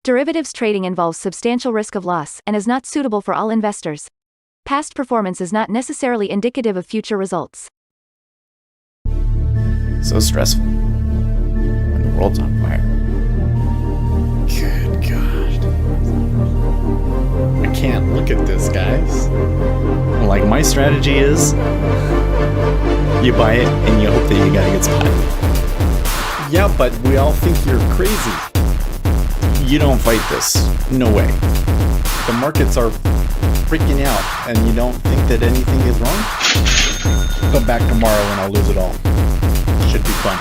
Derivatives trading involves substantial risk of loss and is not suitable for all investors. Past performance is not necessarily indicative of future results. So stressful when the world's on fire. Good God. I can't look at this, guys. Like, my strategy is you buy it and you hope that you got a good spot. Yeah, but we all think you're crazy. You don't fight this. No way. The markets are freaking out and you don't think that anything is wrong? Come back tomorrow and I'll lose it all. Should be fun.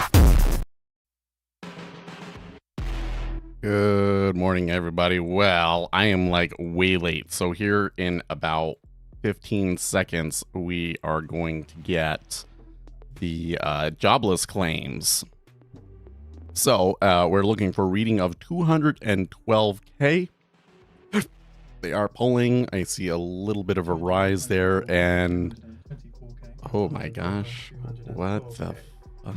Good morning, everybody. Well, I am like way late. So here in about 15 seconds, we are going to get the jobless claims. So we're looking for a reading of 212K. They are pulling. I see a little bit of a rise there, and oh my gosh, what the fuck?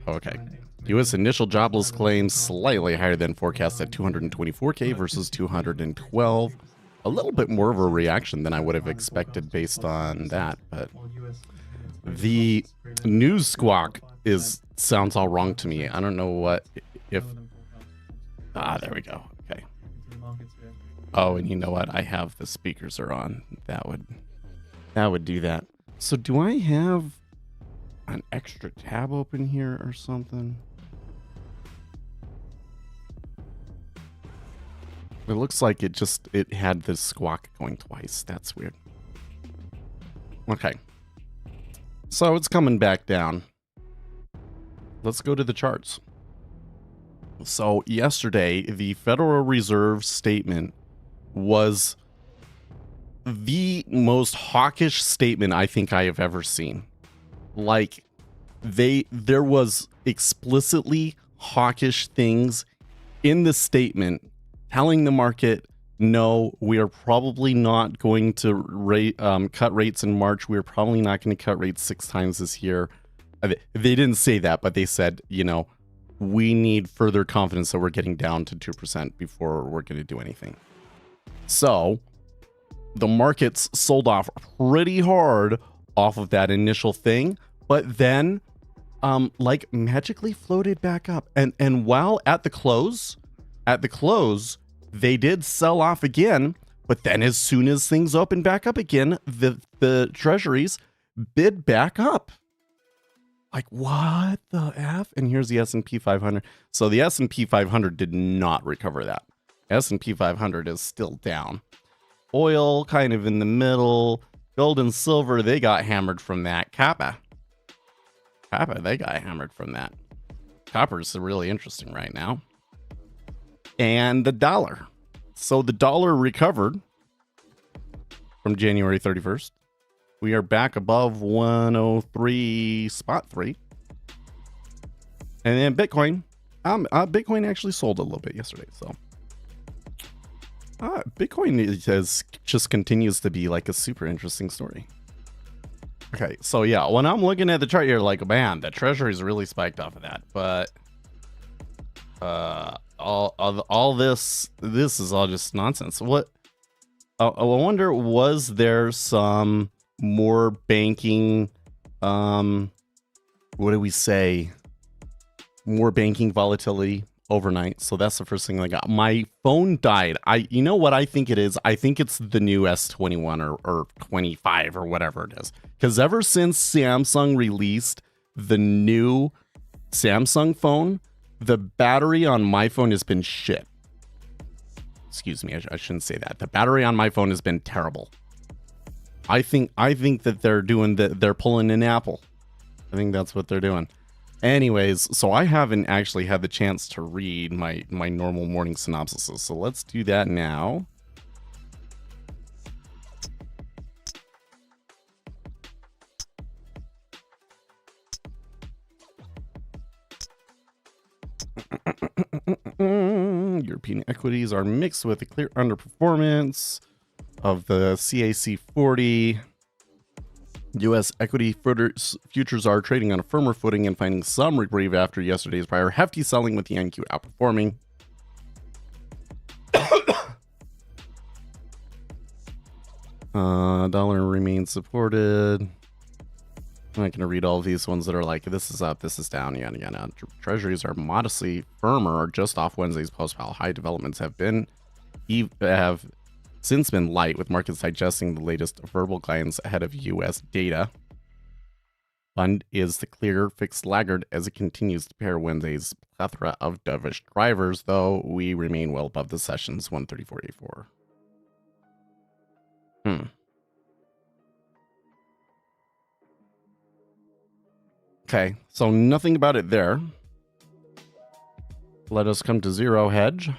Okay. U.S. initial jobless claims slightly higher than forecast at 224K versus 212. A little bit more of a reaction than I would have expected based on that, but the news squawk sounds all wrong to me. I don't know what if there we go. Okay. Oh, and you know what? I have the speakers are on. That would do that. So do I have an extra tab open here or something? It looks like it had this squawk going twice. That's weird. Okay. So it's coming back down. Let's go to the charts. So yesterday, the Federal Reserve statement was the most hawkish statement I think I have ever seen. Like, there was explicitly hawkish things in the statement telling the market, no, we are probably not going to cut rates in March. We're probably not going to cut rates 6 times this year. They didn't say that, but they said, we need further confidence that we're getting down to 2% before we're going to do anything. So the markets sold off pretty hard off of that initial thing, but then like magically floated back up. And while at the close, they did sell off again, but then as soon as things opened back up again, the treasuries bid back up. Like, what the F? And here's the S&P 500. So the S&P 500 did not recover that. S&P 500 is still down. Oil kind of in the middle. Gold and silver, they got hammered from that. Copper, they got hammered from that. Copper's really interesting right now. And the dollar. So the dollar recovered from January 31st. We are back above 103.3. And then Bitcoin. Bitcoin actually sold a little bit yesterday. So Bitcoin just continues to be like a super interesting story. Okay, so yeah, when I'm looking at the chart, you're like, man, the treasury's really spiked off of that. But all this is all just nonsense. What I wonder, was there some more banking what do we say, more banking volatility overnight? So that's the first thing I got. My phone died. You know what I think it is? I think it's the new S21 or 25 or whatever it is, because ever since Samsung released the new Samsung phone, the battery on my phone has been shit. Excuse me, I shouldn't say that. The battery on my phone has been terrible. I think that they're pulling an Apple. I think that's what they're doing. Anyways, so I haven't actually had the chance to read my normal morning synopsises. So let's do that now. European equities are mixed with a clear underperformance of the CAC 40. U.S. equity futures are trading on a firmer footing and finding some reprieve after yesterday's prior hefty selling, with the NQ outperforming. Dollar remains supported. I'm not going to read all of these ones that are like, this is up, this is down, yada yada. Treasuries are modestly firmer just off Wednesday's post-pal high. Developments have since been light, with markets digesting the latest verbal guidance ahead of U.S. data. Fund is the clear fixed laggard as it continues to pair Wednesday's plethora of dovish drivers, though we remain well above the session's 134.84. Okay, so nothing about it there. Let us come to zero hedge.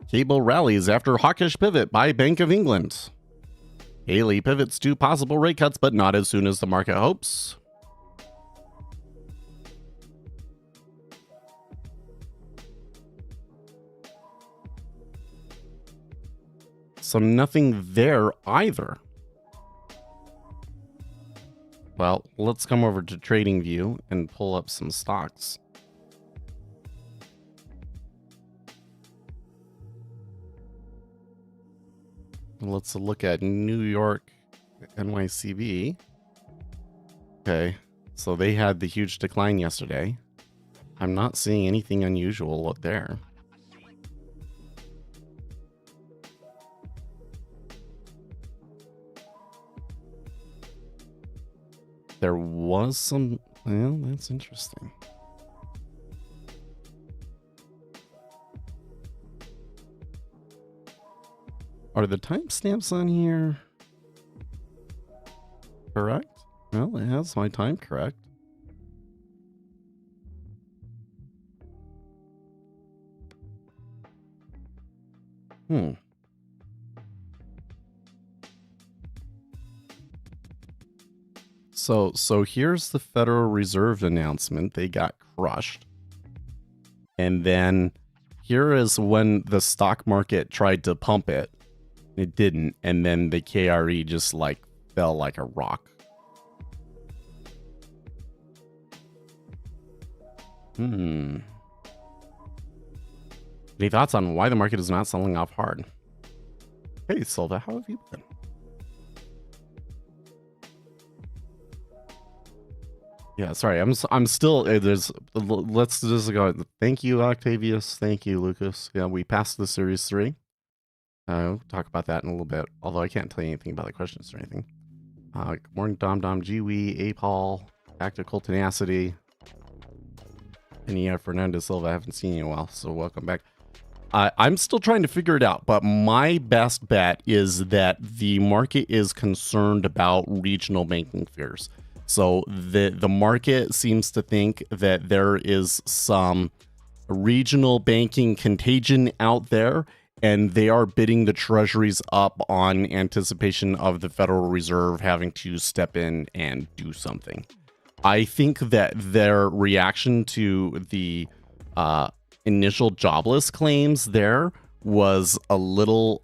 Cable rallies after hawkish pivot by Bank of England. Haley pivots to possible rate cuts, but not as soon as the market hopes. So nothing there either. Well, let's come over to TradingView and pull up some stocks. Let's look at New York NYCB. Okay, so they had the huge decline yesterday. I'm not seeing anything unusual there. There was some, well, that's interesting. Are the timestamps on here correct? Well, it has my time correct. So here's the Federal Reserve announcement. They got crushed. And then here is when the stock market tried to pump it. It didn't. And then the KRE just like fell like a rock. Any thoughts on why the market is not selling off hard? Hey, Silva, how have you been? Yeah, sorry, I'm still there's. Let's just go. Thank you, Octavius. Thank you, Lucas. Yeah, we passed the series 3. We'll talk about that in a little bit. Although I can't tell you anything about the questions or anything. Good morning, Dom, Jiwi, Apol, Tactical Tenacity, and yeah, Fernando Silva. I haven't seen you in a while, so welcome back. I'm still trying to figure it out, but my best bet is that the market is concerned about regional banking fears. So the market seems to think that there is some regional banking contagion out there, and they are bidding the treasuries up on anticipation of the Federal Reserve having to step in and do something. I think that their reaction to the initial jobless claims there was a little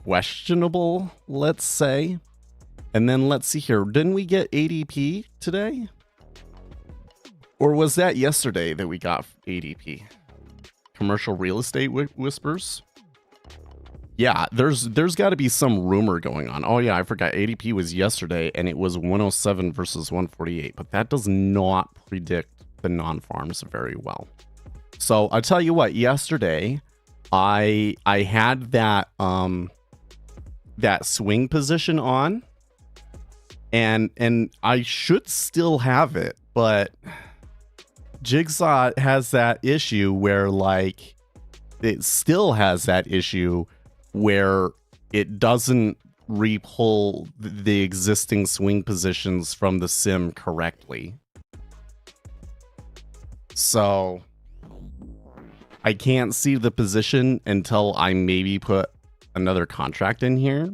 questionable, let's say. And then let's see here. Didn't we get ADP today? Or was that yesterday that we got ADP? Commercial real estate whispers? Yeah, there's got to be some rumor going on. Oh yeah, I forgot. ADP was yesterday and it was 107 versus 148. But that does not predict the non-farms very well. So I'll tell you what, yesterday I had that that swing position on. And I should still have it, but Jigsaw has that issue where like it still has that issue where it doesn't repull the existing swing positions from the sim correctly. So I can't see the position until I maybe put another contract in here.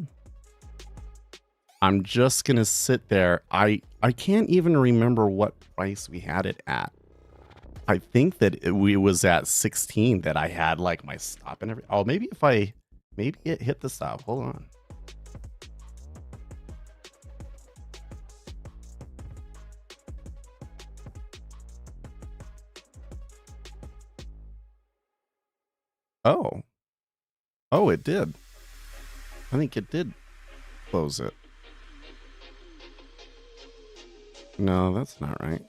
I'm just going to sit there. I can't even remember what price we had it at. I think that we was at 16 that I had like my stop and everything. Oh, maybe maybe it hit the stop. Hold on. Oh, it did. I think it did close it. No, that's not right.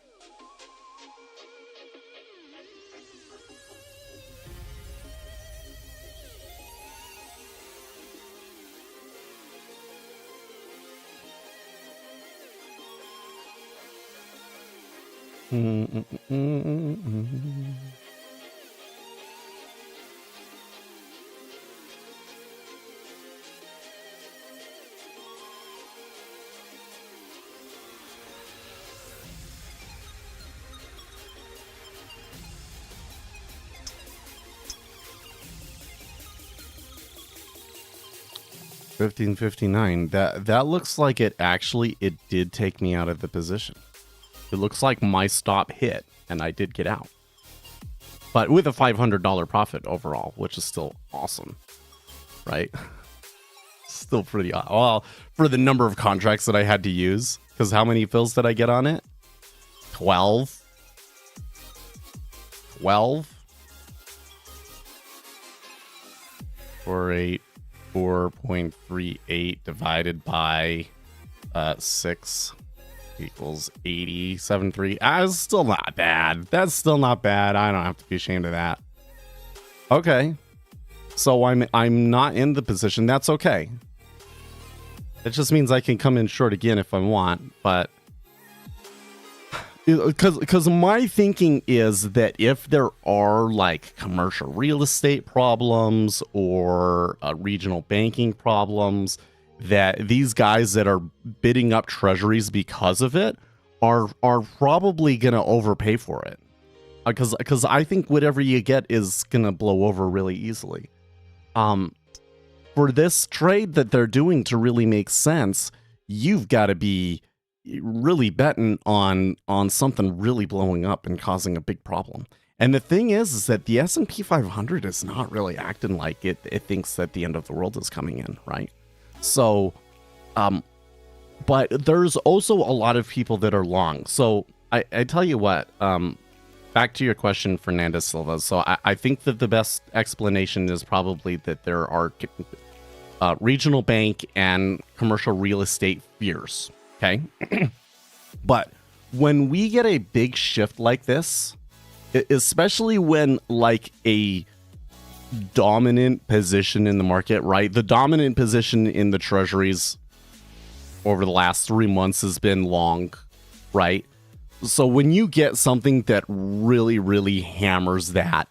$15.59. That looks like it did take me out of the position. It looks like my stop hit and I did get out. But with a $500 profit overall, which is still awesome. Right? Still pretty well for the number of contracts that I had to use, because how many fills did I get on it? 12. 4.38 divided by 6 equals 80.73. That's still not bad. That's still not bad. I don't have to be ashamed of that. Okay. So I'm not in the position. That's okay. It just means I can come in short again if I want, but because my thinking is that if there are like commercial real estate problems or regional banking problems, that these guys that are bidding up treasuries because of it are probably gonna overpay for it, because I think whatever you get is gonna blow over really easily. For this trade that they're doing to really make sense, you've got to be really betting on something really blowing up and causing a big problem. And the thing is that the S&P 500 is not really acting like it thinks that the end of the world is coming in, right? So, but there's also a lot of people that are long. So I tell you what, back to your question, Fernandez Silva. So I think that the best explanation is probably that there are regional bank and commercial real estate fears. Okay. But when we get a big shift like this, especially when like a dominant position in the market, right? The dominant position in the treasuries over the last 3 months has been long, right? So when you get something that really, really hammers that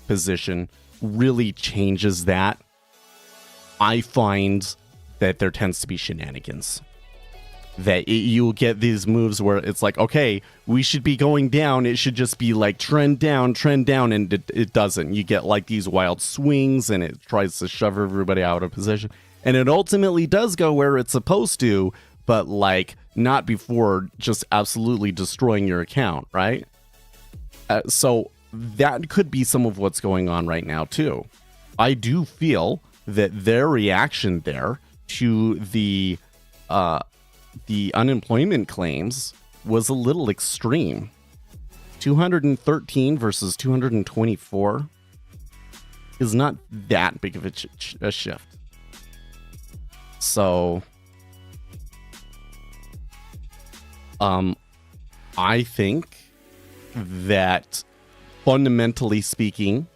position, really changes that, I find that there tends to be shenanigans. That you'll get these moves where it's like, okay, we should be going down. It should just be like trend down, and it doesn't. You get like these wild swings, and it tries to shove everybody out of position. And it ultimately does go where it's supposed to, but like not before just absolutely destroying your account, right? So that could be some of what's going on right now too. I do feel that their reaction there to the unemployment claims was a little extreme. 213 versus 224 is not that big of a shift. So, I think that fundamentally speaking,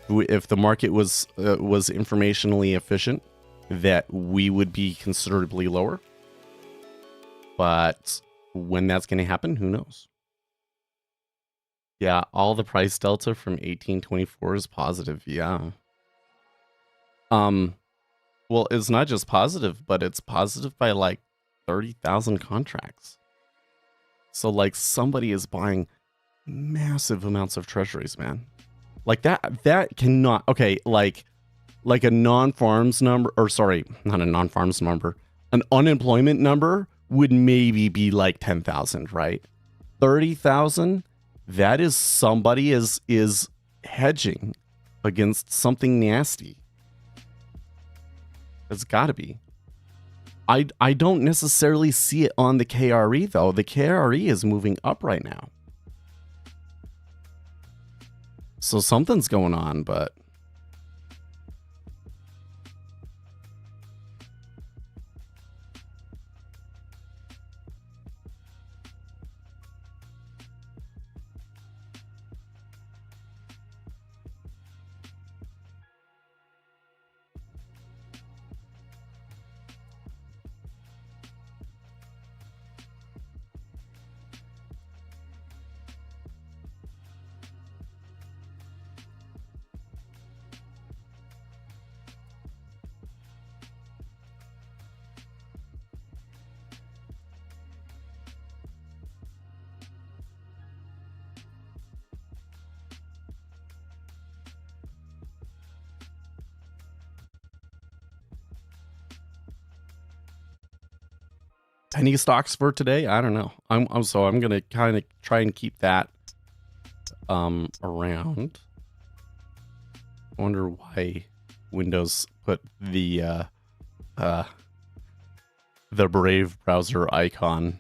if the market was informationally efficient, that we would be considerably lower. But when that's going to happen, who knows? Yeah, all the price delta from 1824 is positive. Yeah. Well, it's not just positive, but it's positive by like 30,000 contracts. So like somebody is buying massive amounts of treasuries, man. Like that cannot, okay, like a non-farms number, or sorry, not a non-farms number, an unemployment number would maybe be like 10,000, right? 30,000 that is somebody is hedging against something nasty. It's got to be. I don't necessarily see it on the KRE though. The KRE is moving up right now. So something's going on, but penny stocks for today, I don't know. I'm gonna kind of try and keep that around. I wonder why Windows put the Brave browser icon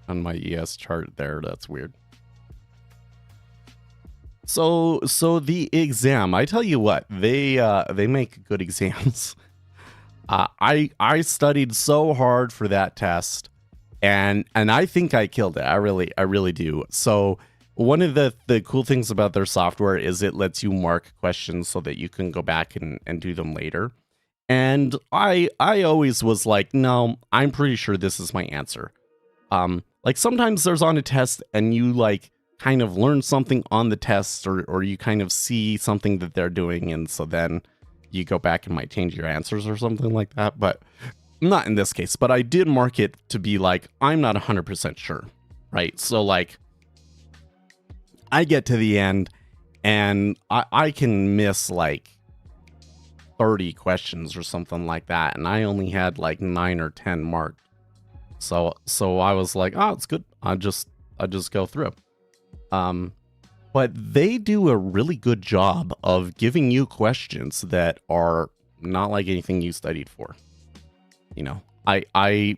on my ES chart there. That's weird. So the exam, I tell you what, they make good exams. I studied so hard for that test, and I think I killed it. I really do. So one of the cool things about their software is it lets you mark questions so that you can go back and do them later. And I always was like, no, I'm pretty sure this is my answer. Like sometimes there's on a test and you like kind of learn something on the test, or you kind of see something that they're doing, and so then you go back and might change your answers or something like that. But not in this case. But I did mark it to be like, I'm not 100% sure, right? So like I get to the end and I can miss like 30 questions or something like that, and I only had like 9 or 10 marked. So I was like, oh, it's good. I'll just go through. But they do a really good job of giving you questions that are not like anything you studied for. You know, I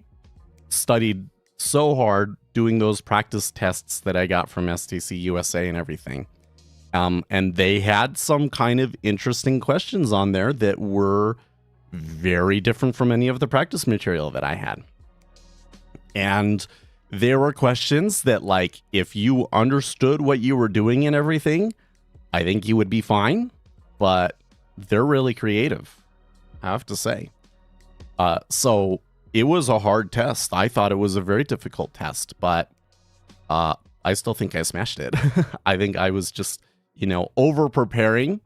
studied so hard doing those practice tests that I got from STC USA and everything. And they had some kind of interesting questions on there that were very different from any of the practice material that I had. And there were questions that, like, if you understood what you were doing and everything, I think you would be fine. But they're really creative, I have to say. So it was a hard test. I thought it was a very difficult test, but I still think I smashed it. I think I was just, over preparing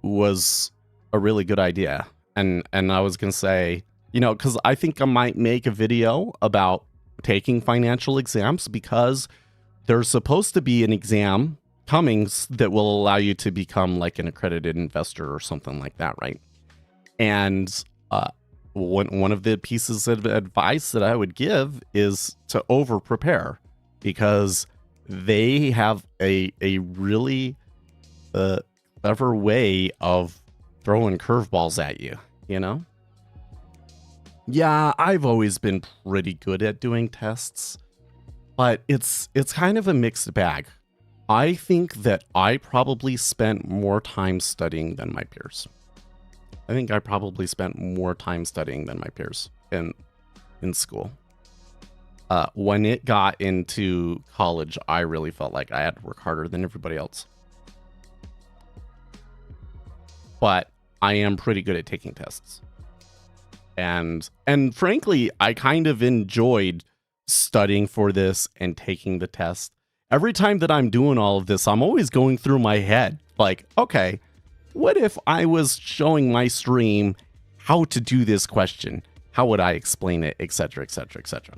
was a really good idea. And I was going to say, because I think I might make a video about taking financial exams, because there's supposed to be an exam coming that will allow you to become like an accredited investor or something like that, right? And one of the pieces of advice that I would give is to over prepare, because they have a really clever way of throwing curveballs at you, Yeah, I've always been pretty good at doing tests, but it's kind of a mixed bag. I think that I probably spent more time studying than my peers. I think I probably spent more time studying than my peers in school. When it got into college, I really felt like I had to work harder than everybody else. But I am pretty good at taking tests. And frankly, I kind of enjoyed studying for this and taking the test. Every time that I'm doing all of this, I'm always going through my head like, okay, what if I was showing my stream how to do this question? How would I explain it, etc., etc., etc.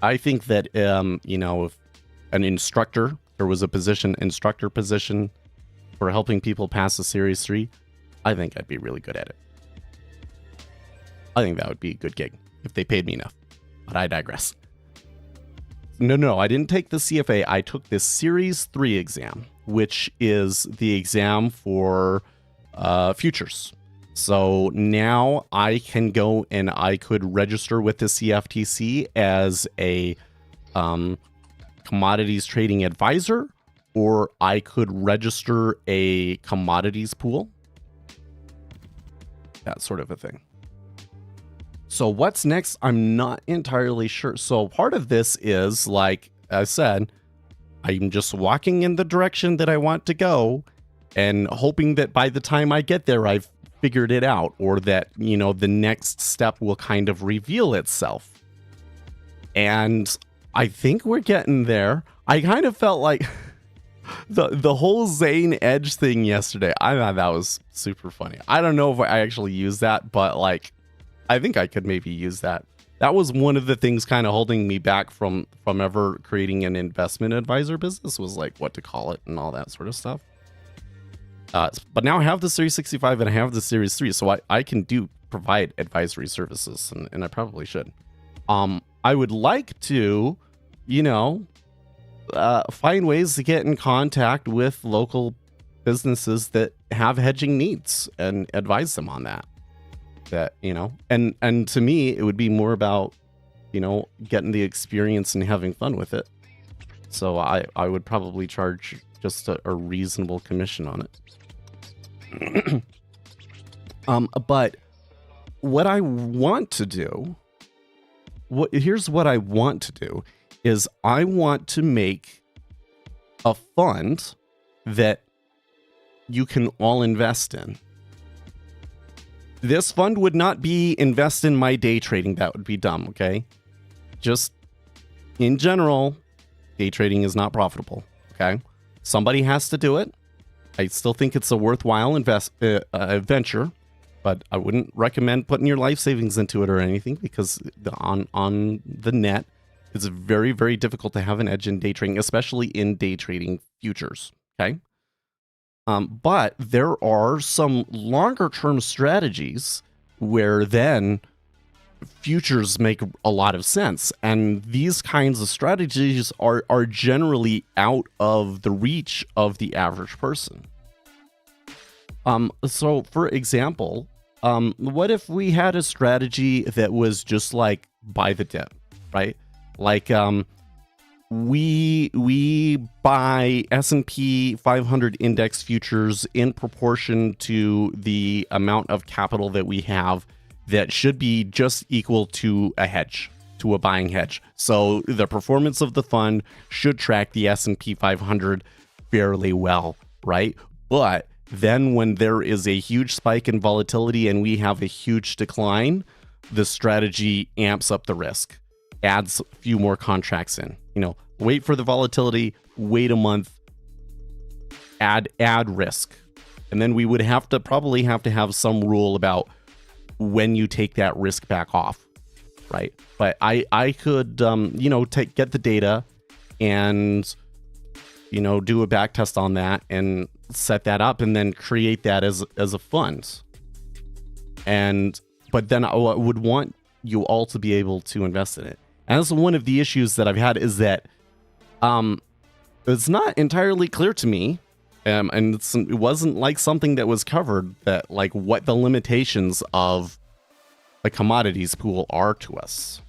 I think that, if an instructor, there was a instructor position for helping people pass the Series 3, I think I'd be really good at it. I think that would be a good gig if they paid me enough, but I digress. No, I didn't take the CFA. I took this Series 3 exam, which is the exam for futures. So now I can go and I could register with the CFTC as a commodities trading advisor, or I could register a commodities pool. That sort of a thing. So what's next? I'm not entirely sure. So part of this is, like I said, I'm just walking in the direction that I want to go and hoping that by the time I get there, I've figured it out, or that, you know, the next step will kind of reveal itself. And I think we're getting there. I kind of felt like the whole Zane Edge thing yesterday, I thought that was super funny. I don't know if I actually used that, but like, I think I could maybe use that. That was one of the things kind of holding me back from ever creating an investment advisor business, was like what to call it and all that sort of stuff. But now I have the Series 65 and I have the Series 3, so I can provide advisory services, and I probably should. I would like to, you know, find ways to get in contact with local businesses that have hedging needs and advise them on that. That, you know, and to me, it would be more about, you know, getting the experience and having fun with it. So I would probably charge just a reasonable commission on it. But what I want to do, here's what I want to do, is I want to make a fund that you can all invest in. This fund would not be invest in my day trading. That would be dumb, okay? Just in general, day trading is not profitable, okay? Somebody has to do it. I still think it's a worthwhile venture, but I wouldn't recommend putting your life savings into it or anything, because on the net, it's very, very difficult to have an edge in day trading, especially in day trading futures, okay? But there are some longer term strategies where then futures make a lot of sense. And these kinds of strategies are generally out of the reach of the average person. So for example, what if we had a strategy that was just like buy the dip, right? Like, we buy S&P 500 index futures in proportion to the amount of capital that we have, that should be just equal to a hedge, to a buying hedge. So the performance of the fund should track the S&P 500 fairly well, right? But then when there is a huge spike in volatility and we have a huge decline, the strategy amps up the risk, adds a few more contracts in. You know, wait for the volatility, wait a month, add risk. And then we would probably have to have some rule about when you take that risk back off, right? But I could, you know, get the data and, you know, do a back test on that and set that up and then create that as a fund. But then I would want you all to be able to invest in it. And that's one of the issues that I've had, is that it's not entirely clear to me, and it wasn't like something that was covered, that like what the limitations of a commodities pool are to us.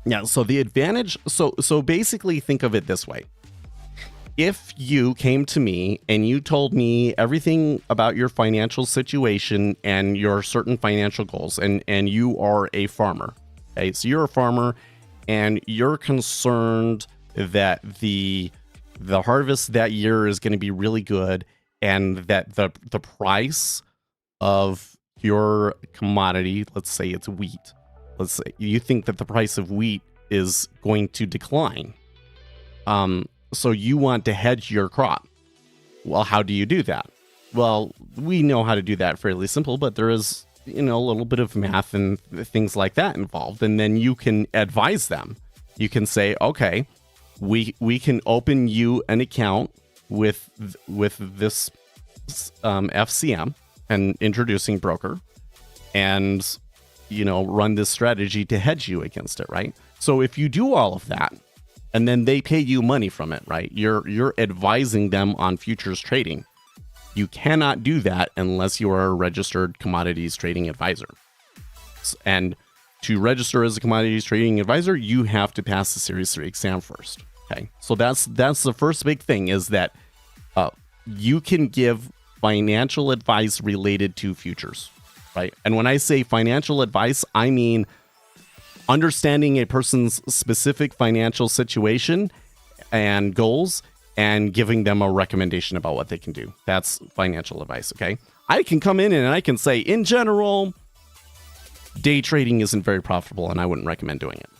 Yeah, so the advantage, so basically think of it this way. If you came to me and you told me everything about your financial situation and your certain financial goals, and you are a farmer, okay, so you're a farmer and you're concerned that the harvest that year is going to be really good, and that the price of your commodity, let's say it's wheat, let's say you think that the price of wheat is going to decline. So you want to hedge your crop. Well, how do you do that? Well, we know how to do that fairly simple, but there is, you know, a little bit of math and things like that involved. And then you can advise them. You can say, okay, we can open you an account with this FCM, an introducing broker, and, you know, run this strategy to hedge you against it, right? So if you do all of that, and then they pay you money from it, right? You're advising them on futures trading. You cannot do that unless you are a registered commodities trading advisor. And to register as a commodities trading advisor, you have to pass the Series 3 exam first. Okay, so that's the first big thing, is that you can give financial advice related to futures, right? And when I say financial advice, I mean understanding a person's specific financial situation and goals and giving them a recommendation about what they can do. That's financial advice, okay? I can come in and I can say, in general, day trading isn't very profitable and I wouldn't recommend doing it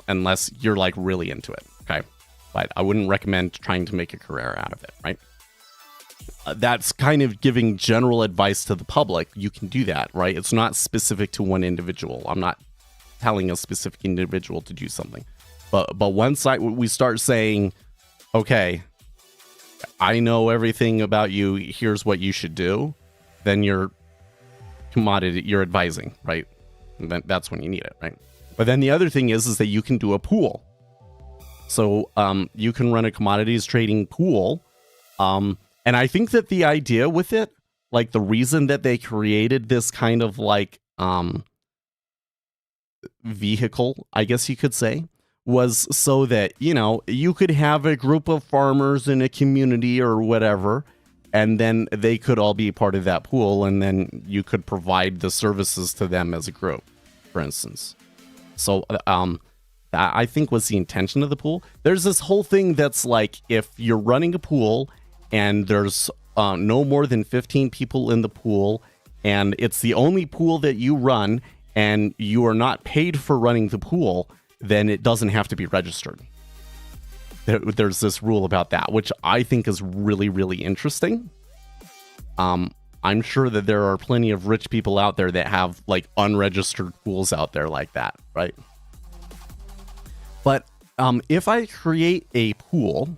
unless you're like really into it, okay? But I wouldn't recommend trying to make a career out of it, right? That's kind of giving general advice to the public. You can do that, right? It's not specific to one individual. I'm not telling a specific individual to do something. But once we start saying, okay, I know everything about you, here's what you should do, then you're advising, right? And that's when you need it, right? But then the other thing is that you can do a pool. So you can run a commodities trading pool. And I think that the idea with it, like the reason that they created this kind of like vehicle, I guess you could say, was so that, you know, you could have a group of farmers in a community or whatever, and then they could all be part of that pool, and then you could provide the services to them as a group, for instance. So that I think was the intention of the pool. There's this whole thing that's like, if you're running a pool and there's no more than 15 people in the pool, and it's the only pool that you run, and you are not paid for running the pool, then it doesn't have to be registered. There's this rule about that, which I think is really, really interesting. I'm sure that there are plenty of rich people out there that have like unregistered pools out there like that, right? But if I create a pool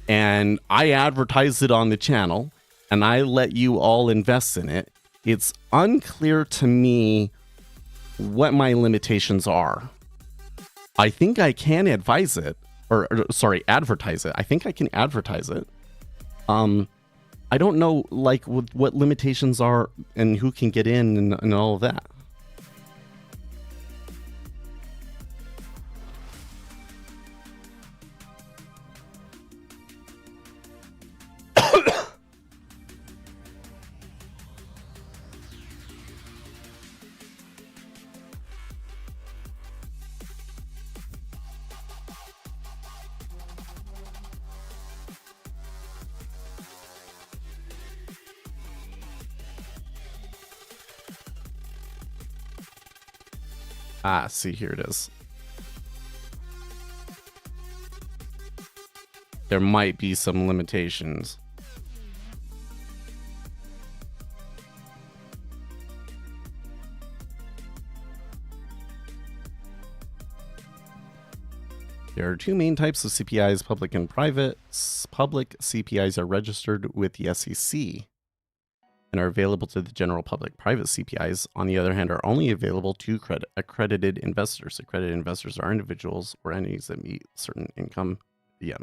and I advertise it on the channel and I let you all invest in it, it's unclear to me what my limitations are. I think I can advise it, or advertise it. I think I can advertise it. I don't know, like, what limitations are and who can get in and all of that. See, here it is. There might be some limitations. There are two main types of CPIs, public and private. Public CPIs are registered with the SEC and are available to the general public. Private CPIs, on the other hand, are only available to accredited investors. Accredited investors are individuals or entities that meet certain income. Yeah.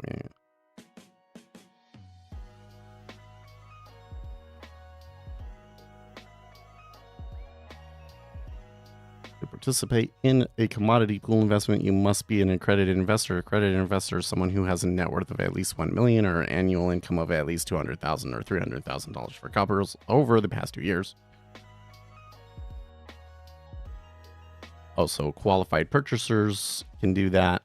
To participate in a commodity pool investment, you must be an accredited investor. Accredited investor is someone who has a net worth of at least $1 million or an annual income of at least $200,000 or $300,000 for coppers over the past 2 years. Also, qualified purchasers can do that.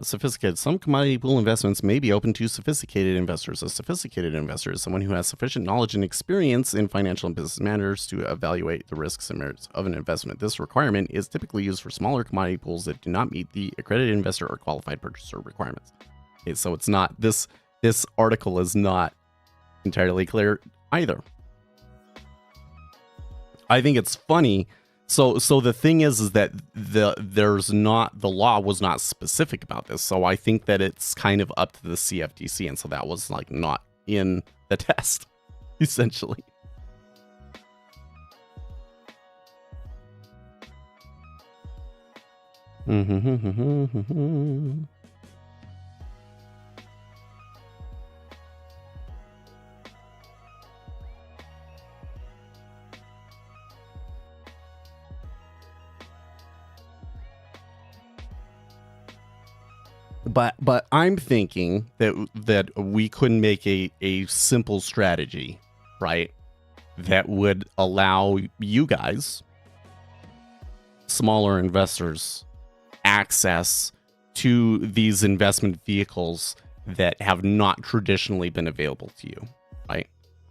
Sophisticated. Some commodity pool investments may be open to sophisticated investors. A sophisticated investor is someone who has sufficient knowledge and experience in financial and business matters to evaluate the risks and merits of an investment. This requirement is typically used for smaller commodity pools that do not meet the accredited investor or qualified purchaser requirements. Okay, so it's not this article is not entirely clear either. I think it's funny. So the thing is that the law was not specific about this. So I think that it's kind of up to the CFTC, and so that was like not in the test, essentially. But I'm thinking that we couldn't make a simple strategy, right? That would allow you guys, smaller investors, access to these investment vehicles that have not traditionally been available to you, right?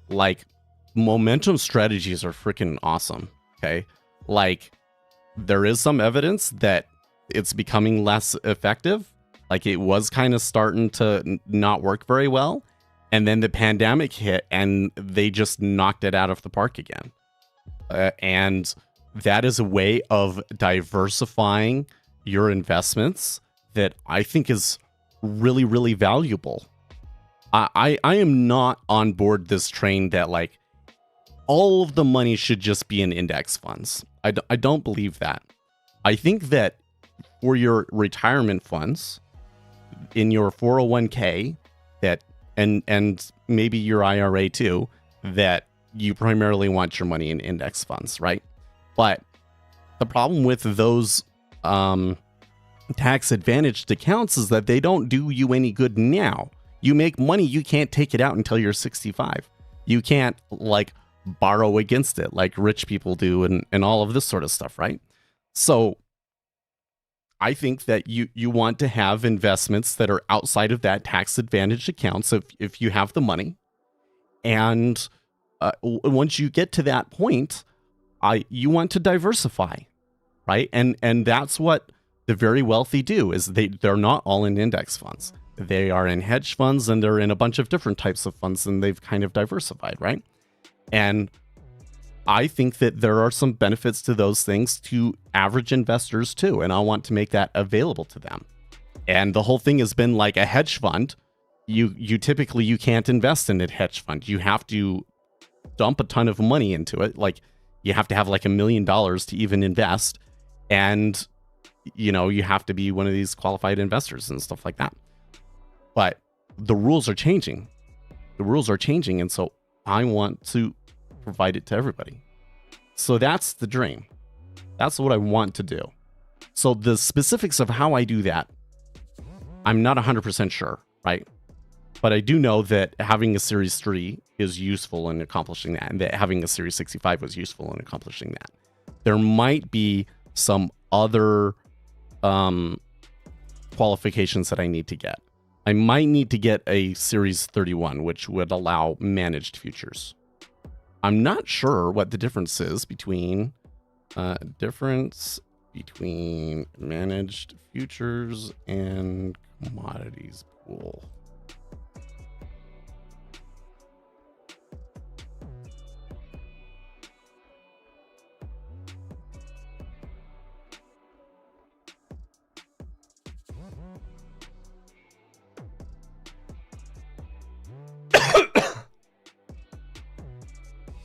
Like, momentum strategies are freaking awesome, okay? Like, there is some evidence that it's becoming less effective. Like, it was kind of starting to not work very well. And then the pandemic hit and they just knocked it out of the park again. And that is a way of diversifying your investments that I think is really, really valuable. I am not on board this train that, like, all of the money should just be in index funds. I don't believe that. I think that for your retirement funds, in your 401k, that and maybe your IRA too, that you primarily want your money in index funds, right? But the problem with those tax advantaged accounts is that they don't do you any good now. You make money, you can't take it out until you're 65. You can't, like, borrow against it like rich people do and all of this sort of stuff, right? So I think that you want to have investments that are outside of that tax advantaged account. So if you have the money, and once you get to that point, you want to diversify, right? And that's what the very wealthy do. Is they're not all in index funds. They are in hedge funds, and they're in a bunch of different types of funds, and they've kind of diversified, right? And I think that there are some benefits to those things to average investors too, and I want to make that available to them. And the whole thing has been like a hedge fund. You typically you can't invest in a hedge fund. You have to dump a ton of money into it. Like, you have to have like $1 million to even invest, and you have to be one of these qualified investors and stuff like that. But the rules are changing. And so I want to provide it to everybody. So that's the dream. That's what I want to do. So the specifics of how I do that, I'm not 100% sure, right? But I do know that having a Series 3 is useful in accomplishing that, and that having a Series 65 was useful in accomplishing that. There might be some other qualifications that I need to get. I might need to get a Series 31, which would allow managed futures. I'm not sure what the difference is between managed futures and commodities pool.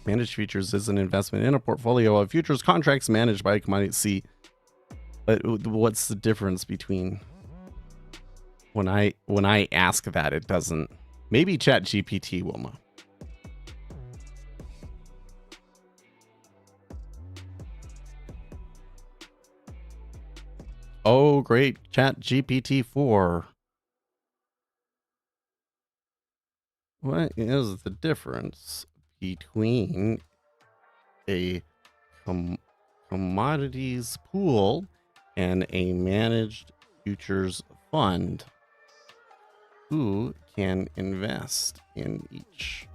Managed futures is an investment in a portfolio of futures contracts managed by a commodity. See, but what's the difference between when I ask that? It doesn't. Maybe ChatGPT will know. Oh, great, ChatGPT 4. What is the difference between a commodities pool and a managed futures fund? Who can invest in each?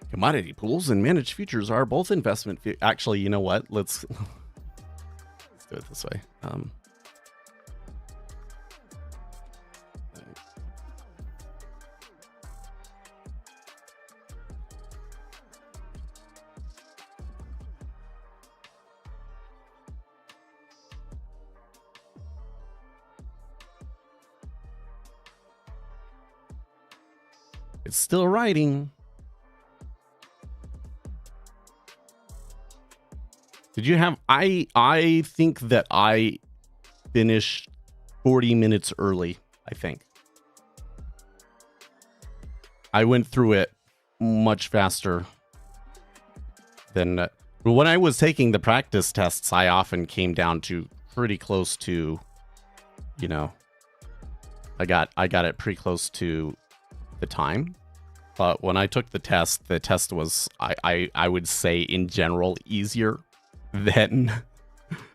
Commodity pools and managed futures are both investment. Actually, you know what? Let's do it this way. It's still writing. Did you have? I think that I finished 40 minutes early. I think I went through it much faster than when I was taking the practice tests. I often came down to pretty close to, you know, I got it pretty close to the time. But when I took the test was, I would say in general easier than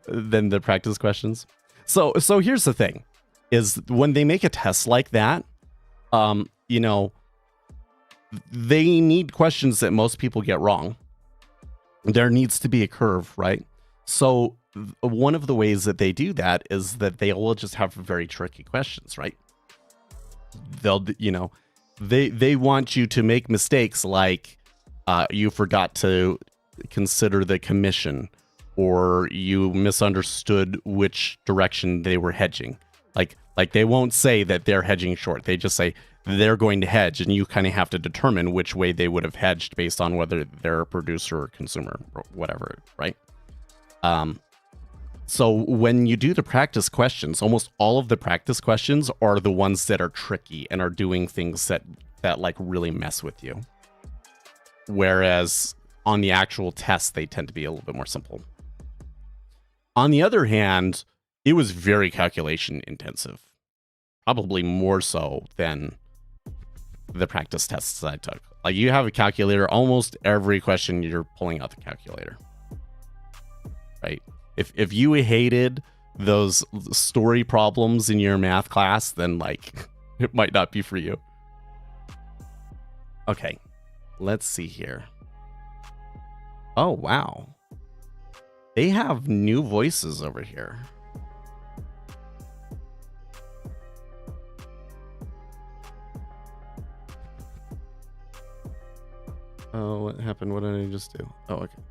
the practice questions. So here's the thing, is when they make a test like that, you know, they need questions that most people get wrong. There needs to be a curve, right? So one of the ways that they do that is that they will just have very tricky questions, right? They'll, you know, they want you to make mistakes like you forgot to consider the commission, or you misunderstood which direction they were hedging. Like they won't say that they're hedging short. They just say they're going to hedge, and you kind of have to determine which way they would have hedged based on whether they're a producer or consumer or whatever, right? So when you do the practice questions, almost all of the practice questions are the ones that are tricky and are doing things that like really mess with you. Whereas on the actual test, they tend to be a little bit more simple. On the other hand, it was very calculation intensive, probably more so than the practice tests that I took. Like, you have a calculator, almost every question you're pulling out the calculator, right? If you hated those story problems in your math class, then like it might not be for you. Okay, let's see here. Oh, wow. They have new voices over here. Oh, what happened? What did I just do? Oh, okay.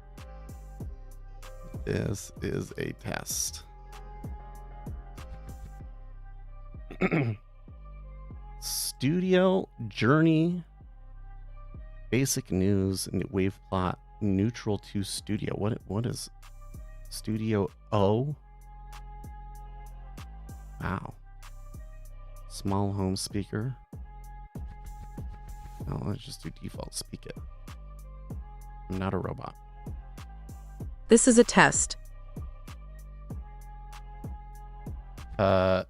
This is a test. Studio, Journey, Basic News, Wave Plot, Neutral to Studio. What is Studio O? Wow. Small home speaker. Oh, let's just do default. Speak it. I'm not a robot. This is a test. And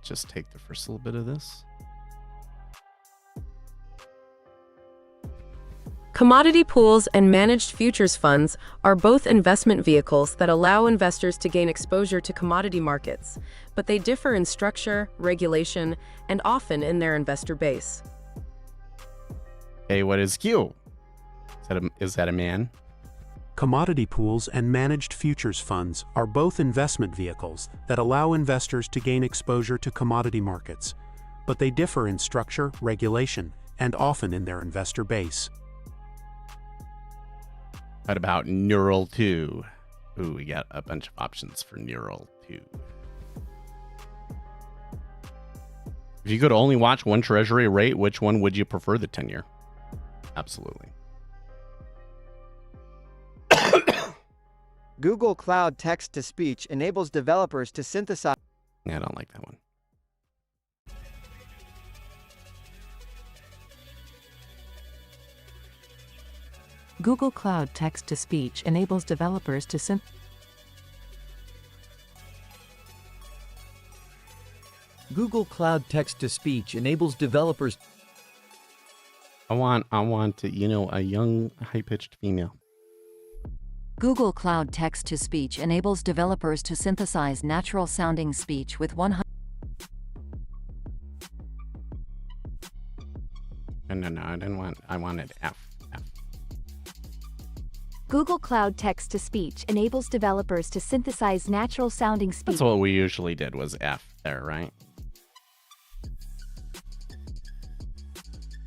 just take the first little bit of this. Commodity pools and managed futures funds are both investment vehicles that allow investors to gain exposure to commodity markets, but they differ in structure, regulation, and often in their investor base. Hey, what is Q? Is that a man? Commodity pools and managed futures funds are both investment vehicles that allow investors to gain exposure to commodity markets, but they differ in structure, regulation, and often in their investor base. What about Neural 2? Ooh, we got a bunch of options for Neural 2. If you could only watch one treasury rate, which one would you prefer, the 10-year? Absolutely. Google Cloud Text-to-Speech enables developers to synthesize... Yeah, I don't like that one. Google Cloud Text-to-Speech enables developers to Google Cloud Text-to-Speech enables developers. I want to, you know, a young, high-pitched female. Google Cloud Text-to-Speech enables developers to synthesize natural-sounding speech with 100... No, I didn't want, I wanted F. Google Cloud Text-to-Speech enables developers to synthesize natural-sounding speech. That's what we usually did, was F there, right?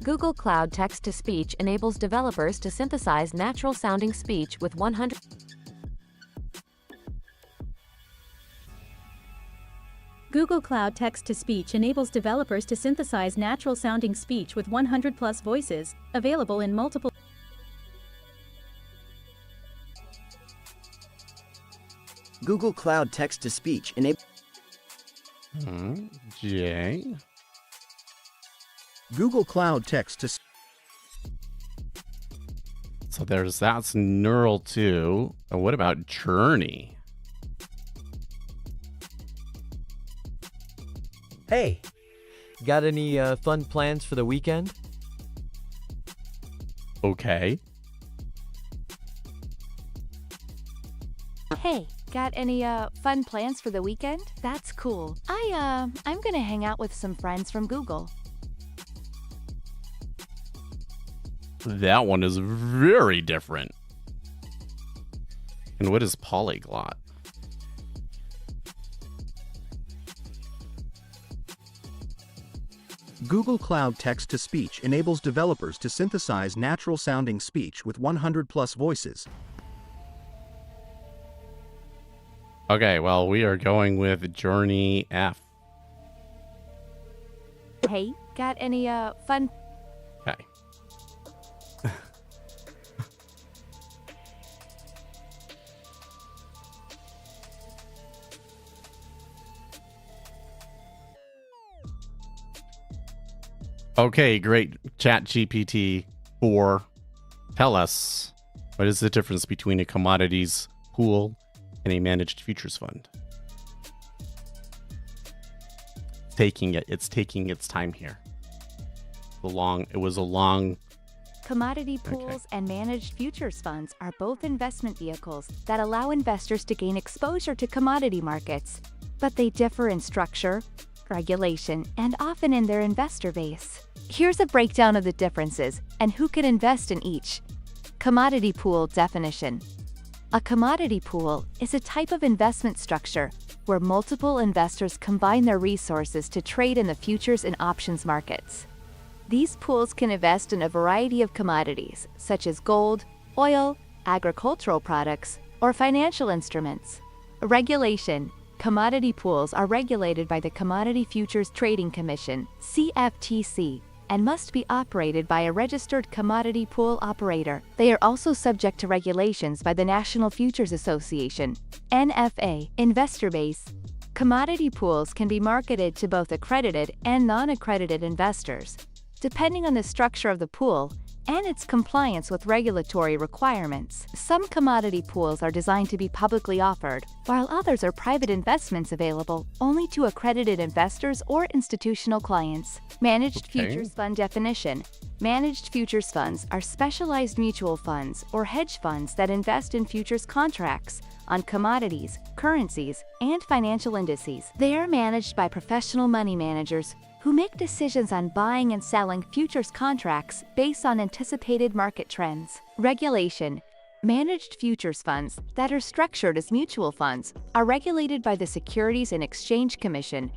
Google Cloud Text-to-Speech enables developers to synthesize natural-sounding speech with 100... Google Cloud Text-to-Speech enables developers to synthesize natural-sounding speech with 100+ voices, available in multiple. Google Cloud Text-to-Speech enables. J. Google Cloud Text-to-Speech. So that's neural 2. And what about Journey? Hey, got any fun plans for the weekend? Okay. Hey, got any fun plans for the weekend? That's cool. I'm gonna hang out with some friends from Google. That one is very different. And what is polyglot? Google Cloud Text-to-Speech enables developers to synthesize natural-sounding speech with 100+ voices. Okay, well, we are going with Journey F. Hey, got any fun? Okay. Okay, great. Chat GPT 4. Tell us, what is the difference between a commodities pool and a managed futures fund? It's taking its time here. It was a long. Commodity pools and managed futures funds are both investment vehicles that allow investors to gain exposure to commodity markets, but they differ in structure, regulation, and often in their investor base. Here's a breakdown of the differences and who can invest in each. Commodity pool definition. A commodity pool is a type of investment structure where multiple investors combine their resources to trade in the futures and options markets. These pools can invest in a variety of commodities, such as gold, oil, agricultural products, or financial instruments. Regulation. Commodity pools are regulated by the Commodity Futures Trading Commission, CFTC, and must be operated by a registered commodity pool operator. They are also subject to regulations by the National Futures Association, NFA. Investor base. Commodity pools can be marketed to both accredited and non-accredited investors, depending on the structure of the pool and its compliance with regulatory requirements. Some commodity pools are designed to be publicly offered, while others are private investments available only to accredited investors or institutional clients. Managed futures fund definition. Managed futures funds are specialized mutual funds or hedge funds that invest in futures contracts on commodities, currencies, and financial indices. They are managed by professional money managers who make decisions on buying and selling futures contracts based on anticipated market trends. Regulation. Managed futures funds that are structured as mutual funds are regulated by the Securities and Exchange Commission,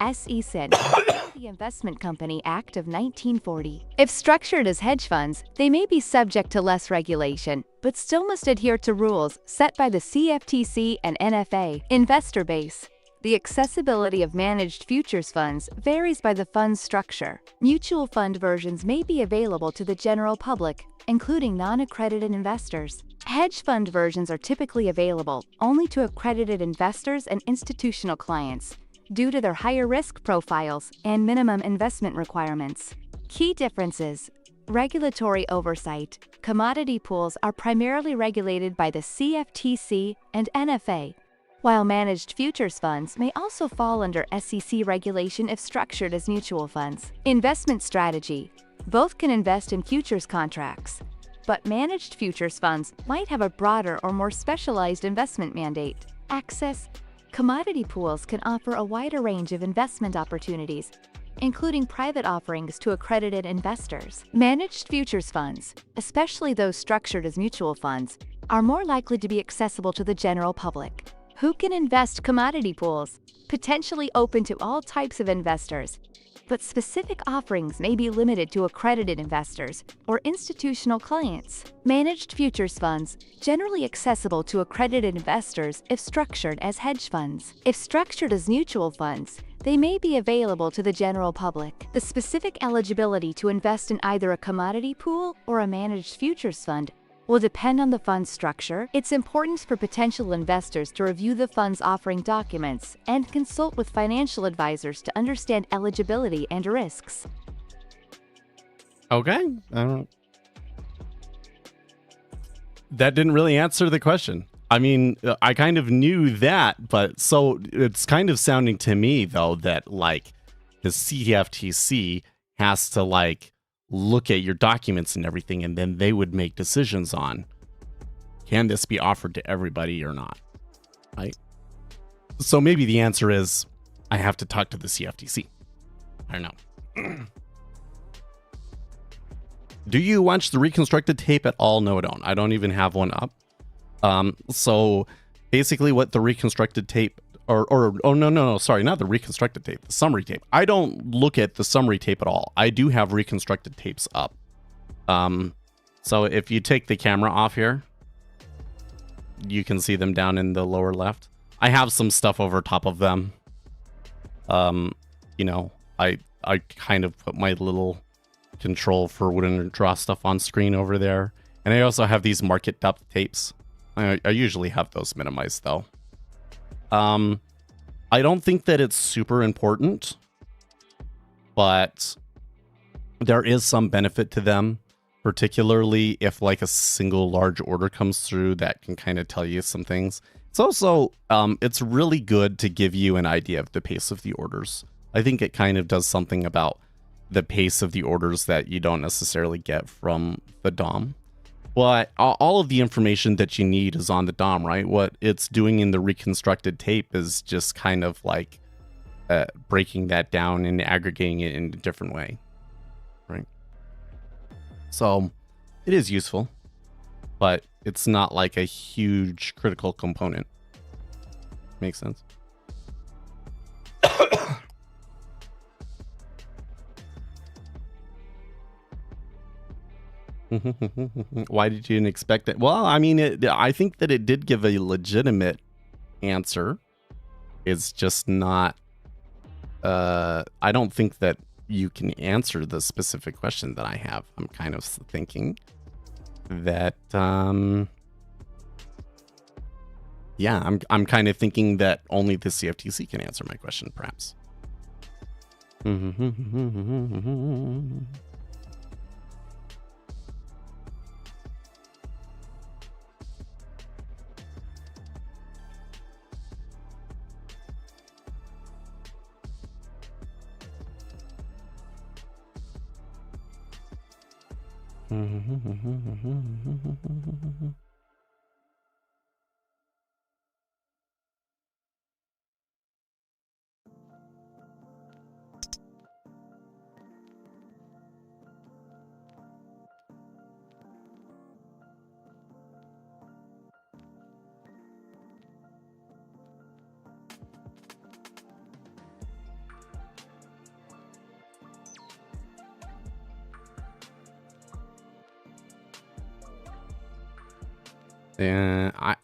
SEC, the Investment Company Act of 1940. If structured as hedge funds, they may be subject to less regulation, but still must adhere to rules set by the CFTC and NFA. Investor base. The accessibility of managed futures funds varies by the fund's structure. Mutual fund versions may be available to the general public, including non-accredited investors. Hedge fund versions are typically available only to accredited investors and institutional clients, due to their higher risk profiles and minimum investment requirements. Key differences. Regulatory oversight. Commodity pools are primarily regulated by the CFTC and NFA, while managed futures funds may also fall under SEC regulation if structured as mutual funds. Investment strategy. Both can invest in futures contracts, but managed futures funds might have a broader or more specialized investment mandate. Access. Commodity pools can offer a wider range of investment opportunities, including private offerings to accredited investors. Managed futures funds, especially those structured as mutual funds, are more likely to be accessible to the general public. Who can invest? Commodity pools, potentially open to all types of investors, but specific offerings may be limited to accredited investors or institutional clients. Managed futures funds, generally accessible to accredited investors if structured as hedge funds. If structured as mutual funds, they may be available to the general public. The specific eligibility to invest in either a commodity pool or a managed futures fund will depend on the fund's structure, its importance for potential investors to review the fund's offering documents, and consult with financial advisors to understand eligibility and risks. Okay. That didn't really answer the question. I mean, I kind of knew that, but so it's kind of sounding to me, though, that like the CFTC has to like look at your documents and everything, and then they would make decisions on can this be offered to everybody or not, right? So maybe the answer is I have to talk to the CFTC. I don't know. Do you watch the reconstructed tape at all? No, I don't. I don't even have one up. So basically what the reconstructed tape sorry, not the reconstructed tape, the summary tape. I don't look at the summary tape at all. I do have reconstructed tapes up. So if you take the camera off here, you can see them down in the lower left. I have some stuff over top of them. You know, I kind of put my little control for when to draw stuff on screen over there. And I also have these market depth tapes. I usually have those minimized though. I don't think that it's super important, but there is some benefit to them, particularly if like a single large order comes through that can kind of tell you some things. It's also, it's really good to give you an idea of the pace of the orders. I think it kind of does something about the pace of the orders that you don't necessarily get from the DOM. But all of the information that you need is on the DOM, right? What it's doing in the reconstructed tape is just kind of like breaking that down and aggregating it in a different way, right? So it is useful, but it's not like a huge critical component. Makes sense? Why did you expect it? Well, I mean, I think that it did give a legitimate answer. It's just not... I don't think that you can answer the specific question that I have. I'm kind of thinking that... yeah, I'm kind of thinking that only the CFTC can answer my question, perhaps.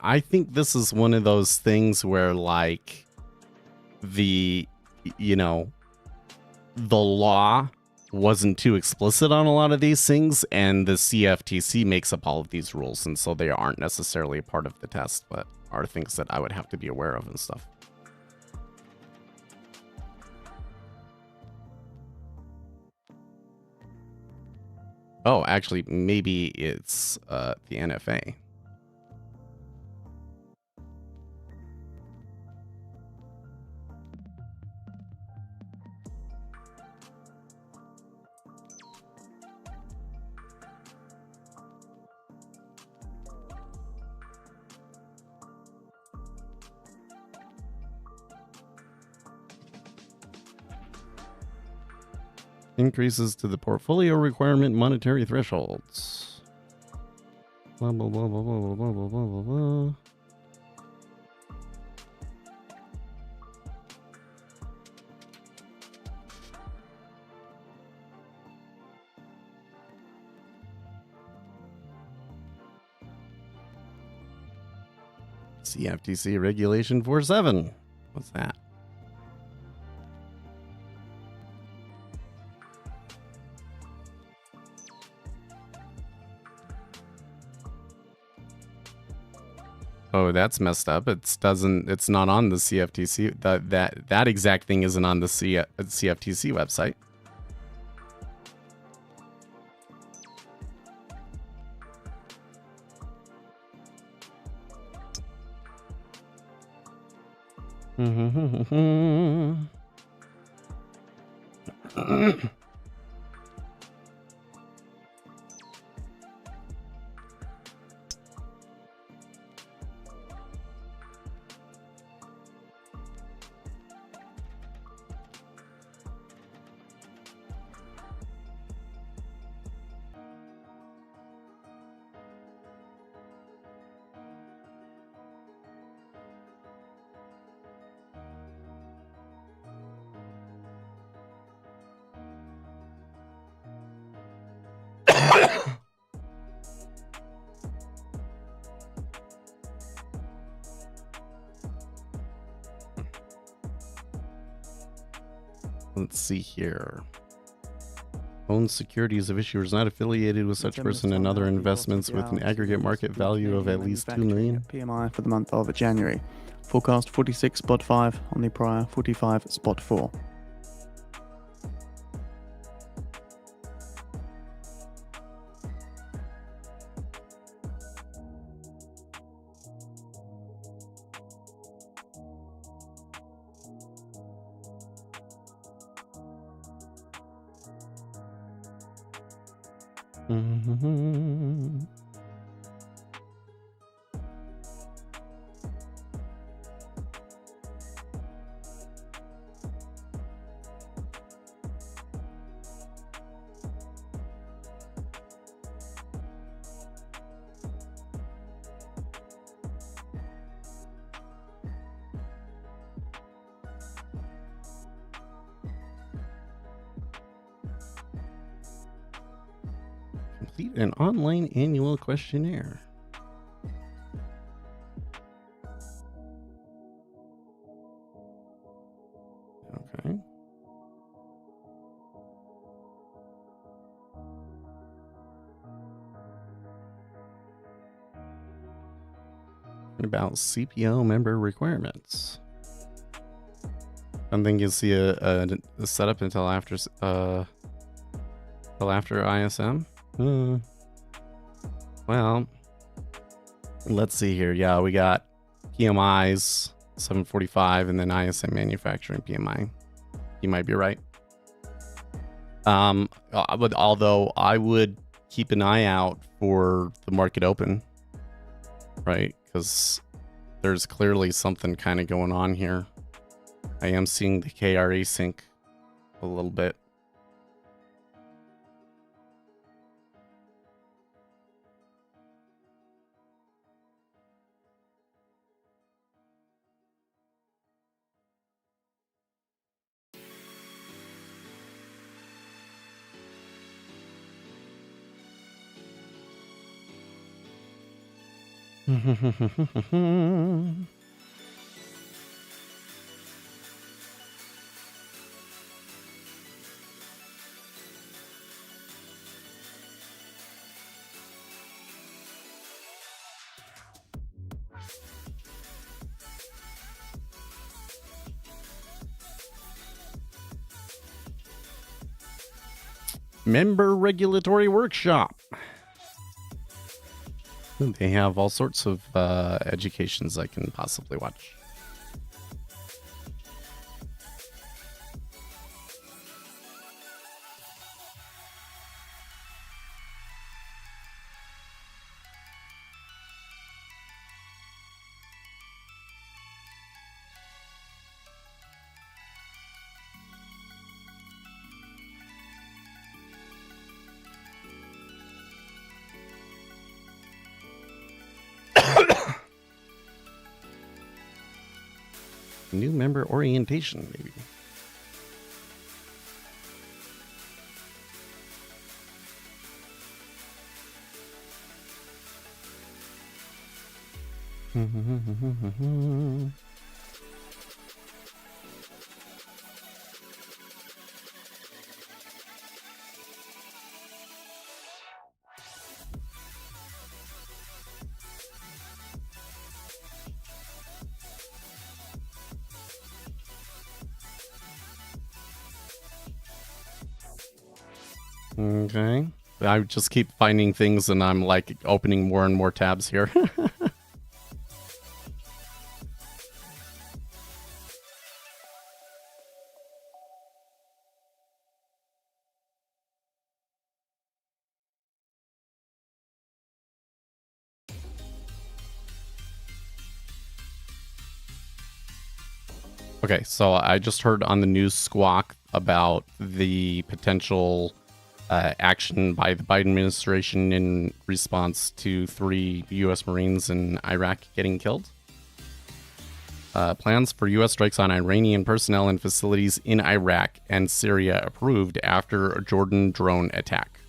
I think this is one of those things where like the law wasn't too explicit on a lot of these things, and the CFTC makes up all of these rules, and so they aren't necessarily a part of the test, but are things that I would have to be aware of and stuff. Oh, actually, maybe it's the NFA. Increases to the portfolio requirement monetary thresholds. Blah, blah, blah, blah, blah, blah, blah, blah, blah, blah. CFTC Regulation 47. What's that? Oh, that's messed up. It's not on the CFTC. That exact thing isn't on the CFTC website. Let's see here. Owns securities of issuers not affiliated with such person and other investments with an aggregate market value of at least 2 million. PMI for the month of January. Forecast 46 spot 5 on the prior 45 spot 4. Complete an online annual questionnaire. Okay. About CPO member requirements. I don't think you'll see a setup until after ISM. Well, let's see here. Yeah, we got PMIs 745 and then ISM manufacturing PMI. You might be right. Although I would keep an eye out for the market open, right? Because there's clearly something kind of going on here. I am seeing the KRA sink a little bit. Member Regulatory Workshop. They have all sorts of educations I can possibly watch. New member orientation, maybe. Okay. I just keep finding things and I'm like opening more and more tabs here. Okay, so I just heard on the news squawk about the potential action by the Biden administration in response to 3 U.S. Marines in Iraq getting killed. Plans for U.S. strikes on Iranian personnel and facilities in Iraq and Syria approved after a Jordan drone attack.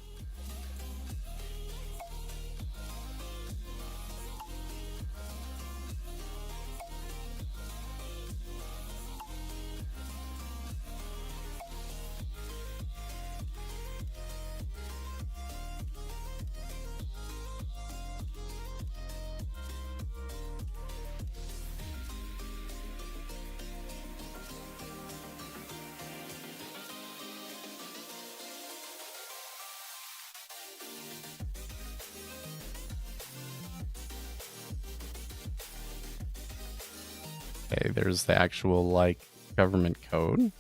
Okay, there's the actual, like, government code.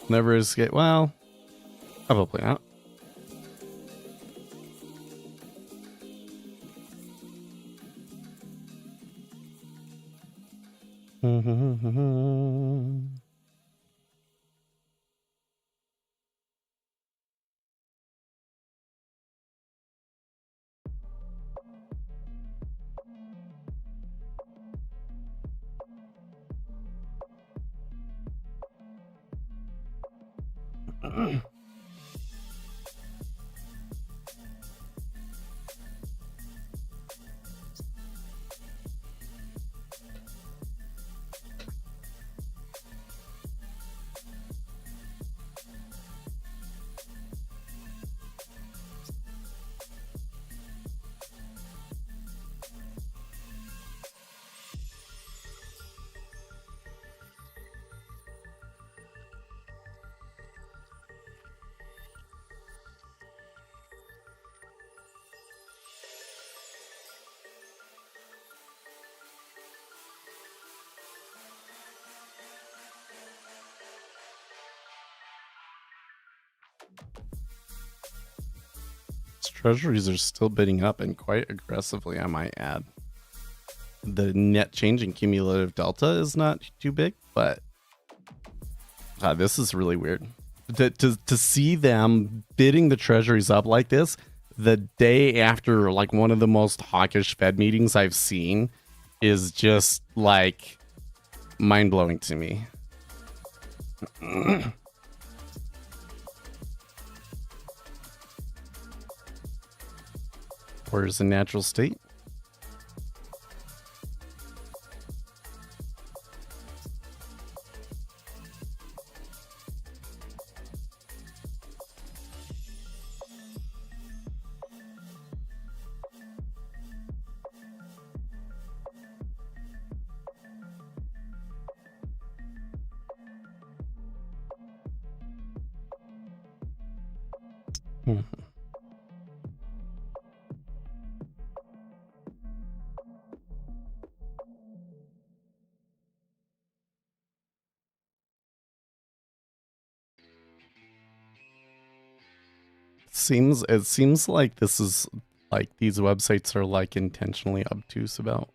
Never escape. Well, probably not. Treasuries are still bidding up and quite aggressively, I might add. The net change in cumulative delta is not too big, but this is really weird. To see them bidding the treasuries up like this the day after like one of the most hawkish Fed meetings I've seen is just like mind-blowing to me. Where's the natural state? It seems like this is like these websites are like intentionally obtuse about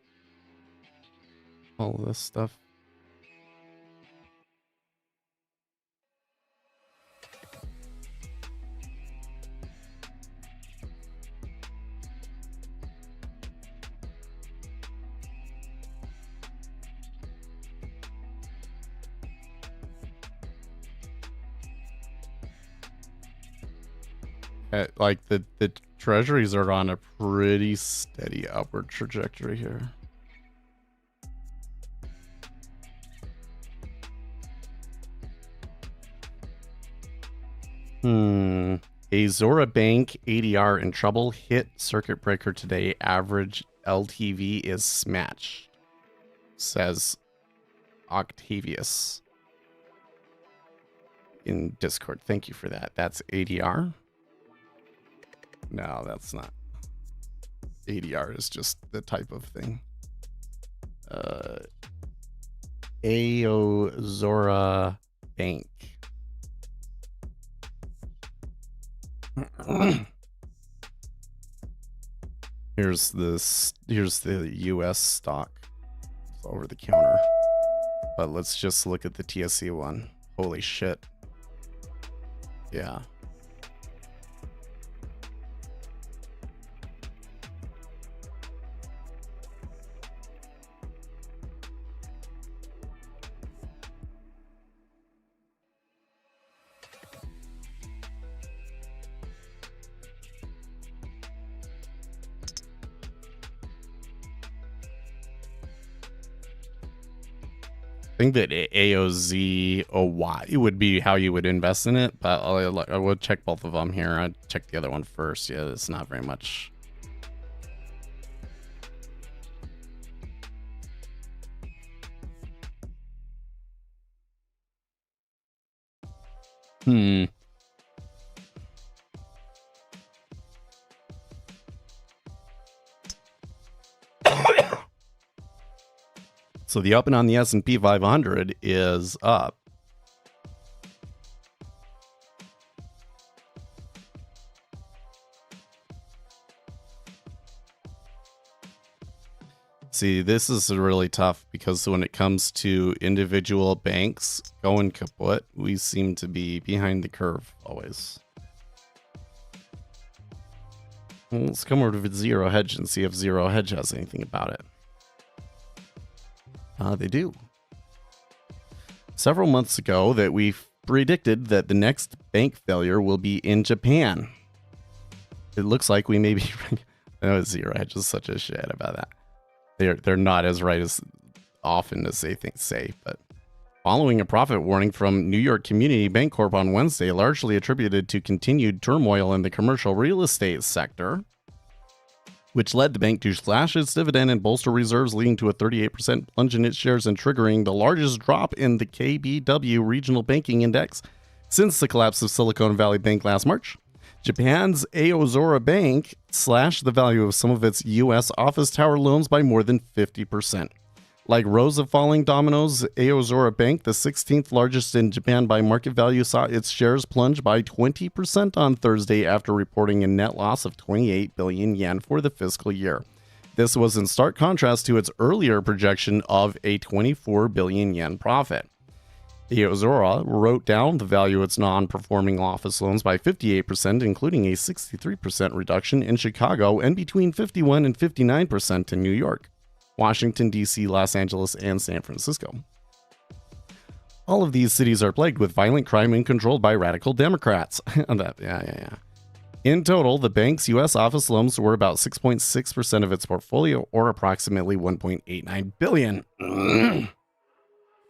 all of this stuff. Like the treasuries are on a pretty steady upward trajectory here. Azora Bank ADR in trouble, hit circuit breaker today, average LTV is smashed, says Octavius in Discord. Thank you for that. That's ADR. No, that's not. ADR is just the type of thing. Azora Bank. Here's the US stock. It's over the counter. But let's just look at the TSE one. Holy shit. Yeah. I think that AOZOY would be how you would invest in it, but I would check both of them here. I'd check the other one first. Yeah, it's not very much. So the open on the S&P 500 is up. See, this is really tough because when it comes to individual banks going kaput, we seem to be behind the curve always. Well, let's come over to Zero Hedge and see if Zero Hedge has anything about it. They do. Several months ago that we predicted that the next bank failure will be in Japan. It looks like we may be right. Zero Hedge is such a shit about that. They're not as right as often as they say, but following a profit warning from New York Community Bank Corp on Wednesday, largely attributed to continued turmoil in the commercial real estate sector, which led the bank to slash its dividend and bolster reserves, leading to a 38% plunge in its shares and triggering the largest drop in the KBW Regional Banking Index since the collapse of Silicon Valley Bank last March. Japan's Aozora Bank slashed the value of some of its U.S. office tower loans by more than 50%. Like rows of falling dominoes, Aozora Bank, the 16th largest in Japan by market value, saw its shares plunge by 20% on Thursday after reporting a net loss of 28 billion yen for the fiscal year. This was in stark contrast to its earlier projection of a 24 billion yen profit. Aozora wrote down the value of its non-performing office loans by 58%, including a 63% reduction in Chicago and between 51 and 59% in New York, Washington, D.C., Los Angeles, and San Francisco. All of these cities are plagued with violent crime and controlled by radical Democrats. In total, the bank's U.S. office loans were about 6.6% of its portfolio, or approximately $1.89 billion.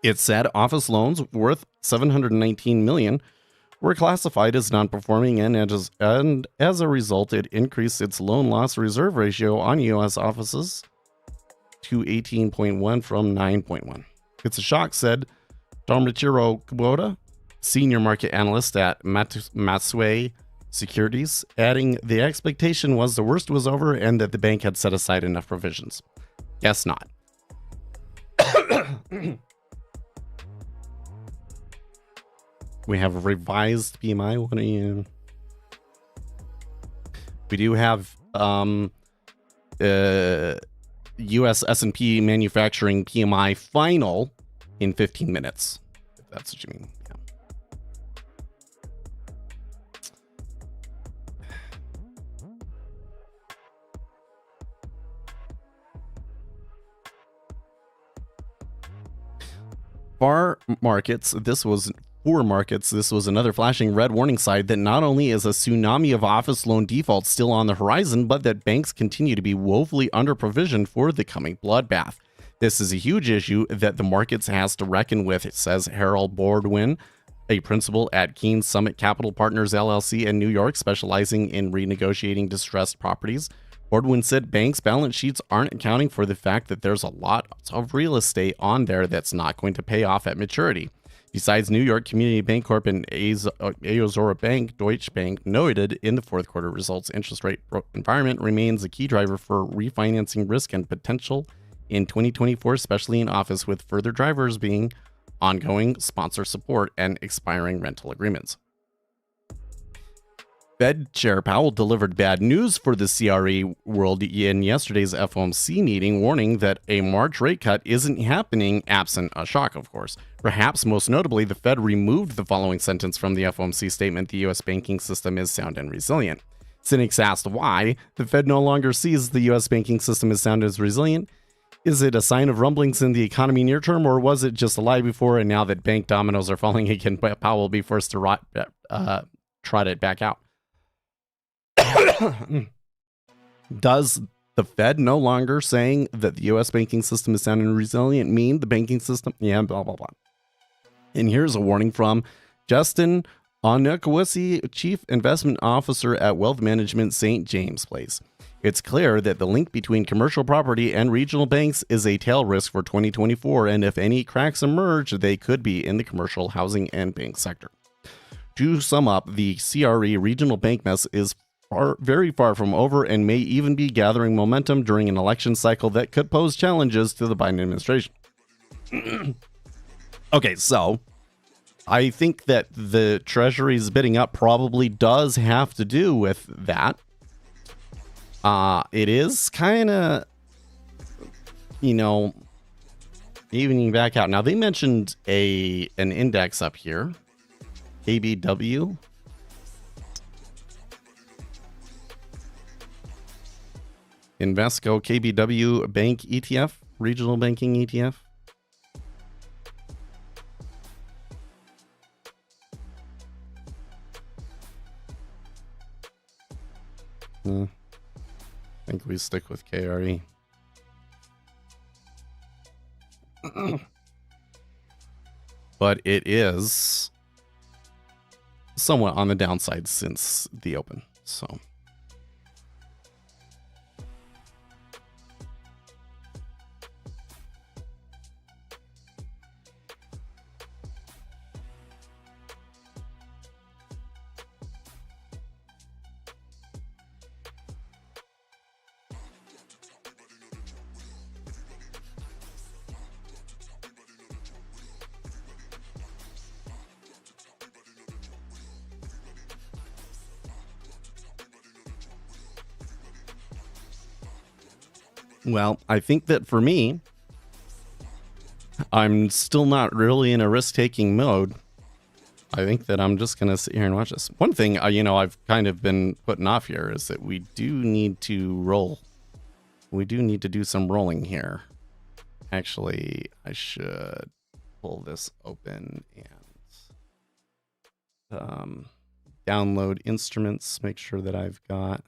It said office loans worth $719 million were classified as non-performing, and as a result, it increased its loan loss reserve ratio on U.S. offices to 18.1 from 9.1. It's a shock, said Tomochiro Kubota, senior market analyst at Matsue Securities, adding the expectation was the worst was over and that the bank had set aside enough provisions. Guess not. We have a revised PMI. What are you? We do have U.S. S&P manufacturing PMI final in 15 minutes, if that's what you mean. Yeah. For markets, this was another flashing red warning sign that not only is a tsunami of office loan defaults still on the horizon, but that banks continue to be woefully under-provisioned for the coming bloodbath. This is a huge issue that the markets has to reckon with, says Harold Bordwin, a principal at Keene Summit Capital Partners LLC in New York, specializing in renegotiating distressed properties. Bordwin said banks' balance sheets aren't accounting for the fact that there's a lot of real estate on there that's not going to pay off at maturity. Besides New York Community Bancorp and Azora Bank, Deutsche Bank noted in the fourth quarter results interest rate environment remains a key driver for refinancing risk and potential in 2024, especially in office, with further drivers being ongoing sponsor support and expiring rental agreements. Fed Chair Powell delivered bad news for the CRE world in yesterday's FOMC meeting, warning that a March rate cut isn't happening absent a shock, of course. Perhaps most notably, the Fed removed the following sentence from the FOMC statement: the U.S. banking system is sound and resilient. Cynics asked why the Fed no longer sees the U.S. banking system as sound and resilient. Is it a sign of rumblings in the economy near term, or was it just a lie before, and now that bank dominoes are falling again, Powell will be forced to trot it back out? Does the Fed no longer saying that the U.S. banking system is sound and resilient mean the banking system? Yeah, blah, blah, blah. And here's a warning from Justin Onukwusi, Chief Investment Officer at Wealth Management St. James Place. It's clear that the link between commercial property and regional banks is a tail risk for 2024, and if any cracks emerge, they could be in the commercial, housing, and bank sector. To sum up, the CRE regional bank mess is very far from over and may even be gathering momentum during an election cycle that could pose challenges to the Biden administration. Okay, so I think that the Treasury's bidding up probably does have to do with that. It is kind of, evening back out. Now, they mentioned an index up here, KBW. Invesco KBW Bank ETF, regional banking ETF. I think we stick with KRE. But it is somewhat on the downside since the open, so. Well, I think that for me, I'm still not really in a risk-taking mode. I think that I'm just going to sit here and watch this. One thing, I've kind of been putting off here is that we do need to roll. We do need to do some rolling here. Actually, I should pull this open and download instruments, make sure that I've got...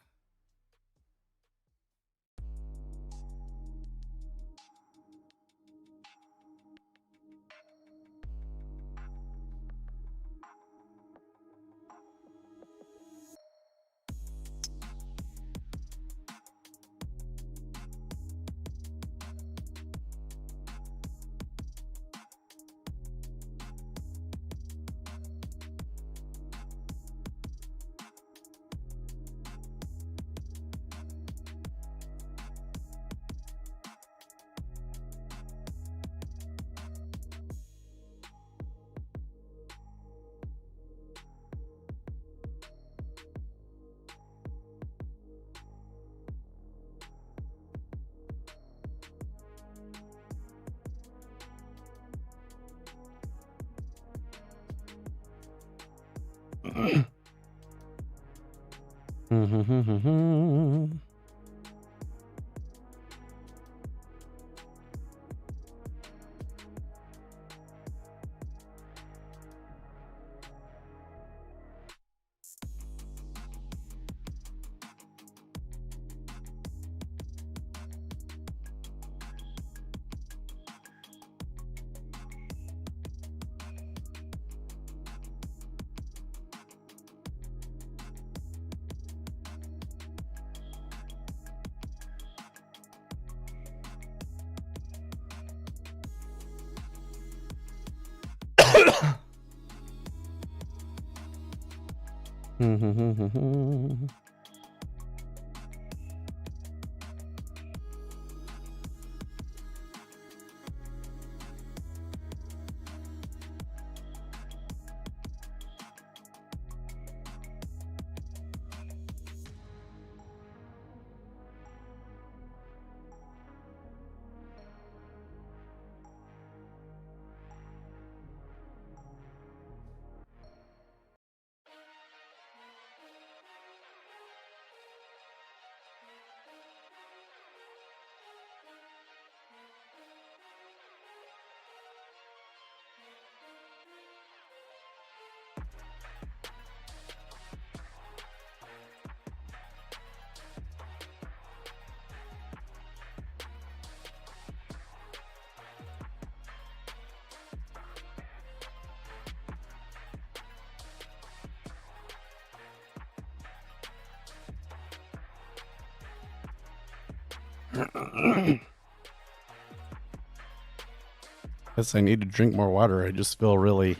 Guess I need to drink more water. I just feel really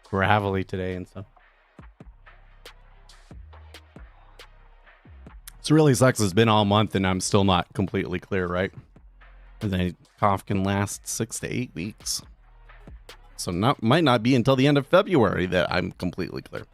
gravelly today and stuff. It's really sucks. It's been all month and I'm still not completely clear, right? And then cough can last 6 to 8 weeks. So might not be until the end of February that I'm completely clear.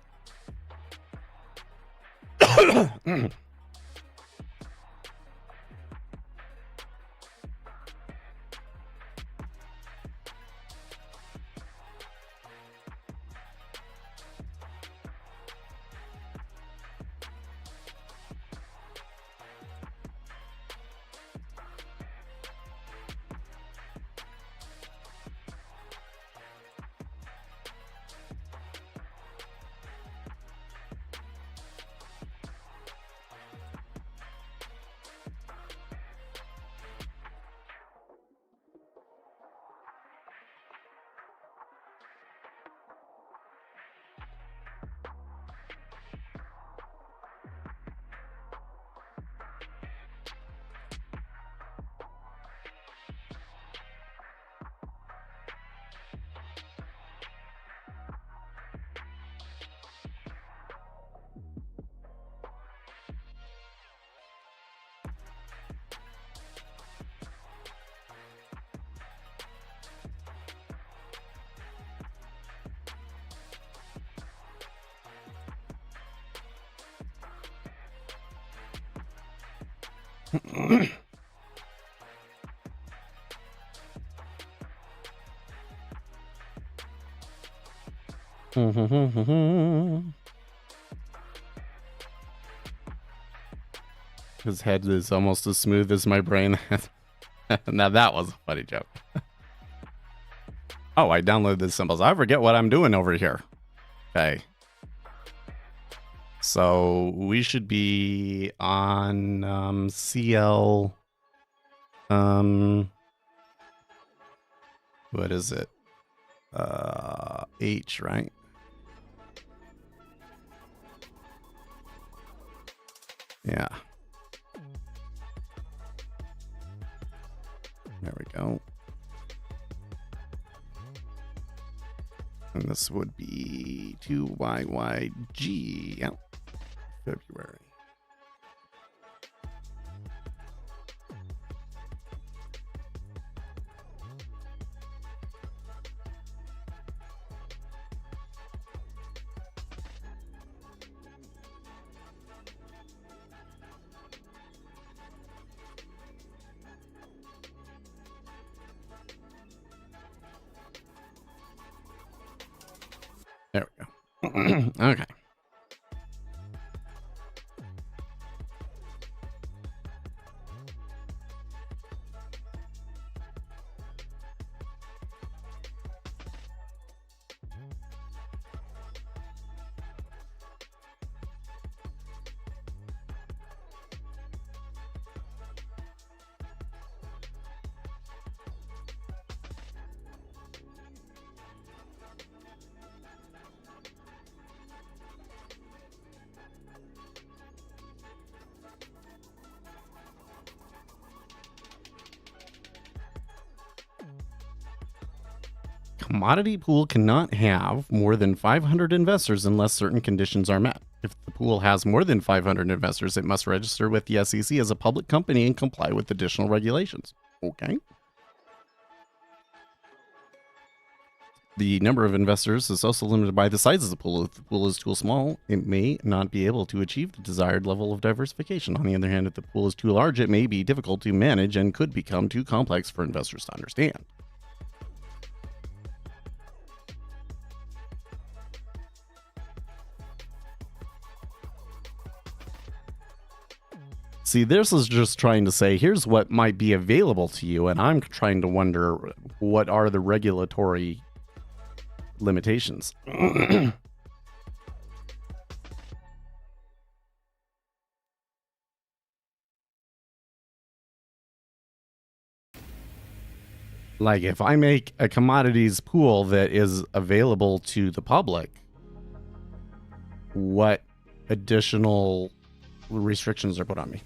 His head is almost as smooth as my brain. Now that was a funny joke. Oh, I downloaded the symbols. I forget what I'm doing over here. Okay. So we should be on CL. What is it? H, right? Yeah. There we go. And this would be 2YYG. Yep. February. There we go. Okay. commodity pool cannot have more than 500 investors unless certain conditions are met. If the pool has more than 500 investors, it must register with the SEC as a public company and comply with additional regulations. Okay. The number of investors is also limited by the size of the pool. If the pool is too small, it may not be able to achieve the desired level of diversification. On the other hand, if the pool is too large, it may be difficult to manage and could become too complex for investors to understand. See, this is just trying to say, here's what might be available to you, and I'm trying to wonder what are the regulatory limitations. Like, if I make a commodities pool that is available to the public, what additional restrictions are put on me?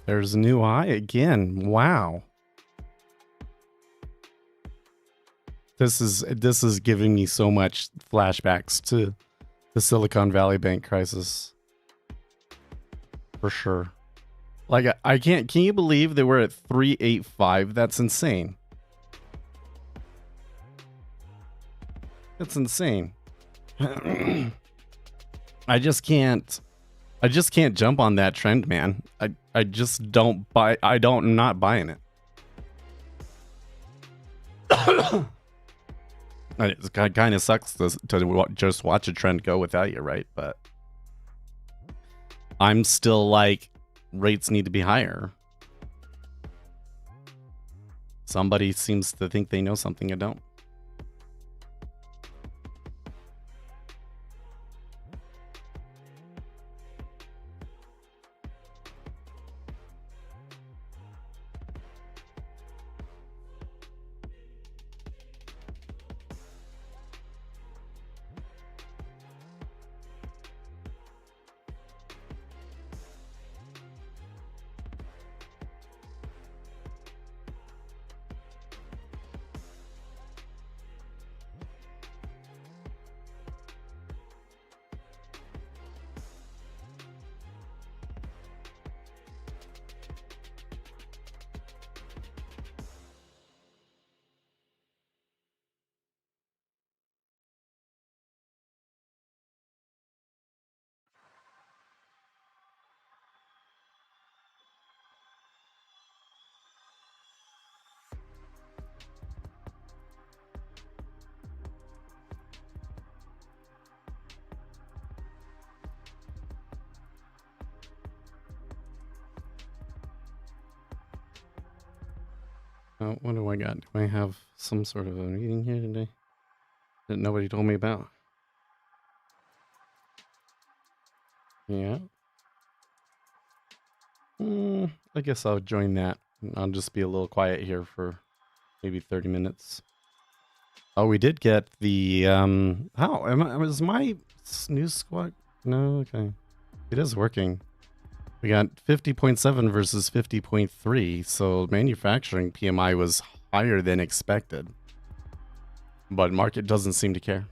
There's a new high again. Wow. This is giving me so much flashbacks to the Silicon Valley Bank crisis. For sure. Like, I can't, can you believe that we're at 385? That's insane. That's insane. I just can't jump on that trend, man. I just don't buy. I'm not buying it. It kind of sucks to just watch a trend go without you, right? But I'm still like, rates need to be higher. Somebody seems to think they know something I don't. What do I got? Do I have some sort of a meeting here today that nobody told me about? Yeah. I guess I'll join that. I'll just be a little quiet here for maybe 30 minutes. Oh, we did get the, was my snooze squawk? No, okay. It is working. We got 50.7 versus 50.3, so manufacturing PMI was higher than expected. But market doesn't seem to care.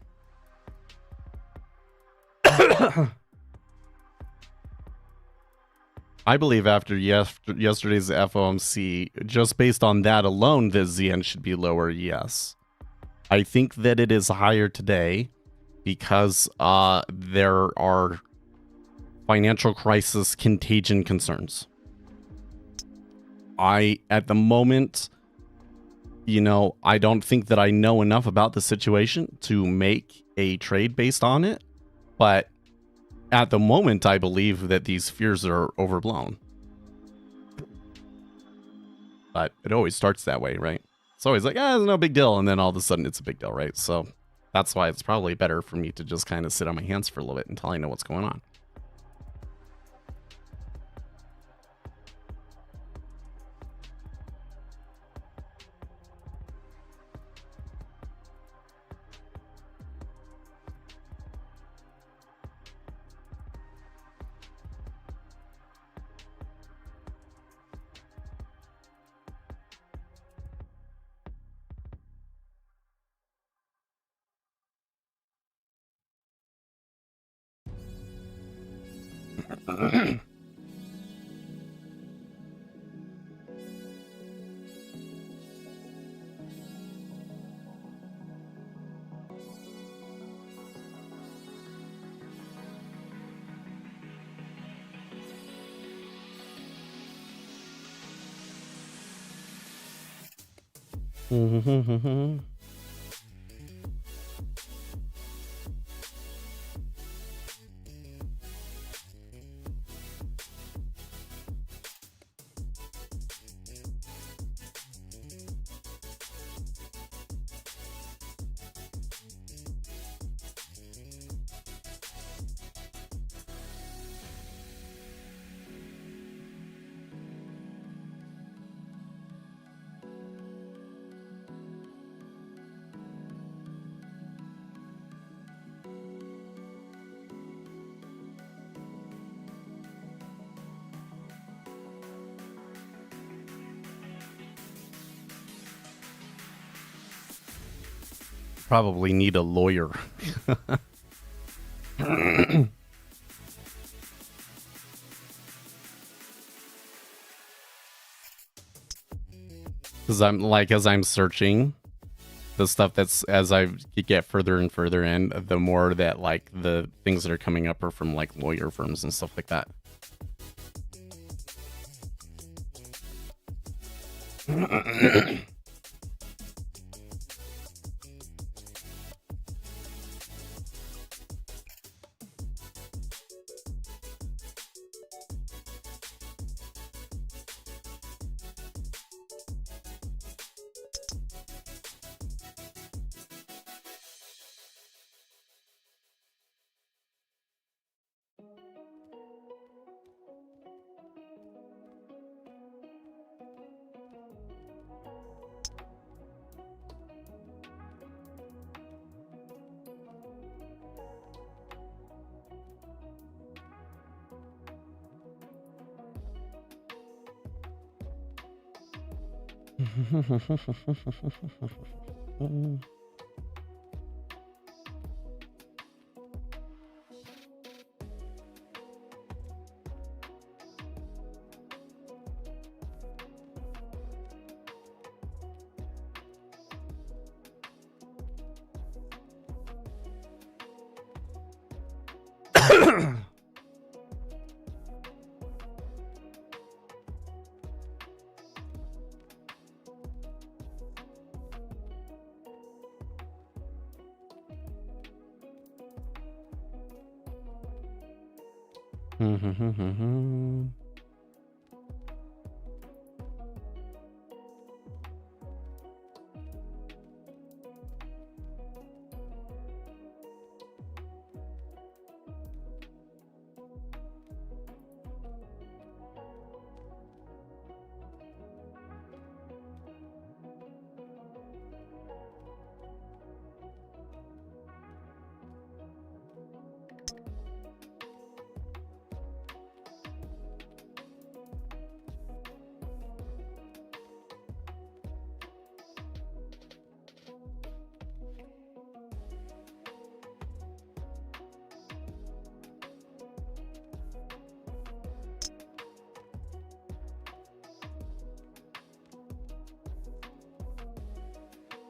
I believe after yesterday's FOMC, just based on that alone, the ZN should be lower, yes. I think that it is higher today because there are financial crisis contagion concerns. At the moment, I don't think that I know enough about the situation to make a trade based on it, but at the moment, I believe that these fears are overblown. But it always starts that way, right? It's always like, it's no big deal, and then all of a sudden it's a big deal, right? So that's why it's probably better for me to just kind of sit on my hands for a little bit until I know what's going on. Probably need a lawyer. Because as I'm searching the stuff that's, as I get further and further in, the more that the things that are coming up are from lawyer firms and stuff like that.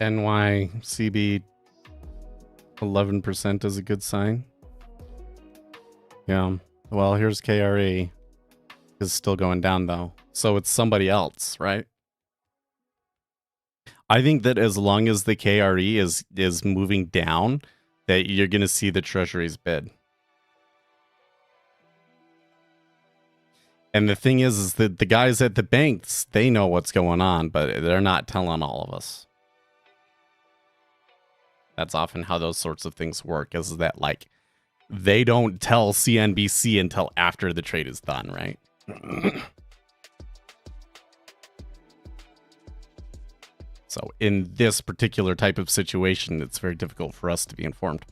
NYCB 11% is a good sign. Yeah. Well, here's KRE. Is still going down though. So it's somebody else, right? I think that as long as the KRE is moving down, that you're going to see the treasuries bid. And the thing is that the guys at the banks, they know what's going on, but they're not telling all of us. That's often how those sorts of things work, is that like they don't tell CNBC until after the trade is done, right? So in this particular type of situation, it's very difficult for us to be informed.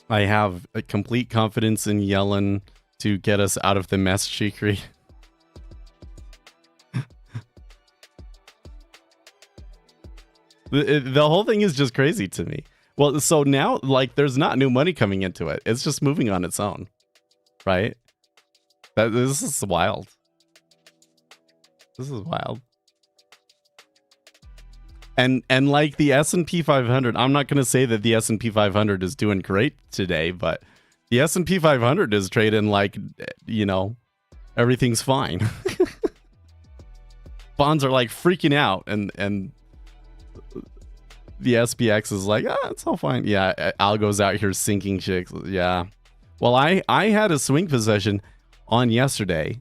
I have a complete confidence in Yellen to get us out of the mess she created. The whole thing is just crazy to me. Well, so now, like, there's not new money coming into it. It's just moving on its own, right? This is wild. This is wild. And like the S&P 500, I'm not going to say that the S&P 500 is doing great today, but the S&P 500 is trading like, you know, everything's fine. Bonds are like freaking out, and the SPX is like, it's all fine. Yeah, Algo's out here sinking chicks. Yeah. Well, I had a swing position on yesterday.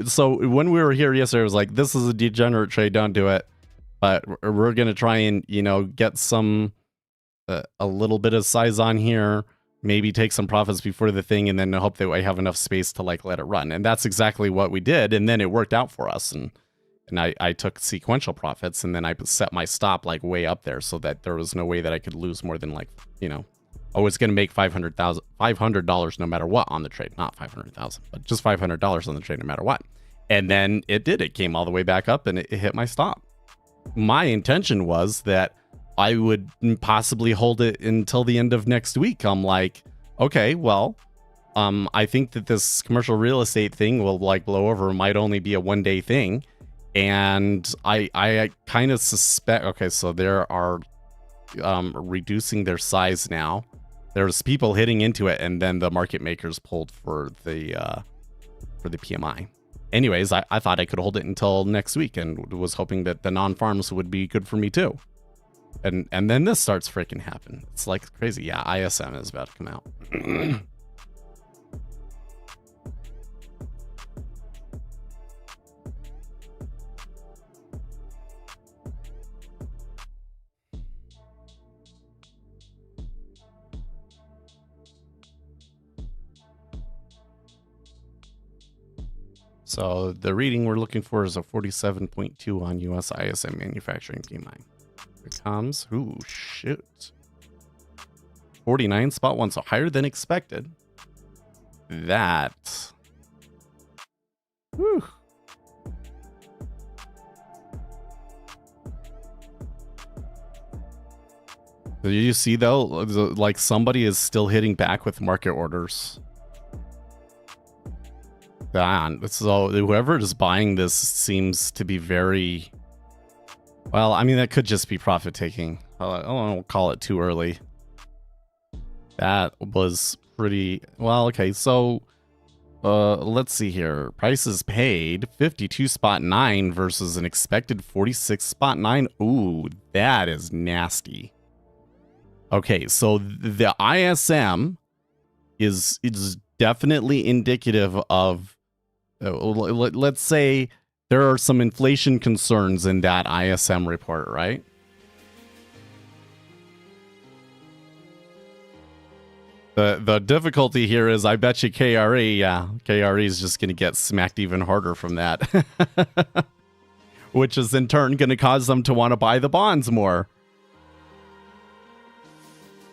So when we were here yesterday, I was like, this is a degenerate trade, don't do it. But we're going to try and, you know, get some, a little bit of size on here, maybe take some profits before the thing, and then hope that I have enough space to like let it run. And that's exactly what we did. And then it worked out for us. And I took sequential profits, and then I set my stop like way up there so that there was no way that I could lose more than like, you know, I was going to make $500 no matter what on the trade. Not 500,000, but just $500 on the trade no matter what. And then it did. It came all the way back up, and it hit my stop. My intention was that I would possibly hold it until the end of next week. I'm like, okay, well, I think that this commercial real estate thing will like blow over. It might only be a one-day thing. And I kind of suspect, okay, so there are reducing their size now. There's people hitting into it, and then the market makers pulled for the PMI. Anyways, I thought I could hold it until next week, and was hoping that the non-farms would be good for me too. And then this starts freaking happen. It's like crazy. Yeah, ISM is about to come out. So the reading we're looking for is a 47.2 on US ISM manufacturing PMI. It comes, ooh, shit. 49.1, so higher than expected. That. Whew. Do you see though, like somebody is still hitting back with market orders. So whoever is buying this seems to be very, well, I mean, that could just be profit taking. I don't call it too early. That was pretty, well, okay, so let's see here. Prices paid 52.9 versus an expected 46.9. Ooh, that is nasty. Okay, so the ISM is definitely indicative of, let's say there are some inflation concerns in that ISM report, right? The difficulty here is I bet you KRE is just going to get smacked even harder from that. Which is in turn going to cause them to want to buy the bonds more.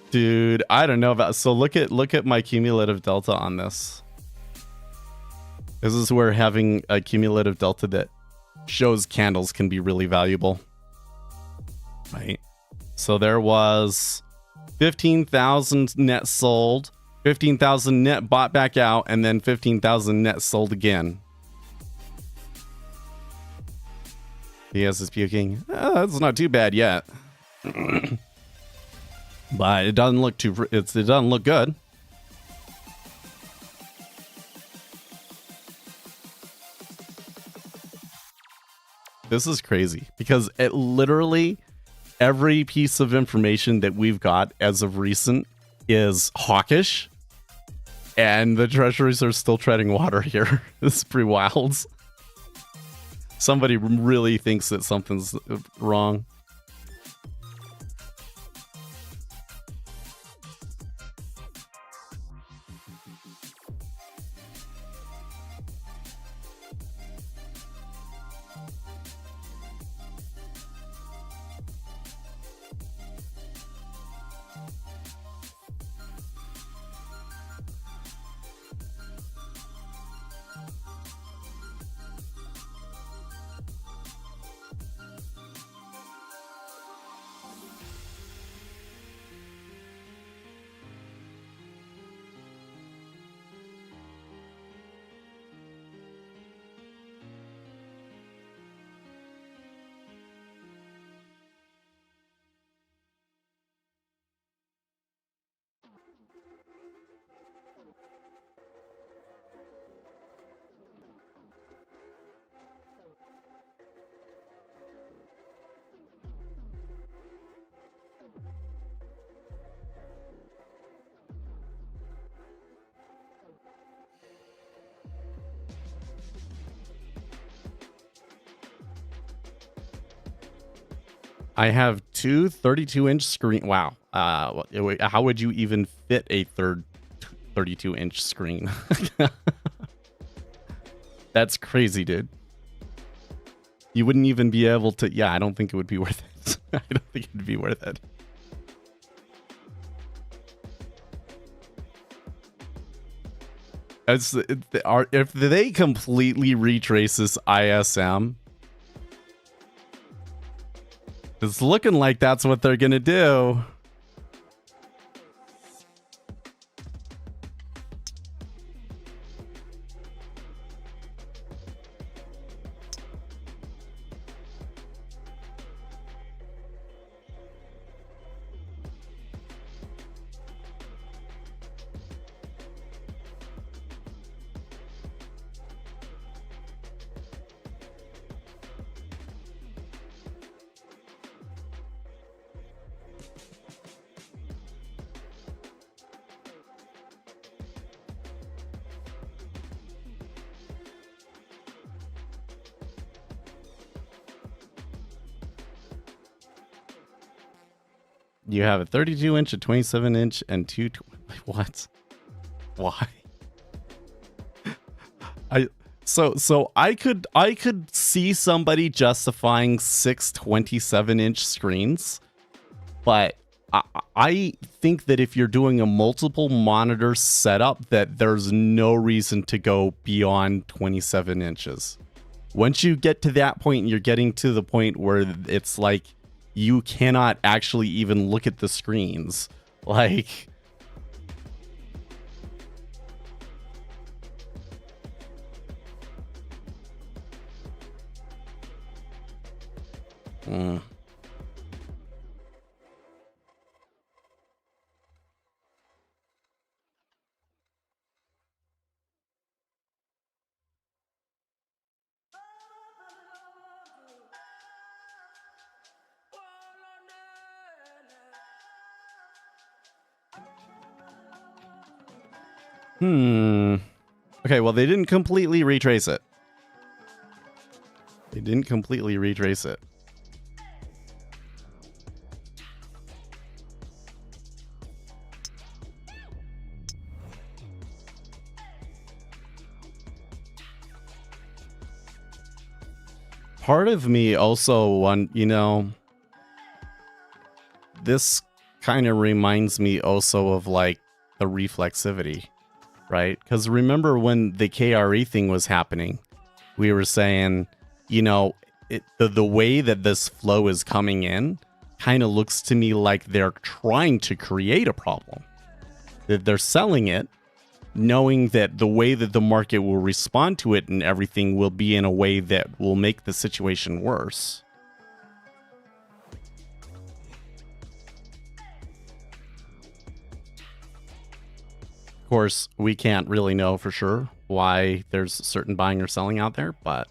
Dude, I don't know about, so look at my cumulative delta on this. This is where having a cumulative delta that shows candles can be really valuable. Right? So there was 15,000 net sold, 15,000 net bought back out, and then 15,000 net sold again. PS is puking. That's not too bad yet. But it doesn't look it doesn't look good. This is crazy because it literally every piece of information that we've got as of recent is hawkish, and the treasuries are still treading water here. This is pretty wild. Somebody really thinks that something's wrong. I have two 32-inch screen. Wow. How would you even fit a third 32-inch screen? That's crazy, dude. You wouldn't even be able to. Yeah, I don't think it would be worth it. I don't think it would be worth it. If they completely retrace this ISM, it's looking like that's what they're gonna do. You have a 32-inch, a 27-inch, and two. What? Why? So I could see somebody justifying 6 27-inch screens, but I think that if you're doing a multiple monitor setup, that there's no reason to go beyond 27 inches. Once you get to that point, you're getting to the point where it's like you cannot actually even look at the screens. Like, Okay, well, they didn't completely retrace it. They didn't completely retrace it. Part of me also this kind of reminds me also of like the reflexivity, right? Because remember when the KRE thing was happening, we were saying, the way that this flow is coming in kind of looks to me like they're trying to create a problem. That they're selling it, knowing that the way that the market will respond to it and everything will be in a way that will make the situation worse. Of course, we can't really know for sure why there's certain buying or selling out there, but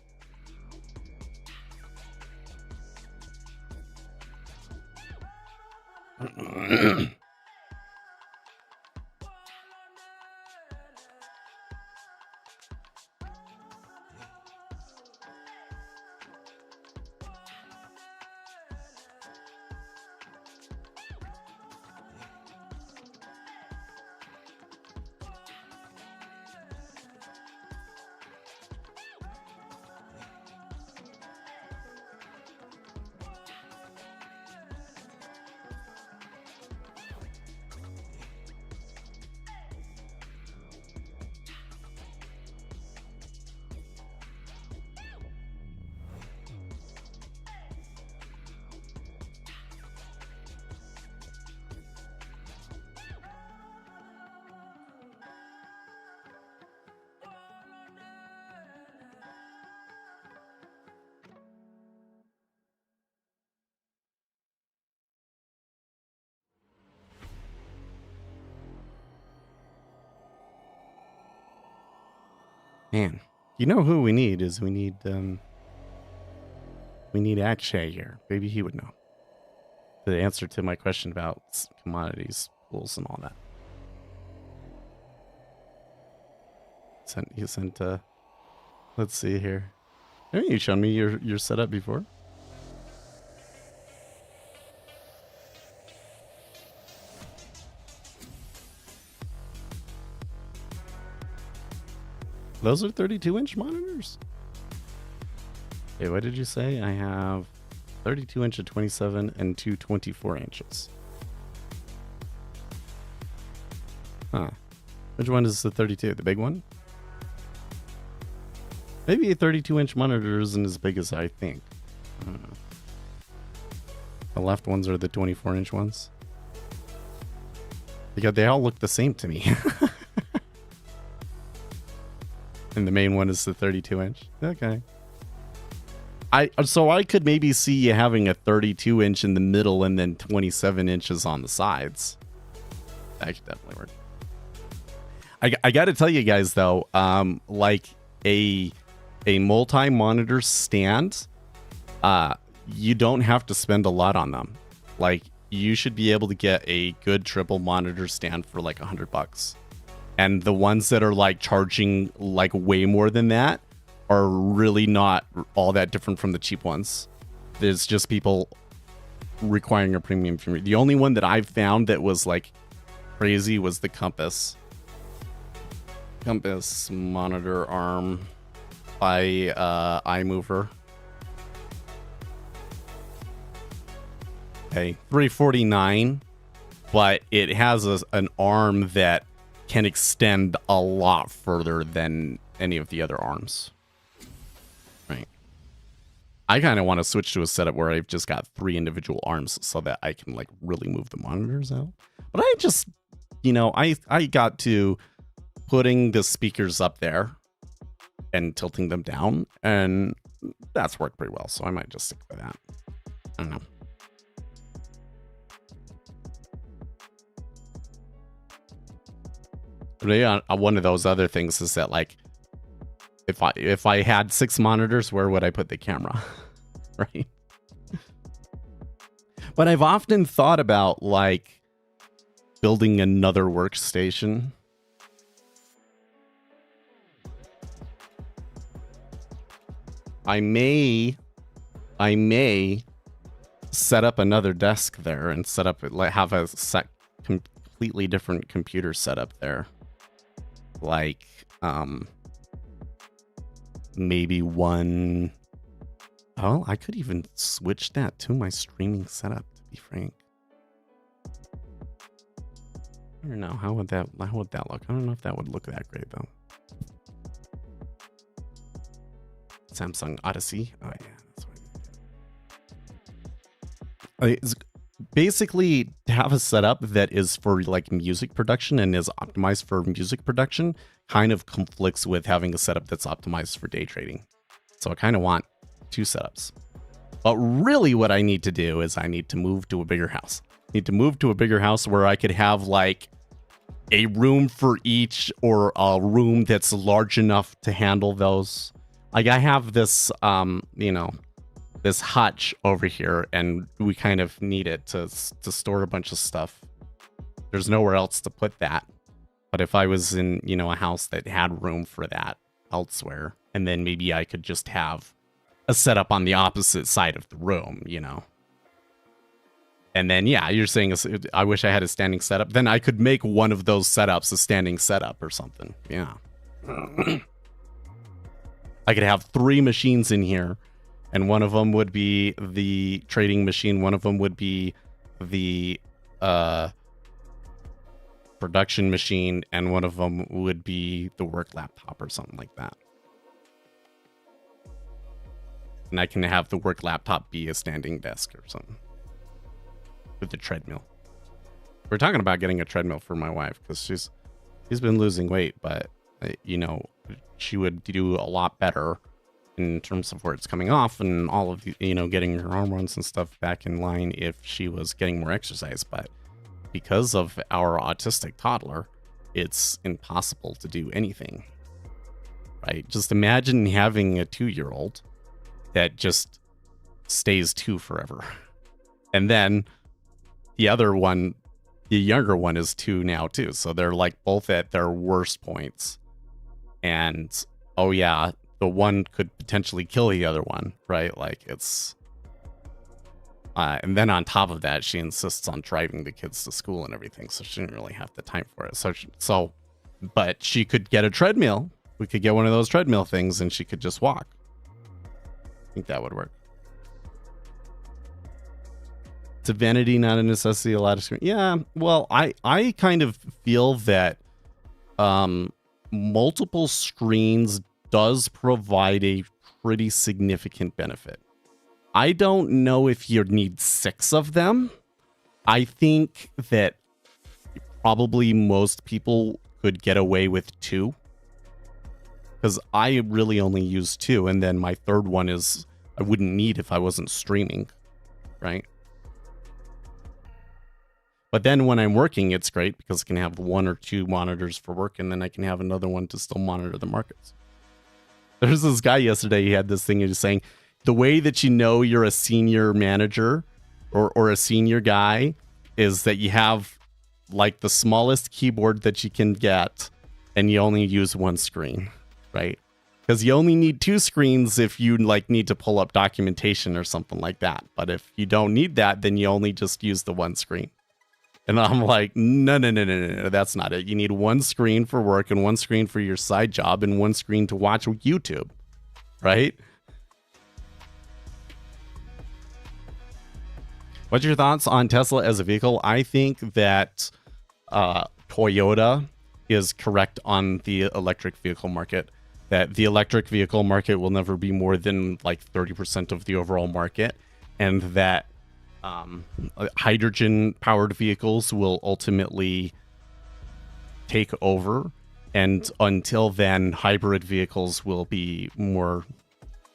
man, who we need is we need Akshay here. Maybe he would know the answer to my question about commodities pools and all that. He sent let's see here. Haven't you shown me your setup before? Those are 32-inch monitors? Okay, what did you say? I have 32-inch at 27 and two 24 inches. Huh. Which one is the 32? The big one? Maybe a 32-inch monitor isn't as big as I think. I don't know. The left ones are the 24-inch ones. Because they all look the same to me. And the main one is the 32-inch. Okay. So I could maybe see you having a 32-inch in the middle and then 27 inches on the sides. That could definitely work. I got to tell you guys though, like a multi-monitor stand, you don't have to spend a lot on them. Like you should be able to get a good triple monitor stand for like $100. And the ones that are like charging like way more than that are really not all that different from the cheap ones. There's just people requiring a premium from you. The only one that I've found that was like crazy was the Compass monitor arm by iMover. Okay, $349, but it has an arm that can extend a lot further than any of the other arms. Right. I kind of want to switch to a setup where I've just got 3 individual arms so that I can like really move the monitors out. But I just, I got to putting the speakers up there and tilting them down, and that's worked pretty well. So I might just stick with that. I don't know. One of those other things is that like if I had 6 monitors, where would I put the camera? Right. But I've often thought about like building another workstation I may set up another desk there and set up, like, have a completely different computer setup there. Like, maybe one. Oh, I could even switch that to my streaming setup, to be frank. I don't know. How would that look? I don't know if that would look that great though. Samsung Odyssey. Oh yeah, that's what it's basically to have a setup that is for like music production and is optimized for music production kind of conflicts with having a setup that's optimized for day trading. So I kind of want two setups. But really what I need to do is I need to move to a bigger house. I need to move to a bigger house where I could have like a room for each, or a room that's large enough to handle those. Like I have this, this hutch over here, and we kind of need it to store a bunch of stuff. There's nowhere else to put that. But if I was in, a house that had room for that elsewhere, and then maybe I could just have a setup on the opposite side of the room, And then, yeah, you're saying I wish I had a standing setup. Then I could make one of those setups a standing setup or something. Yeah. I could have 3 machines in here, and one of them would be the trading machine. One of them would be the production machine, and one of them would be the work laptop or something like that. And I can have the work laptop be a standing desk or something. With the treadmill. We're talking about getting a treadmill for my wife because she's been losing weight, but she would do a lot better in terms of where it's coming off and all of getting her hormones and stuff back in line if she was getting more exercise. But because of our autistic toddler, it's impossible to do anything. Right? Just imagine having a 2-year-old that just stays 2 forever. And then the other one, the younger one, is 2 now too. So they're like both at their worst points. And oh yeah, the one could potentially kill the other one, right? Like it's and then on top of that, she insists on driving the kids to school and everything, so she didn't really have the time for it. But she could get a treadmill. We could get one of those treadmill things and she could just walk. I think that would work. It's a vanity, not a necessity. A lot of screen. Yeah, well, I kind of feel that multiple screens does provide a pretty significant benefit. I don't know if you need 6 of them. I think that probably most people could get away with 2. Because I really only use 2, and then my third one is I wouldn't need if I wasn't streaming, right? But then when I'm working, it's great because I can have 1 or 2 monitors for work, and then I can have another one to still monitor the markets. There's this guy yesterday, he had this thing, he was saying, the way that you know you're a senior manager or a senior guy is that you have like the smallest keyboard that you can get, and you only use 1 screen, right? Because you only need 2 screens if you like need to pull up documentation or something like that. But if you don't need that, then you only just use the 1 screen. And I'm like, no, that's not it. You need 1 screen for work and 1 screen for your side job and 1 screen to watch YouTube, right? What's your thoughts on Tesla as a vehicle? I think that Toyota is correct on the electric vehicle market, that the electric vehicle market will never be more than like 30% of the overall market, and that hydrogen-powered vehicles will ultimately take over, and until then, hybrid vehicles will be more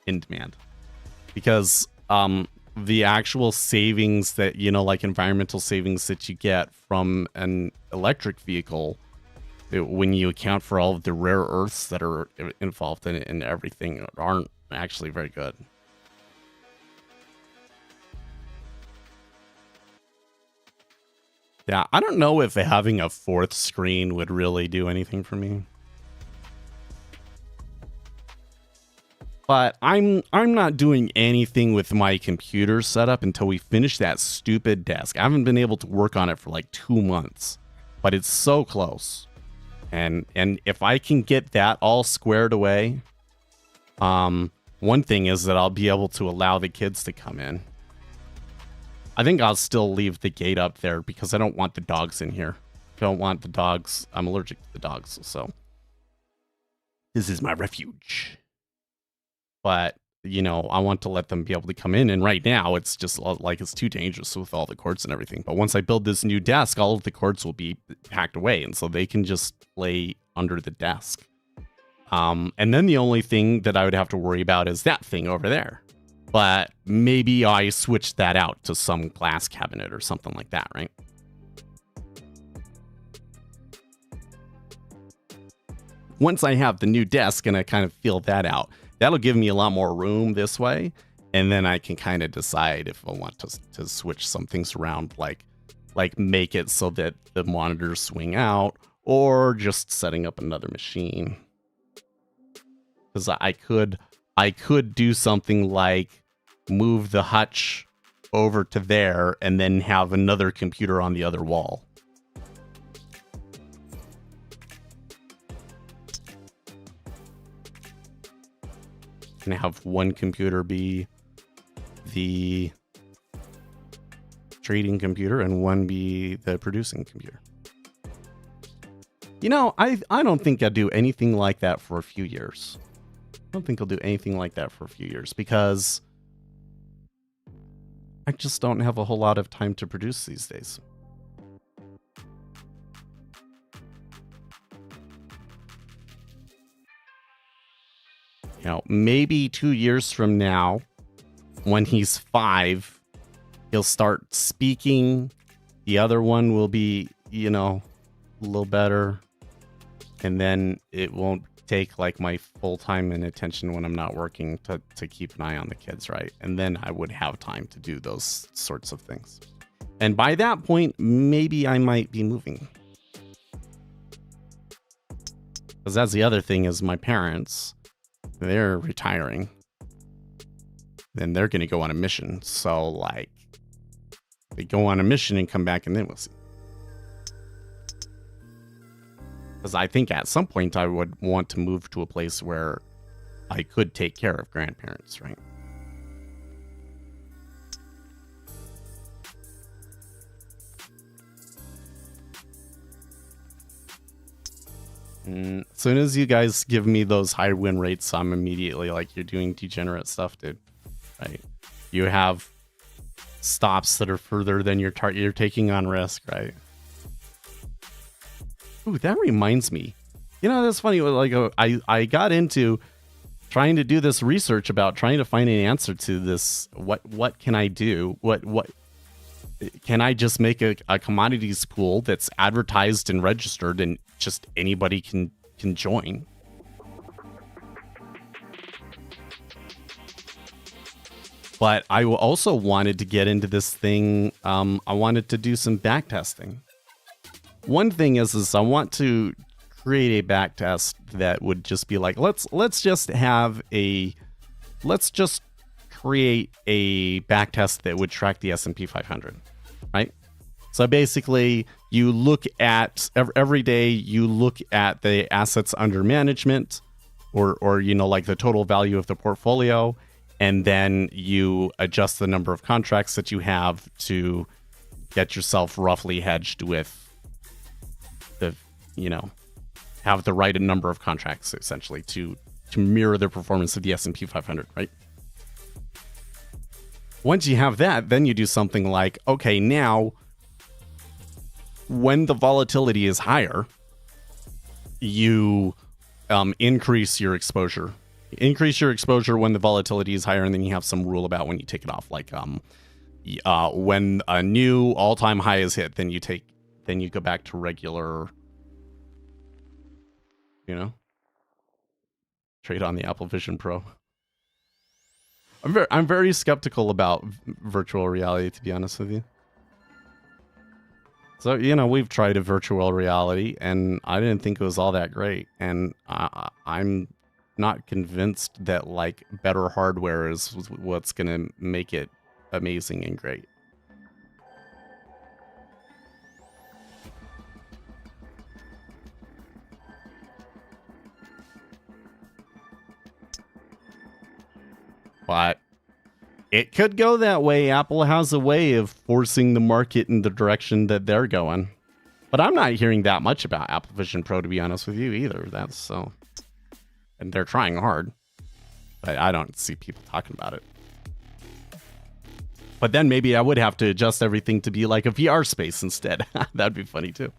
in demand. Because the actual savings that, like environmental savings that you get from an electric vehicle, when you account for all of the rare earths that are involved in it and everything, aren't actually very good. Yeah, I don't know if having a 4th screen would really do anything for me. But I'm not doing anything with my computer setup until we finish that stupid desk. I haven't been able to work on it for like 2 months, but it's so close. And if I can get that all squared away, one thing is that I'll be able to allow the kids to come in. I think I'll still leave the gate up there because I don't want the dogs in here. Don't want the dogs. I'm allergic to the dogs, so this is my refuge. But, you know, I want to let them be able to come in. And right now, it's just like it's too dangerous with all the cords and everything. But once I build this new desk, all of the cords will be packed away. And so they can just play under the desk. And then the only thing that I would have to worry about is that thing over there. But maybe I switch that out to some glass cabinet or something like that, right? Once I have the new desk and I kind of feel that out, that'll give me a lot more room this way. And then I can kind of decide if I want to switch some things around, like make it so that the monitors swing out, or just setting up another machine. Because I could do something like move the hutch over to there and then have another computer on the other wall. And have one computer be the trading computer and one be the producing computer. You know, I don't think I'll do anything like that for a few years. I don't think I'll do anything like that for a few years because I just don't have a whole lot of time to produce these days. You know, maybe 2 years from now, when he's 5, he'll start speaking. The other one will be, you know, a little better. And then it won't take like my full time and attention when I'm not working to keep an eye on the kids, right? And then I would have time to do those sorts of things. And by that point, maybe I might be moving. Because that's the other thing is my parents, they're retiring. Then they're going to go on a mission. So like they go on a mission and come back and then we'll see. Because I think at some point I would want to move to a place where I could take care of grandparents, right? As soon as you guys give me those high win rates, I'm immediately like, you're doing degenerate stuff, dude. Right? You have stops that are further than your target. You're taking on risk, right? Ooh, that reminds me. You know, that's funny. Like, I got into trying to do this research about trying to find an answer to this. What can I do? What can I just make a commodities pool that's advertised and registered and just anybody can join? But I also wanted to get into this thing. I wanted to do some back testing. One thing is I want to create a back test that would just be like, let's just create a back test that would track the S&P 500, right? So basically you look at every day, you look at the assets under management or, you know, like the total value of the portfolio. And then you adjust the number of contracts that you have to get yourself roughly hedged with the, you know, have the right number of contracts essentially to mirror the performance of the S&P 500, right? Once you have that, then you do something like, okay, now when the volatility is higher, you increase your exposure. Increase your exposure when the volatility is higher, and then you have some rule about when you take it off. Like when a new all-time high is hit, then you go back to regular, you know, trade on the Apple Vision Pro. I'm very skeptical about virtual reality, to be honest with you. So, you know, we've tried a virtual reality, and I didn't think it was all that great. And I'm not convinced that like better hardware is what's gonna make it amazing and great. But it could go that way. Apple has a way of forcing the market in the direction that they're going. But I'm not hearing that much about Apple Vision Pro, to be honest with you, either. That's so... And they're trying hard. But I don't see people talking about it. But then maybe I would have to adjust everything to be like a VR space instead. That'd be funny, too.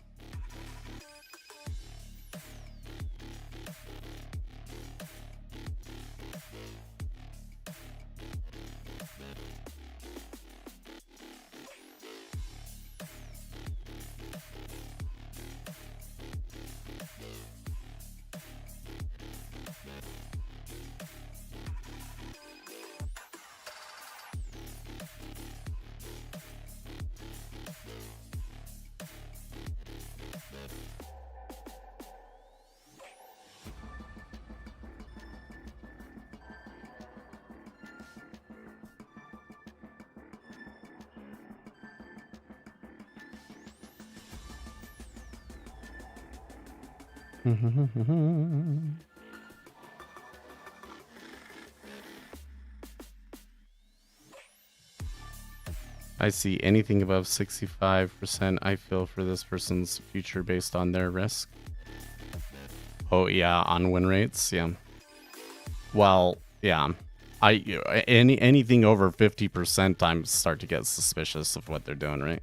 I see anything above 65%. I feel for this person's future based on their risk. Oh yeah, on win rates, yeah. Well, yeah. Anything over 50%, I'm start to get suspicious of what they're doing, right?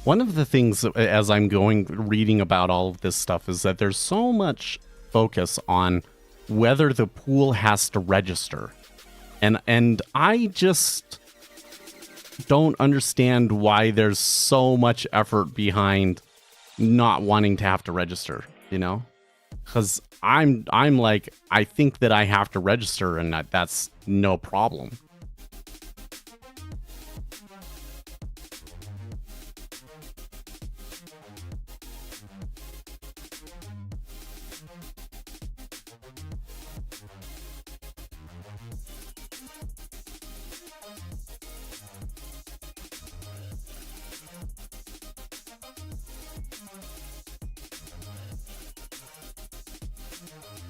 One of the things as I'm reading about all of this stuff is that there's so much focus on whether the pool has to register. And I just don't understand why there's so much effort behind not wanting to have to register, you know? Because I'm like, I think that I have to register and that's no problem.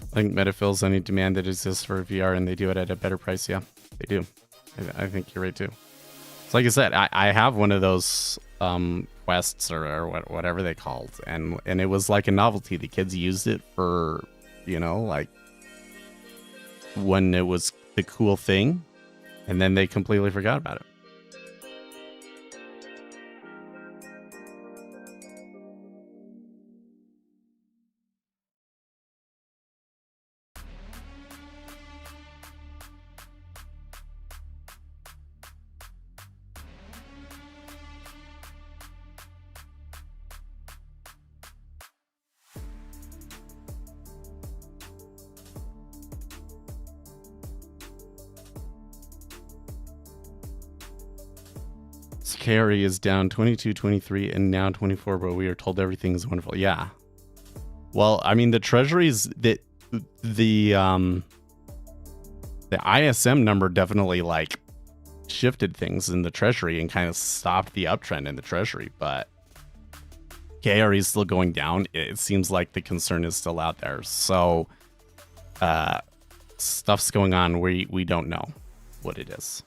I think Meta fills any demand that exists for VR, and they do it at a better price. Yeah, they do. I think you're right too. So like I said, I have one of those quests or whatever they called, and it was like a novelty. The kids used it for, you know, like when it was the cool thing, and then they completely forgot about it. Carry is down 22, 23, and now 24, but we are told everything is wonderful. Yeah. Well, I mean, the treasuries that the ISM number definitely like shifted things in the treasury and kind of stopped the uptrend in the treasury, but KRE is still going down. It seems like the concern is still out there. So stuff's going on. We don't know what it is.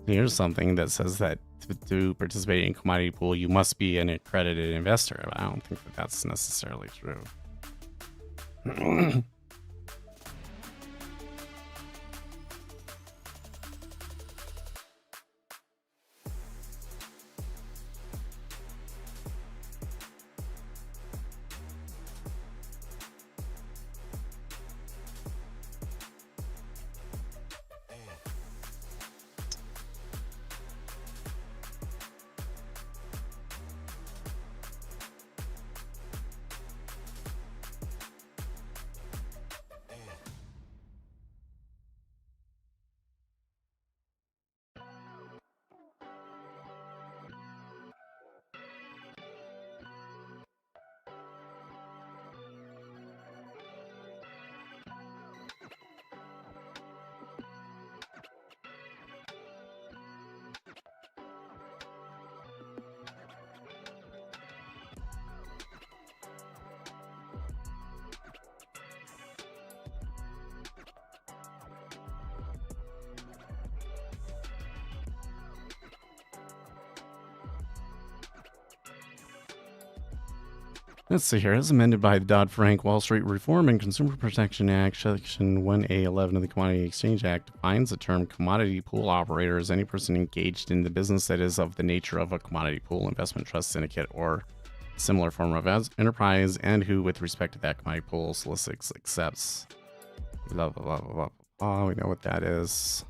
Here's something that says that to participate in commodity pool, you must be an accredited investor. But I don't think that that's necessarily true. Let's see here. As amended by the Dodd-Frank Wall Street Reform and Consumer Protection Act, Section 1A11 of the Commodity Exchange Act defines the term commodity pool operator as any person engaged in the business that is of the nature of a commodity pool, investment trust, syndicate, or similar form of enterprise, and who, with respect to that commodity pool, solicits, accepts, blah, blah, blah, blah, blah, blah. We know what that is.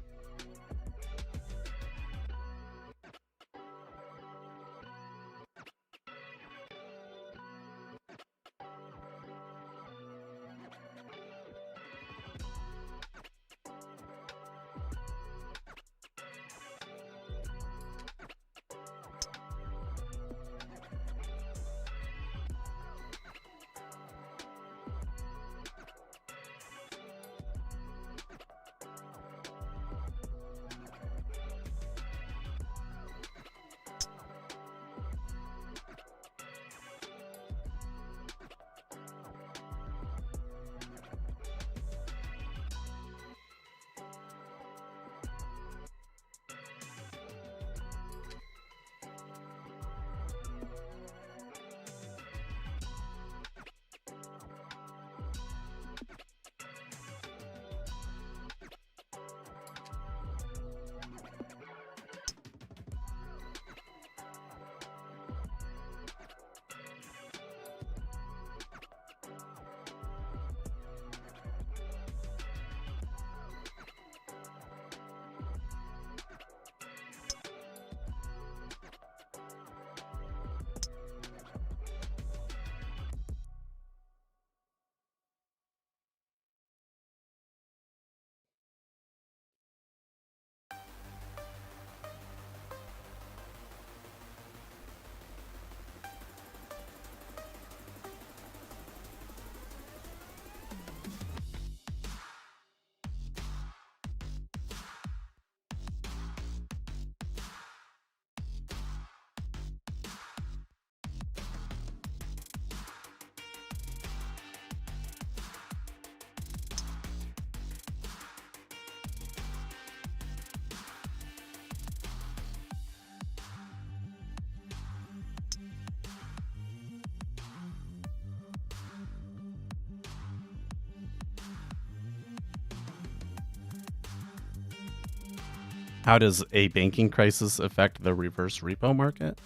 How does a banking crisis affect the reverse repo market?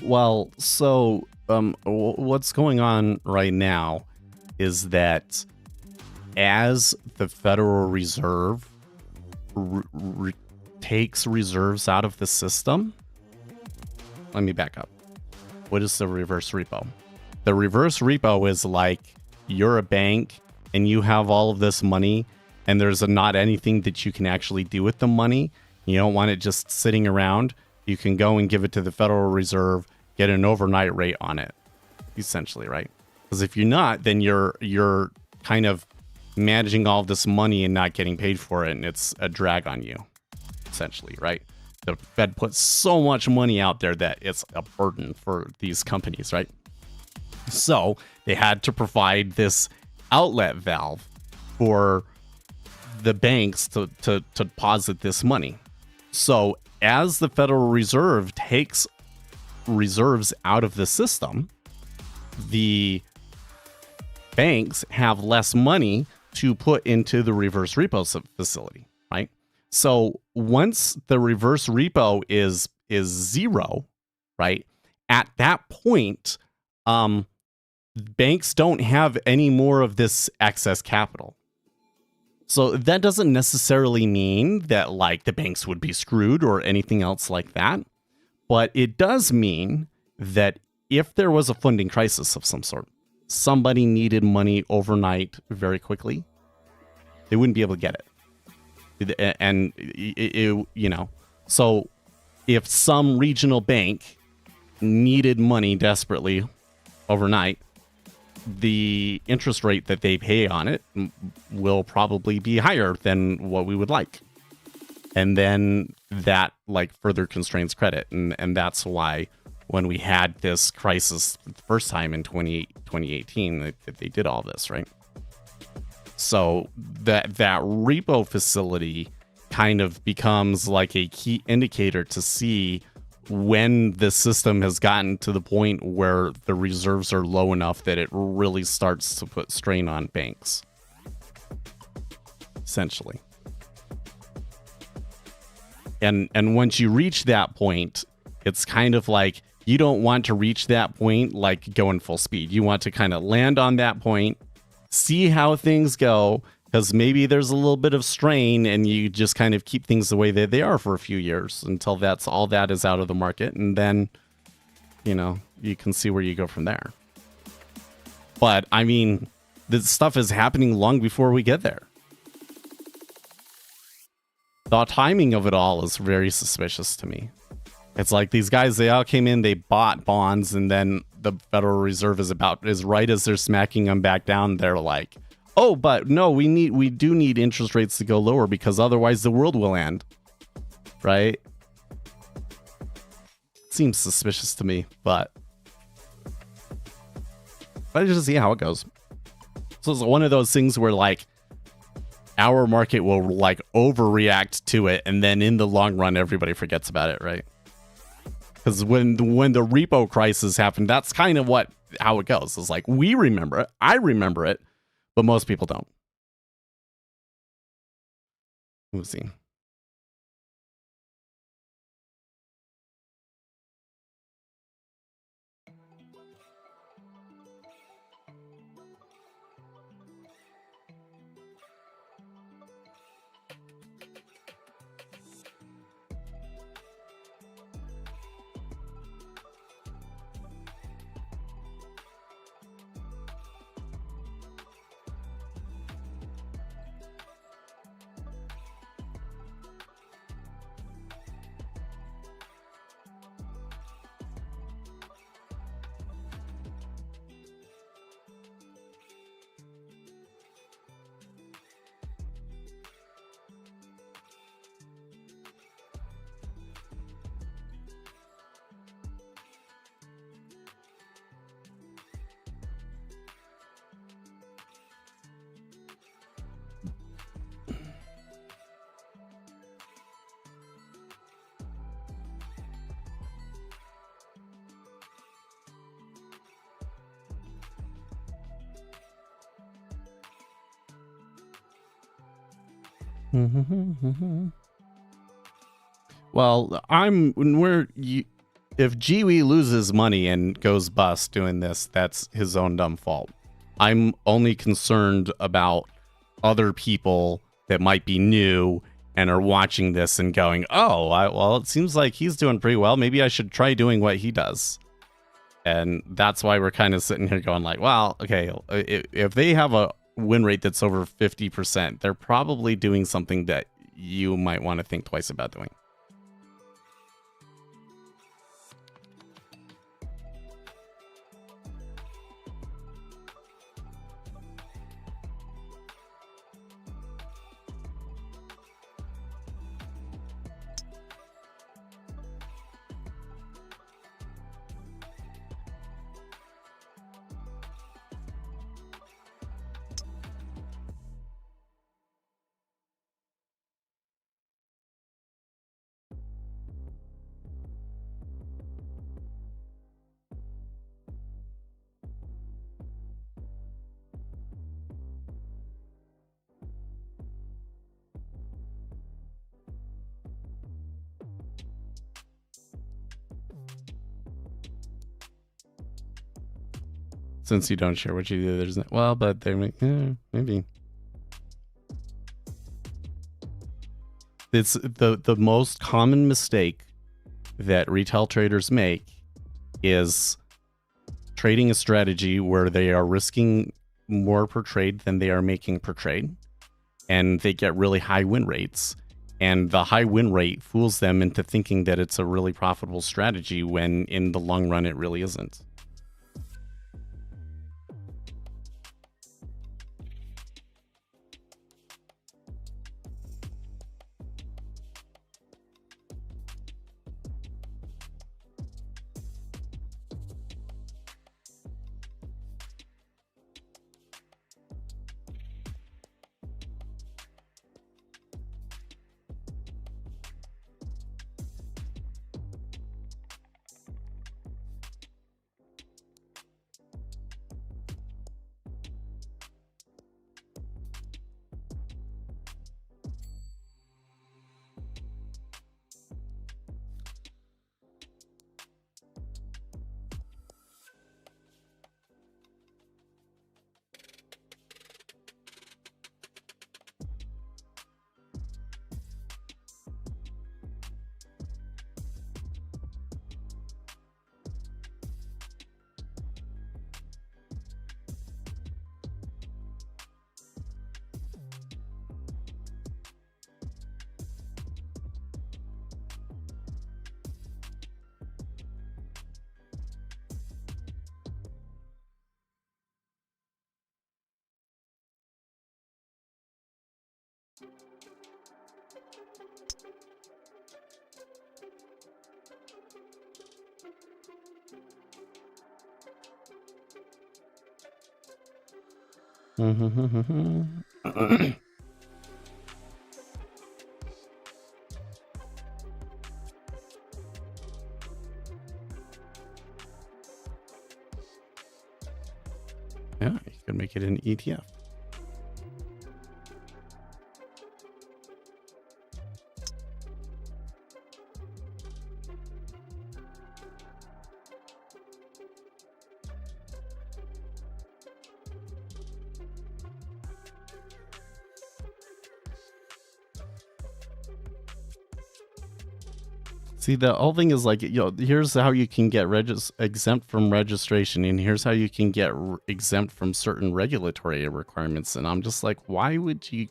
Well, so what's going on right now is that as the Federal Reserve takes reserves out of the system, let me back up. What is the reverse repo? The reverse repo is like you're a bank and you have all of this money and there's not anything that you can actually do with the money. You don't want it just sitting around. You can go and give it to the Federal Reserve, get an overnight rate on it, essentially, right? Because if you're not, then you're kind of managing all of this money and not getting paid for it, and it's a drag on you, essentially, right? The Fed puts so much money out there that it's a burden for these companies, right? So they had to provide this outlet valve for the banks to deposit this money. So as the Federal Reserve takes reserves out of the system, the banks have less money to put into the reverse repo facility, right? So once the reverse repo is zero, right? At that point, banks don't have any more of this excess capital. So that doesn't necessarily mean that like the banks would be screwed or anything else like that. But it does mean that if there was a funding crisis of some sort, somebody needed money overnight very quickly, they wouldn't be able to get it. And, you know, so if some regional bank needed money desperately overnight, the interest rate that they pay on it will probably be higher than what we would like. And then that like further constrains credit. And that's why when we had this crisis the first time in 2018, they did all this, right? So that repo facility kind of becomes like a key indicator to see when the system has gotten to the point where the reserves are low enough that it really starts to put strain on banks, essentially. And once you reach that point, it's kind of like you don't want to reach that point like going full speed. You want to kind of land on that point, see how things go, because maybe there's a little bit of strain and you just kind of keep things the way that they are for a few years until that's all that is out of the market. And then, you know, you can see where you go from there. But I mean, this stuff is happening long before we get there. The timing of it all is very suspicious to me. It's like these guys, they all came in, they bought bonds, and then the Federal Reserve is right as they're smacking them back down, they're like, oh, but no, we do need interest rates to go lower because otherwise the world will end. Right? Seems suspicious to me, but I just see how it goes. So it's one of those things where like our market will like overreact to it, and then in the long run, everybody forgets about it, right? Because when the repo crisis happened, that's kind of how it goes. It's like we remember it, I remember it, but most people don't. We'll see. Well, if Jiwi loses money and goes bust doing this, that's his own dumb fault. I'm only concerned about other people that might be new and are watching this and going, oh, well, it seems like he's doing pretty well. Maybe I should try doing what he does. And that's why we're kind of sitting here going like, well, okay, if they have a win rate that's over 50%, they're probably doing something that you might want to think twice about doing. Since you don't share what you do, there's no, well, but they maybe. It's the most common mistake that retail traders make is trading a strategy where they are risking more per trade than they are making per trade, and they get really high win rates. And the high win rate fools them into thinking that it's a really profitable strategy when in the long run it really isn't. Yeah, you could make it an ETF. See, the whole thing is like, here's how you can get exempt from registration, and here's how you can get exempt from certain regulatory requirements. And I'm just like, why would you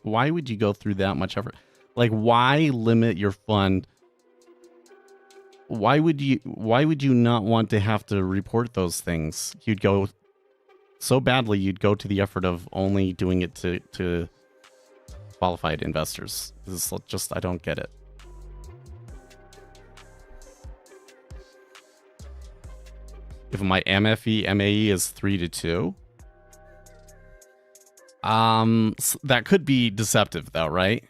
go through that much effort? Like, why limit your fund? Why would you not want to have to report those things? You'd go so badly, you'd go to the effort of only doing it to qualified investors. This is just, I don't get it. If my MFE MAE is 3-2, that could be deceptive though, right?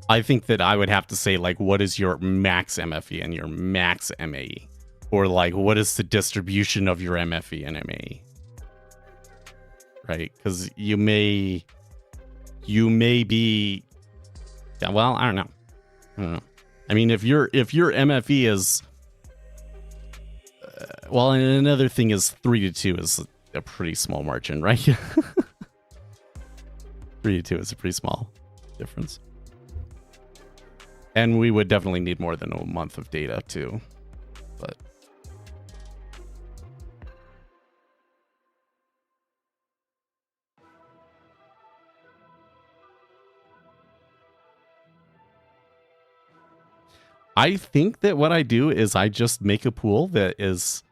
I think that I would have to say, like, what is your max MFE and your max MAE? Or like, what is the distribution of your MFE and MAE? Right? Because you may be, yeah, well, I don't know. I mean, if your MFE is well, and another thing is 3-2 is a pretty small margin, right? 3-2 is a pretty small difference. And we would definitely need more than a month of data too. But I think that what I do is I just make a pool that is,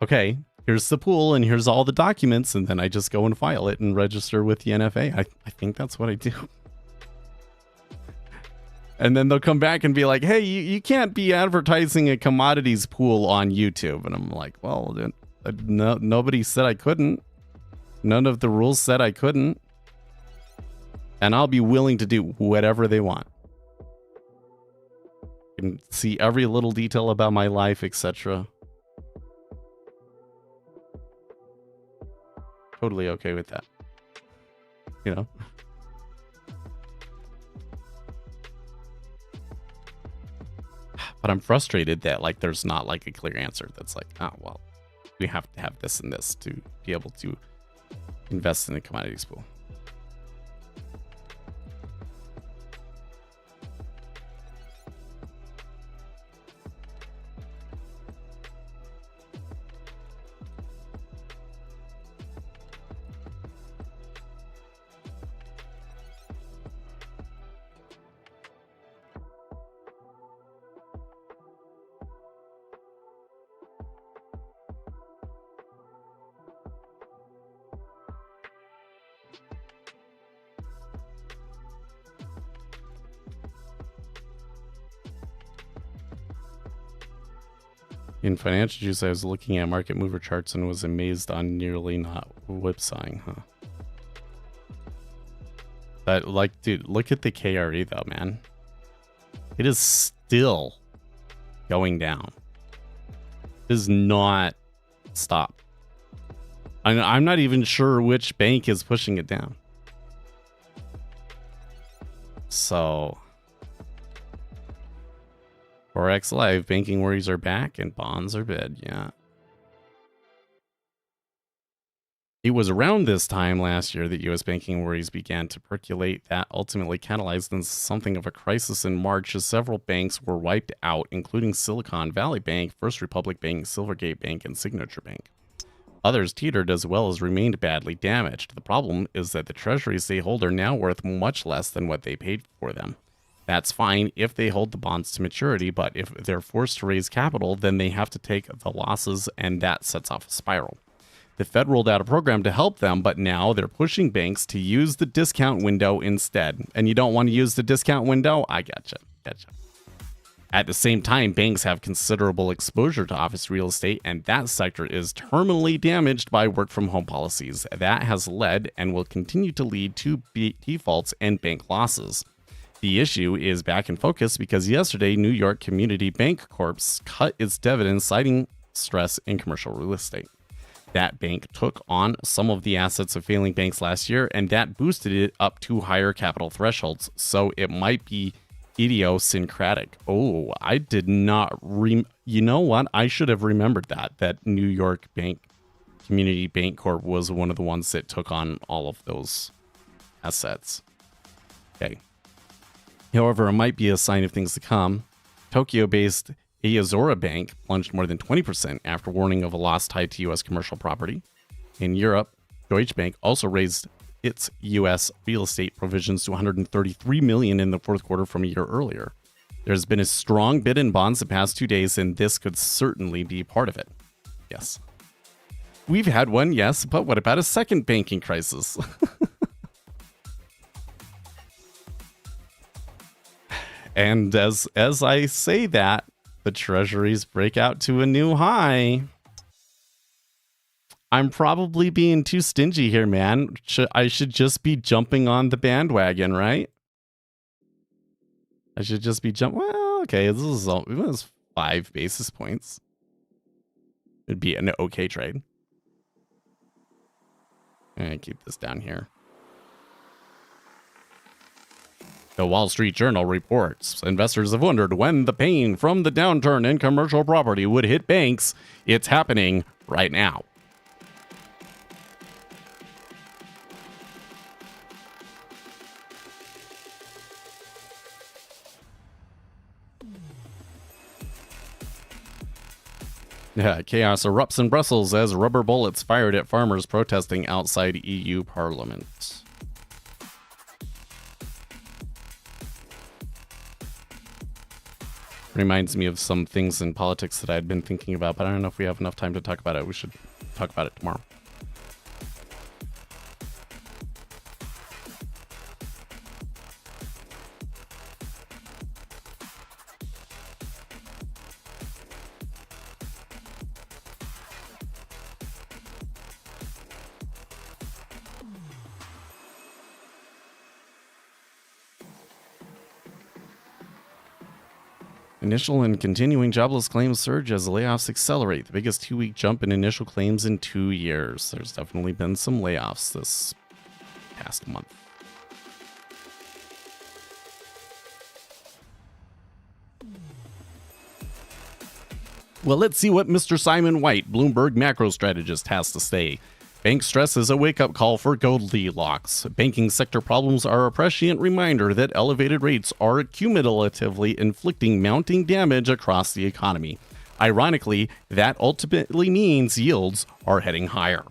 okay, here's the pool and here's all the documents, and then I just go and file it and register with the NFA. I think that's what I do. And then they'll come back and be like, hey, you can't be advertising a commodities pool on YouTube. And I'm like, well, no, nobody said I couldn't. None of the rules said I couldn't. And I'll be willing to do whatever they want. You can see every little detail about my life, etc. Totally okay with that. You know? But I'm frustrated that like there's not like a clear answer that's like, oh, well, we have to have this and this to be able to invest in a commodities pool. In Financial Juice, I was looking at market mover charts and was amazed on nearly not whipsawing, huh? But, like, dude, look at the KRE, though, man. It is still going down. It does not stop. I'm not even sure which bank is pushing it down. So... Forex Live, banking worries are back and bonds are bid. Yeah. It was around this time last year that U.S. banking worries began to percolate. That ultimately catalyzed into something of a crisis in March as several banks were wiped out, including Silicon Valley Bank, First Republic Bank, Silvergate Bank, and Signature Bank. Others teetered as well as remained badly damaged. The problem is that the treasuries they hold are now worth much less than what they paid for them. That's fine if they hold the bonds to maturity, but if they're forced to raise capital, then they have to take the losses, and that sets off a spiral. The Fed rolled out a program to help them, but now they're pushing banks to use the discount window instead. And you don't want to use the discount window? I gotcha. At the same time, banks have considerable exposure to office real estate, and that sector is terminally damaged by work-from-home policies. That has led and will continue to lead to defaults and bank losses. The issue is back in focus because yesterday, New York Community Bank Corp cut its dividends, citing stress in commercial real estate. That bank took on some of the assets of failing banks last year, and that boosted it up to higher capital thresholds. So it might be idiosyncratic. Oh, I did not you know what? I should have remembered that New York Community Bank Corp was one of the ones that took on all of those assets. Okay. However, it might be a sign of things to come. Tokyo-based Aozora Bank plunged more than 20% after warning of a loss tied to U.S. commercial property. In Europe, Deutsche Bank also raised its U.S. real estate provisions to $133 million in the fourth quarter from a year earlier. There's been a strong bid in bonds the past 2 days, and this could certainly be part of it. Yes. We've had one, yes, but what about a second banking crisis? And as I say that, the treasuries break out to a new high. I'm probably being too stingy here, man. I should just be jumping on the bandwagon, right? I should just be well, okay, this is 5 basis points. It'd be an okay trade. And keep this down here. The Wall Street Journal reports investors have wondered when the pain from the downturn in commercial property would hit banks. It's happening right now. Yeah, chaos erupts in Brussels as rubber bullets fired at farmers protesting outside EU Parliament. Reminds me of some things in politics that I'd been thinking about, but I don't know if we have enough time to talk about it. We should talk about it tomorrow. Initial and continuing jobless claims surge as layoffs accelerate. The biggest 2-week jump in initial claims in 2 years. There's definitely been some layoffs this past month. Well, let's see what Mr. Simon White, Bloomberg macro strategist, has to say. Bank stress is a wake-up call for Goldilocks. Banking sector problems are a prescient reminder that elevated rates are cumulatively inflicting mounting damage across the economy. Ironically, that ultimately means yields are heading higher.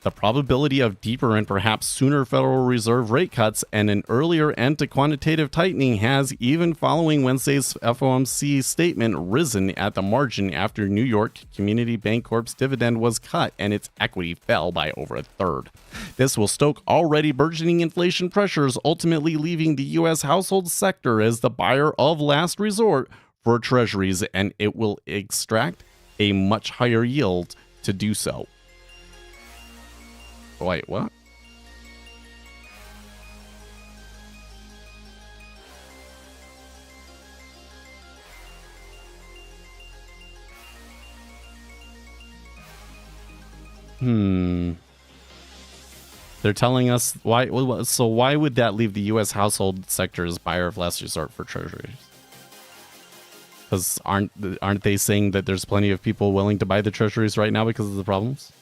The probability of deeper and perhaps sooner Federal Reserve rate cuts and an earlier end to quantitative tightening has, even following Wednesday's FOMC statement, risen at the margin after New York Community Bancorp's dividend was cut and its equity fell by over a third. This will stoke already burgeoning inflation pressures, ultimately leaving the U.S. household sector as the buyer of last resort for treasuries, and it will extract a much higher yield to do so. Wait, what? They're telling us why. So why would that leave the U.S. household sector as buyer of last resort for treasuries? Because aren't they saying that there's plenty of people willing to buy the treasuries right now because of the problems?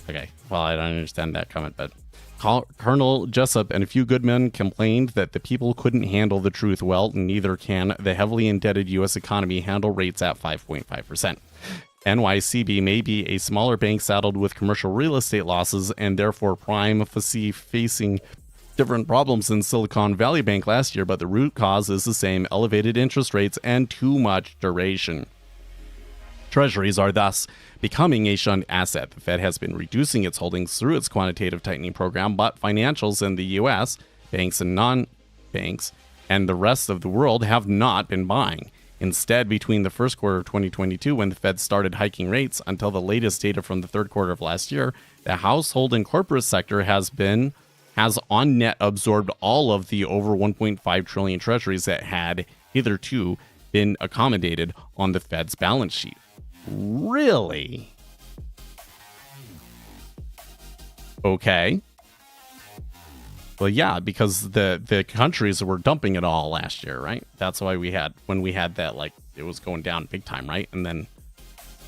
Okay, well, I don't understand that comment, but Colonel Jessup and a few good men complained that the people couldn't handle the truth. Well, neither can the heavily indebted U.S. economy handle rates at 5.5%. NYCB may be a smaller bank saddled with commercial real estate losses and therefore prime facing different problems than Silicon Valley Bank last year, but the root cause is the same: elevated interest rates and too much duration. Treasuries are thus becoming a shunned asset. The Fed has been reducing its holdings through its quantitative tightening program, but financials in the U.S., banks and non-banks, and the rest of the world have not been buying. Instead, between the first quarter of 2022, when the Fed started hiking rates, until the latest data from the third quarter of last year, the household and corporate sector has on net absorbed all of the over 1.5 trillion treasuries that had hitherto been accommodated on the Fed's balance sheet. Really? Okay. Well, yeah, because the countries were dumping it all last year, right? That's why when we had that, like, it was going down big time, right? And then,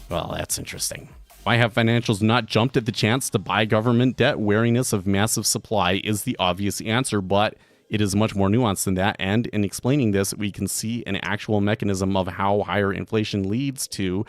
well, that's interesting. Why have financials not jumped at the chance to buy government debt? Wariness of massive supply is the obvious answer, but it is much more nuanced than that. And in explaining this, we can see an actual mechanism of how higher inflation leads to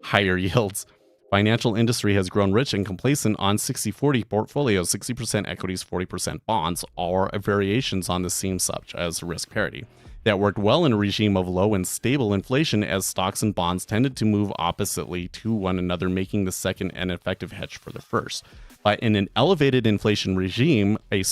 higher yields. Financial industry has grown rich and complacent on 60-40 portfolios. 60% equities, 40% bonds are variations on the same such as risk parity. That worked well in a regime of low and stable inflation, as stocks and bonds tended to move oppositely to one another, making the second an effective hedge for the first. But in an elevated inflation regime, a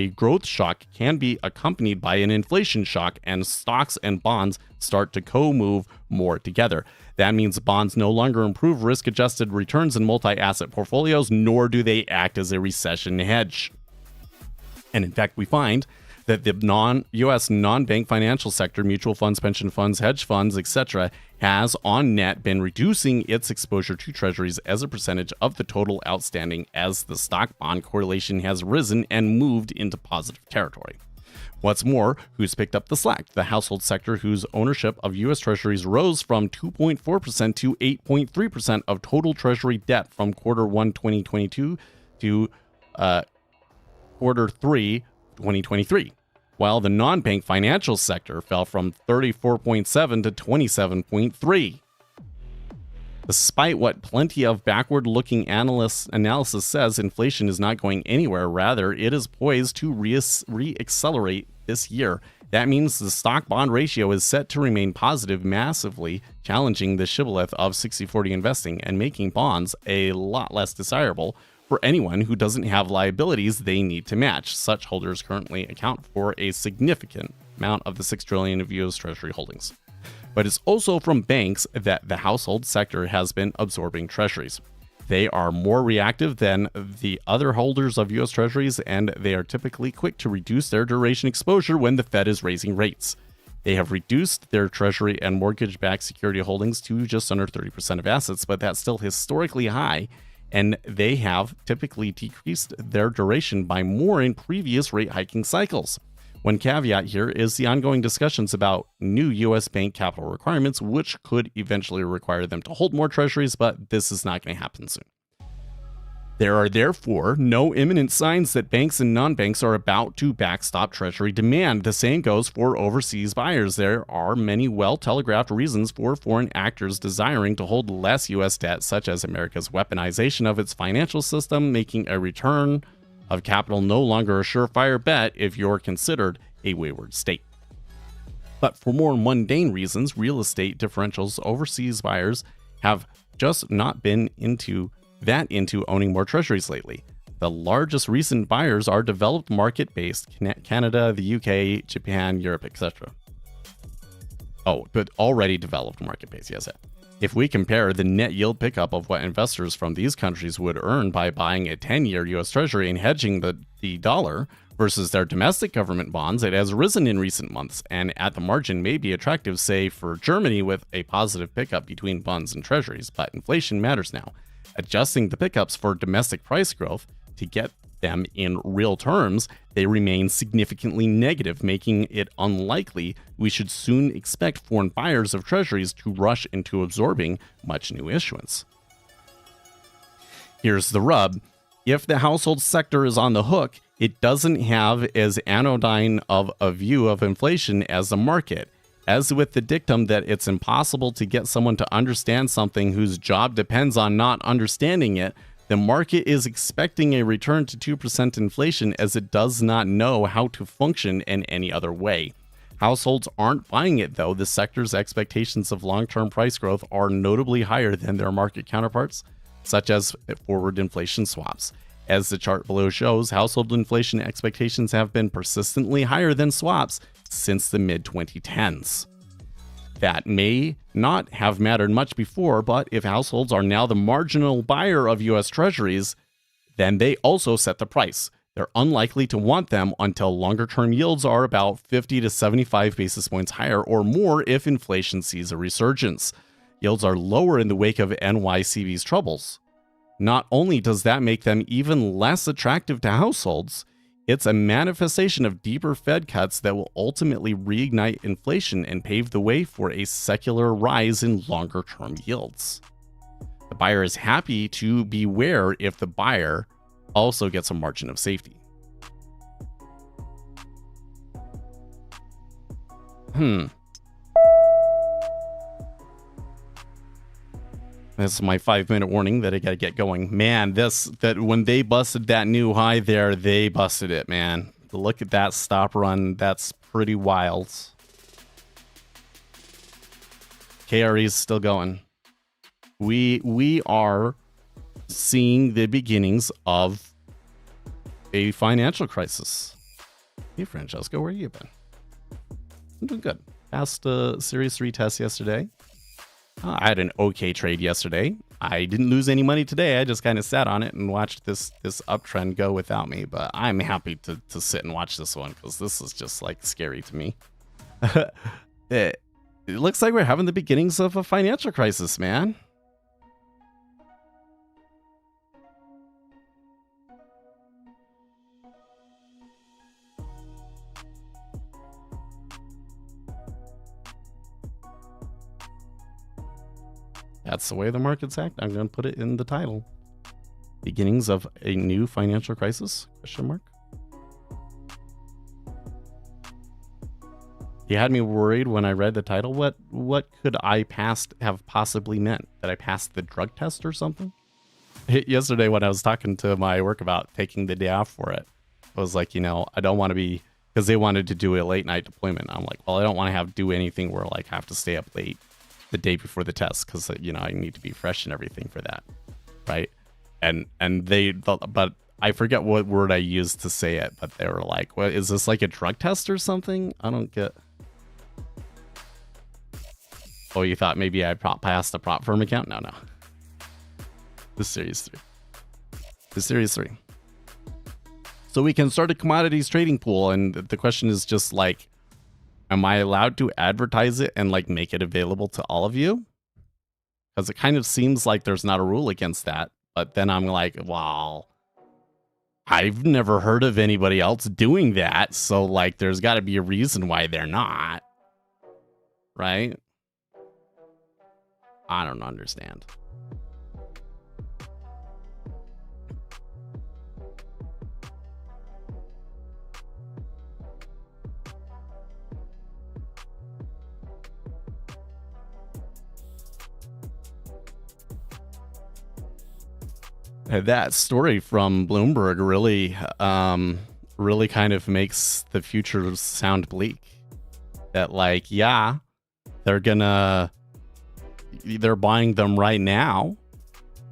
growth shock can be accompanied by an inflation shock, and stocks and bonds start to co-move more together. That means bonds no longer improve risk-adjusted returns in multi-asset portfolios, nor do they act as a recession hedge. And in fact, we find that the non-U.S. non-bank financial sector, mutual funds, pension funds, hedge funds, etc., has on net been reducing its exposure to treasuries as a percentage of the total outstanding, as the stock-bond correlation has risen and moved into positive territory. What's more, who's picked up the slack? The household sector, whose ownership of U.S. Treasuries rose from 2.4% to 8.3% of total Treasury debt from quarter 1 2022 to quarter 3 2023, while the non-bank financial sector fell from 34.7 to 27.3. Despite what plenty of backward-looking analysis says, inflation is not going anywhere. Rather, it is poised to re-accelerate this year. That means the stock-bond ratio is set to remain positive, massively challenging the shibboleth of 60-40 investing and making bonds a lot less desirable for anyone who doesn't have liabilities they need to match. Such holders currently account for a significant amount of the $6 trillion of U.S. Treasury holdings. But it's also from banks that the household sector has been absorbing treasuries. They are more reactive than the other holders of U.S. Treasuries, and they are typically quick to reduce their duration exposure when the Fed is raising rates. They have reduced their treasury and mortgage-backed security holdings to just under 30% of assets, but that's still historically high, and they have typically decreased their duration by more in previous rate hiking cycles. One caveat here is the ongoing discussions about new U.S. bank capital requirements, which could eventually require them to hold more treasuries, but this is not going to happen soon. There are therefore no imminent signs that banks and non-banks are about to backstop treasury demand. The same goes for overseas buyers. There are many well-telegraphed reasons for foreign actors desiring to hold less U.S. debt, such as America's weaponization of its financial system, making a return of capital no longer a surefire bet if you're considered a wayward state. But for more mundane reasons, real estate differentials, overseas buyers have just not been into owning more treasuries lately. The largest recent buyers are developed market-based Canada, the UK, Japan, Europe, etc. Oh, but already developed market-based, yes. If we compare the net yield pickup of what investors from these countries would earn by buying a 10-year U.S. Treasury and hedging the dollar versus their domestic government bonds, it has risen in recent months and at the margin may be attractive, say, for Germany with a positive pickup between bonds and treasuries, but inflation matters now. Adjusting the pickups for domestic price growth to get them in real terms, they remain significantly negative, making it unlikely we should soon expect foreign buyers of treasuries to rush into absorbing much new issuance. Here's the rub. If the household sector is on the hook, it doesn't have as anodyne of a view of inflation as the market. As with the dictum that it's impossible to get someone to understand something whose job depends on not understanding it, the market is expecting a return to 2% inflation as it does not know how to function in any other way. Households aren't buying it, though. The sector's expectations of long-term price growth are notably higher than their market counterparts, such as forward inflation swaps. As the chart below shows, household inflation expectations have been persistently higher than swaps since the mid-2010s. That may not have mattered much before, but if households are now the marginal buyer of U.S. Treasuries, then they also set the price. They're unlikely to want them until longer-term yields are about 50 to 75 basis points higher or more if inflation sees a resurgence. Yields are lower in the wake of NYCB's troubles. Not only does that make them even less attractive to households, it's a manifestation of deeper Fed cuts that will ultimately reignite inflation and pave the way for a secular rise in longer-term yields. The buyer is happy to beware if the buyer also gets a margin of safety. This is my 5-minute warning that I gotta get going. Man, that when they busted that new high there, they busted it, man. Look at that stop run. That's pretty wild. KRE is still going. We are seeing the beginnings of a financial crisis. Hey, Francesco, where you been? I'm doing good. Passed a Series 3 test yesterday. I had an okay trade yesterday. I didn't lose any money today. I just kind of sat on it and watched this uptrend go without me. But I'm happy to sit and watch this one because this is just like scary to me. It looks like we're having the beginnings of a financial crisis, man. That's the way the markets act. I'm going to put it in the title. Beginnings of a new financial crisis? Question mark. You had me worried when I read the title. What could I have possibly meant? That I passed the drug test or something? Yesterday when I was talking to my work about taking the day off for it, I was like, I don't want to be, because they wanted to do a late night deployment. I'm like, well, I don't want to do anything where like I have to stay up late the day before the test, because I need to be fresh and everything for that, right? And but I forget what word I used to say it, but they were like, "What is this, like a drug test or something?" I don't get. Oh, you thought maybe I passed the prop firm account? No. The Series 3. The Series 3. So we can start a commodities trading pool, and the question is just like, am I allowed to advertise it and like make it available to all of you? Because it kind of seems like there's not a rule against that. But then I'm like, well, I've never heard of anybody else doing that. So like, there's got to be a reason why they're not. Right? I don't understand. That story from Bloomberg really kind of makes the future sound bleak. That like, yeah, they're buying them right now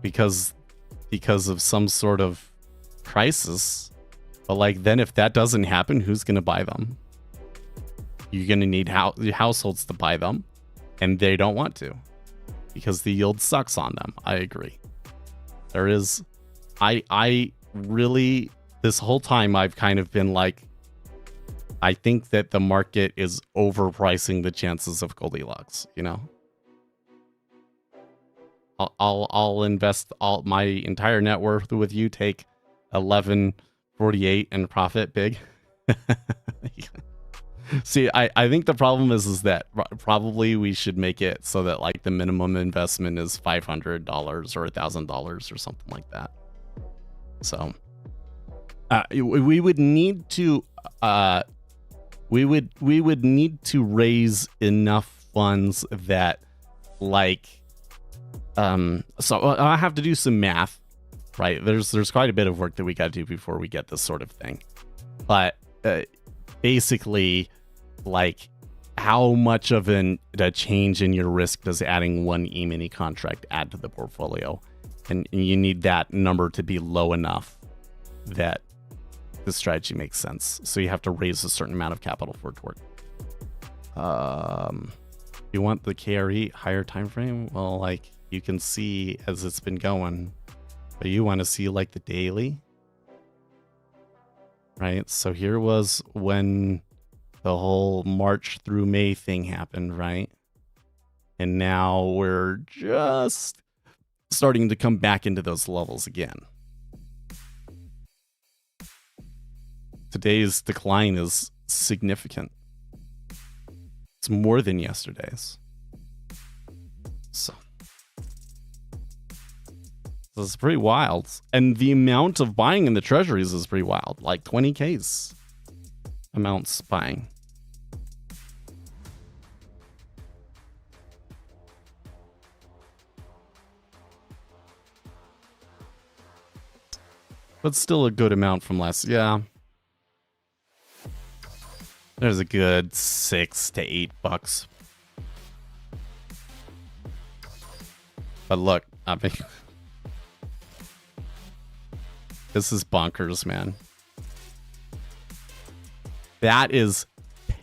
because of some sort of crisis. But like, then if that doesn't happen, who's gonna buy them? You're gonna need households to buy them, and they don't want to because the yield sucks on them. I agree. There is, I really, this whole time I've kind of been like, I think that the market is overpricing the chances of Goldilocks, I'll invest all my entire net worth with you, take 11.48 and profit big. See, I think the problem is that probably we should make it so that like the minimum investment is $500 or $1,000 or something like that. So we would need to we would need to raise enough funds that like so I have to do some math, right? There's quite a bit of work that we got to do before we get this sort of thing, but basically, like, how much of a change in your risk does adding one E-mini contract add to the portfolio? And you need that number to be low enough that the strategy makes sense. So you have to raise a certain amount of capital for it to work. You want the KRE higher time frame? Well, like, you can see as it's been going, but you want to see like the daily, right? So here was when the whole March through May thing happened, right? And now we're just starting to come back into those levels again. Today's decline is significant. It's more than yesterday's. So it's pretty wild. And the amount of buying in the treasuries is pretty wild. Like 20Ks amounts buying. But still a good amount from last. Yeah. There's a good $6 to $8. But look, I mean, this is bonkers, man. That is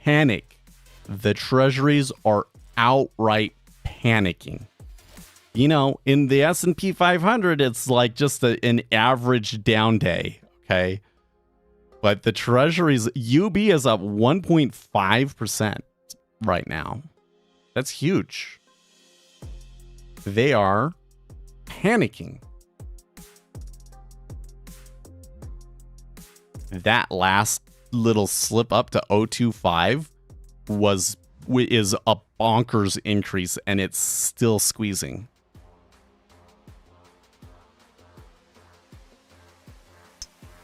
panic. The treasuries are outright panicking. You know, in the S&P 500, it's like just an average down day, okay? But the treasuries, UB is up 1.5% right now. That's huge. They are panicking. That last little slip up to 0.25 is a bonkers increase, and it's still squeezing.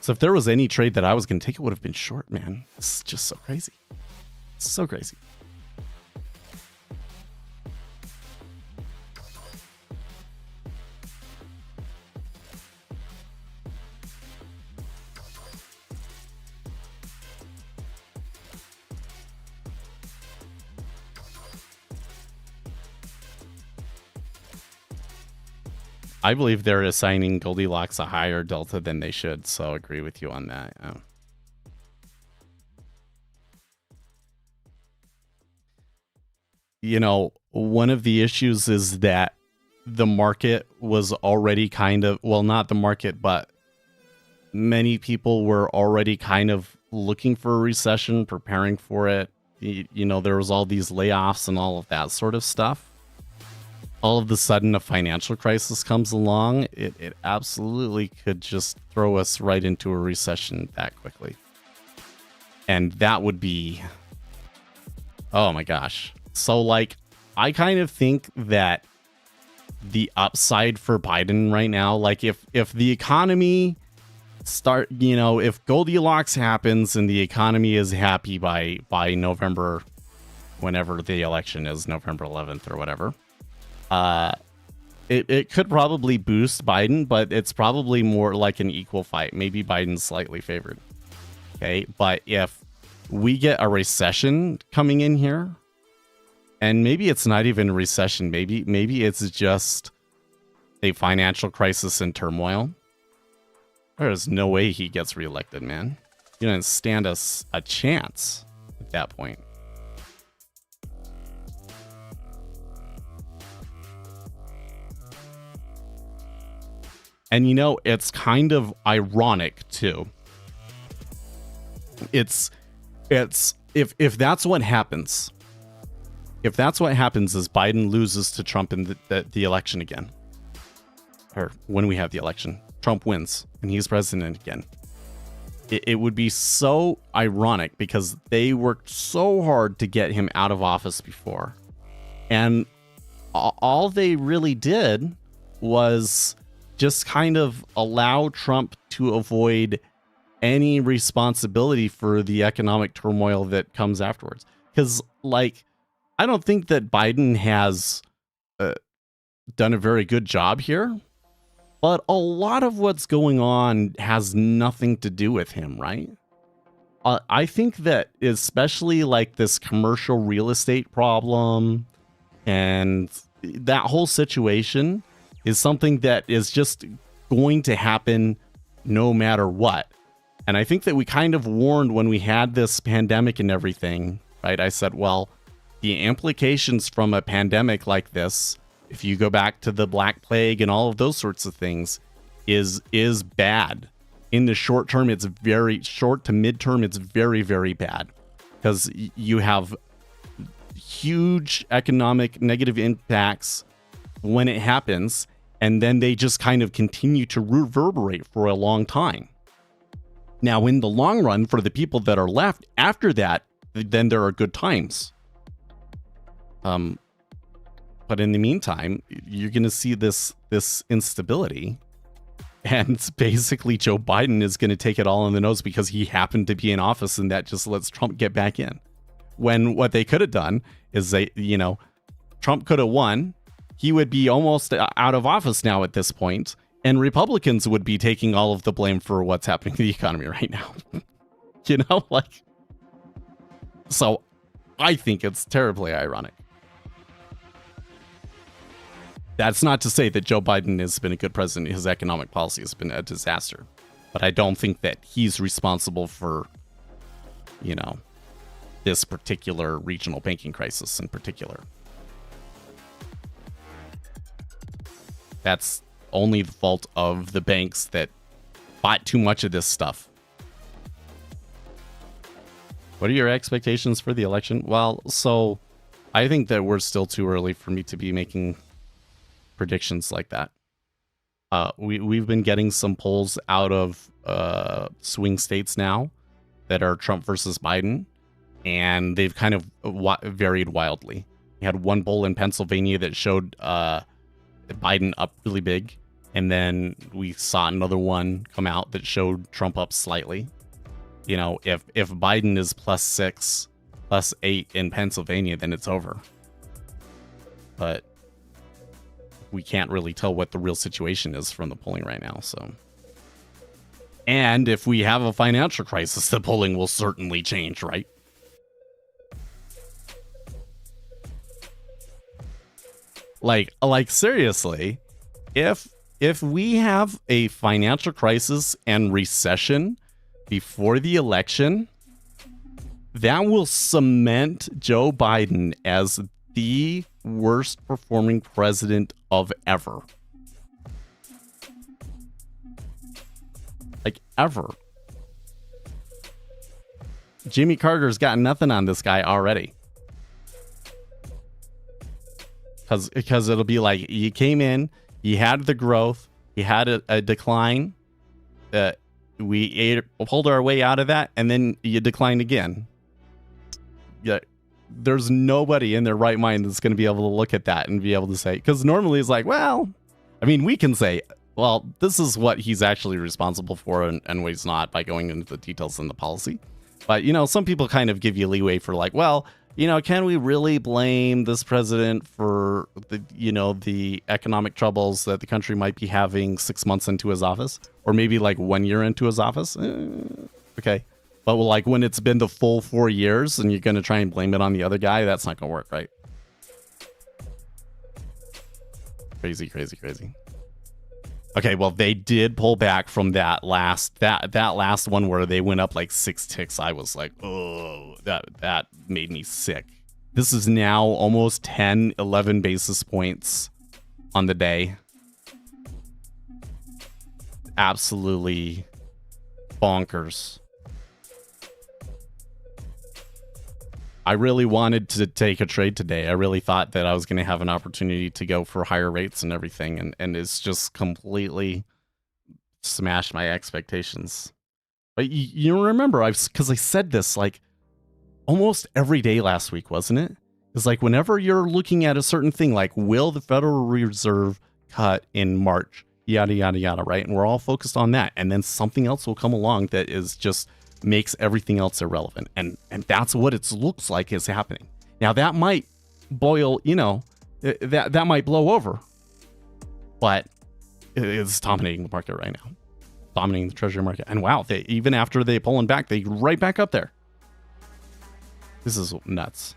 So if there was any trade that I was going to take, it would have been short, man. It's just so crazy. So crazy. I believe they're assigning Goldilocks a higher delta than they should, so I agree with you on that. You know, one of the issues is that the market was already kind of, well, not the market, but many people were already kind of looking for a recession, preparing for it. You know, there was all these layoffs and all of that sort of stuff. All of a sudden a financial crisis comes along, it absolutely could just throw us right into a recession that quickly. And that would be, oh my gosh. So like, I kind of think that the upside for Biden right now, like if the economy if Goldilocks happens and the economy is happy by November, whenever the election is, November 11th or whatever, it could probably boost Biden, but it's probably more like an equal fight. Maybe Biden's slightly favored. Okay, but if we get a recession coming in here, and maybe it's not even a recession, maybe it's just a financial crisis and turmoil, there's no way he gets reelected, man. You don't stand us a chance at that point. And you know, it's kind of ironic too. It's if that's what happens, is Biden loses to Trump in the election again, or when we have the election, Trump wins and he's president again. It would be so ironic because they worked so hard to get him out of office before, and all they really did was just kind of allow Trump to avoid any responsibility for the economic turmoil that comes afterwards. Because, like, I don't think that Biden has done a very good job here, but a lot of what's going on has nothing to do with him, right? I think that especially like this commercial real estate problem and that whole situation is something that is just going to happen no matter what. And I think that we kind of warned when we had this pandemic and everything, right? I said, well, the implications from a pandemic like this, if you go back to the Black Plague and all of those sorts of things, is bad. In the short term, it's very short to midterm, it's very, very bad. Because you have huge economic negative impacts when it happens, and then they just kind of continue to reverberate for a long time. Now, in the long run, for the people that are left after that, then there are good times. But in the meantime, you're going to see this instability, and basically Joe Biden is going to take it all in the nose because he happened to be in office, and that just lets Trump get back in. When what they could have done is Trump could have won. He would be almost out of office now at this point, and Republicans would be taking all of the blame for what's happening to the economy right now. So I think it's terribly ironic. That's not to say that Joe Biden has been a good president. His economic policy has been a disaster. But I don't think that he's responsible for, this particular regional banking crisis in particular. That's only the fault of the banks that bought too much of this stuff. What are your expectations for the election? Well, so I think that we're still too early for me to be making predictions like that. We've been getting some polls out of swing states now that are Trump versus Biden, and they've kind of varied wildly. We had one poll in Pennsylvania that showed Biden up really big, And then we saw another one come out that showed Trump up slightly. You know, if Biden is +6, +8 in Pennsylvania, then it's over. But we can't really tell what the real situation is from the polling right now, so. And if we have a financial crisis, the polling will certainly change, right? Like seriously, if we have a financial crisis and recession before the election, that will cement Joe Biden as the worst performing president of ever. Like, ever. Jimmy Carter's got nothing on this guy already. Because it'll be like, you came in, you had the growth, you had a decline, we pulled our way out of that, and then you declined again. Yeah, there's nobody in their right mind that's going to be able to look at that and be able to say, because normally it's like, well, I mean, we can say, well, this is what he's actually responsible for and what he's not by going into the details in the policy. But, you know, some people kind of give you leeway for like, well, you know, can we really blame this president for the, you know, the economic troubles that the country might be having 6 months into his office, or maybe like 1 year into his office? Okay. But like when it's been the full 4 years and you're going to try and blame it on the other guy, that's not going to work, right? Crazy, crazy, crazy. Okay, well, they did pull back from that last one where they went up like 6 ticks. I was like, oh, that made me sick. This is now almost 10, 11 basis points on the day. Absolutely bonkers. I really wanted to take a trade today. I really thought that I was going to have an opportunity to go for higher rates and everything, and it's just completely smashed my expectations. But you remember, because I said this like almost every day last week, wasn't it? It's like whenever you're looking at a certain thing, like will the Federal Reserve cut in March, yada, yada, yada, right? And we're all focused on that. And then something else will come along that is just makes everything else irrelevant. And that's what it looks like is happening. Now that might boil, you know, that might blow over. But it's dominating the market right now. Dominating the treasury market. And wow, even after they pulling back, they right back up there. This is nuts.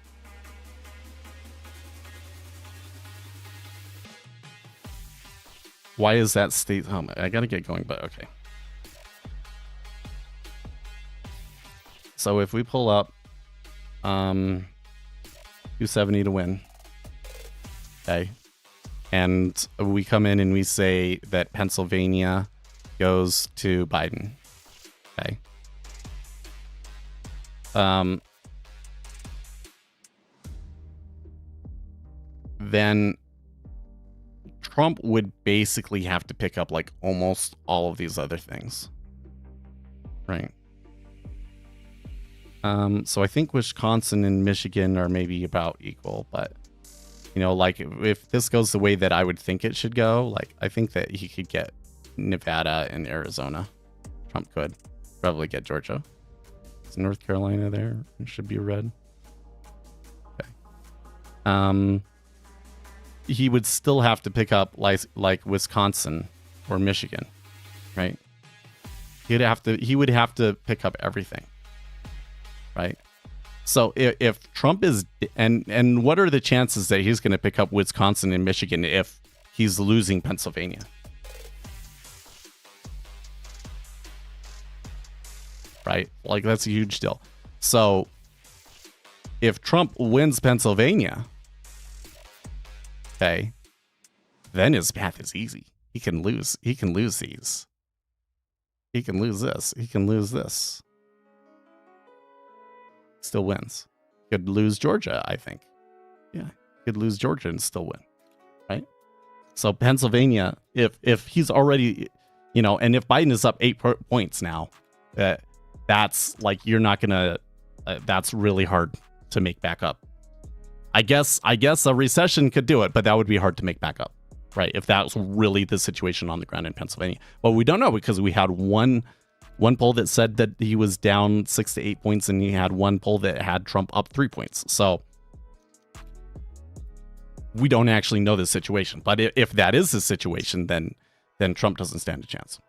Why is that state? Oh, I gotta get going, but okay. So if we pull up 270 to win, okay, and we come in and we say that Pennsylvania goes to Biden, okay, then Trump would basically have to pick up like almost all of these other things, right? So I think Wisconsin and Michigan are maybe about equal, but you know, like if this goes the way that I would think it should go, like I think that he could get Nevada and Arizona. Trump could probably get Georgia. Is North Carolina there? It should be red. Okay. He would still have to pick up like Wisconsin or Michigan, right? He would have to pick up everything. Right. So if Trump is and what are the chances that he's going to pick up Wisconsin and Michigan if he's losing Pennsylvania? Right. Like that's a huge deal. So if Trump wins Pennsylvania, okay, then his path is easy. He can lose these. He can lose this. He can lose this. Still wins. Could lose Georgia, I think. Yeah, could lose Georgia and still win, right? So Pennsylvania, if he's already, you know, and if Biden is up 8 points now, that's like you're not gonna. That's really hard to make back up. I guess a recession could do it, but that would be hard to make back up. right? If that's really the situation on the ground in Pennsylvania. But we don't know because we had one poll that said that he was down 6 to 8 points, and he had one poll that had Trump up 3 points. So we don't actually know the situation. But if that is the situation, then Trump doesn't stand a chance.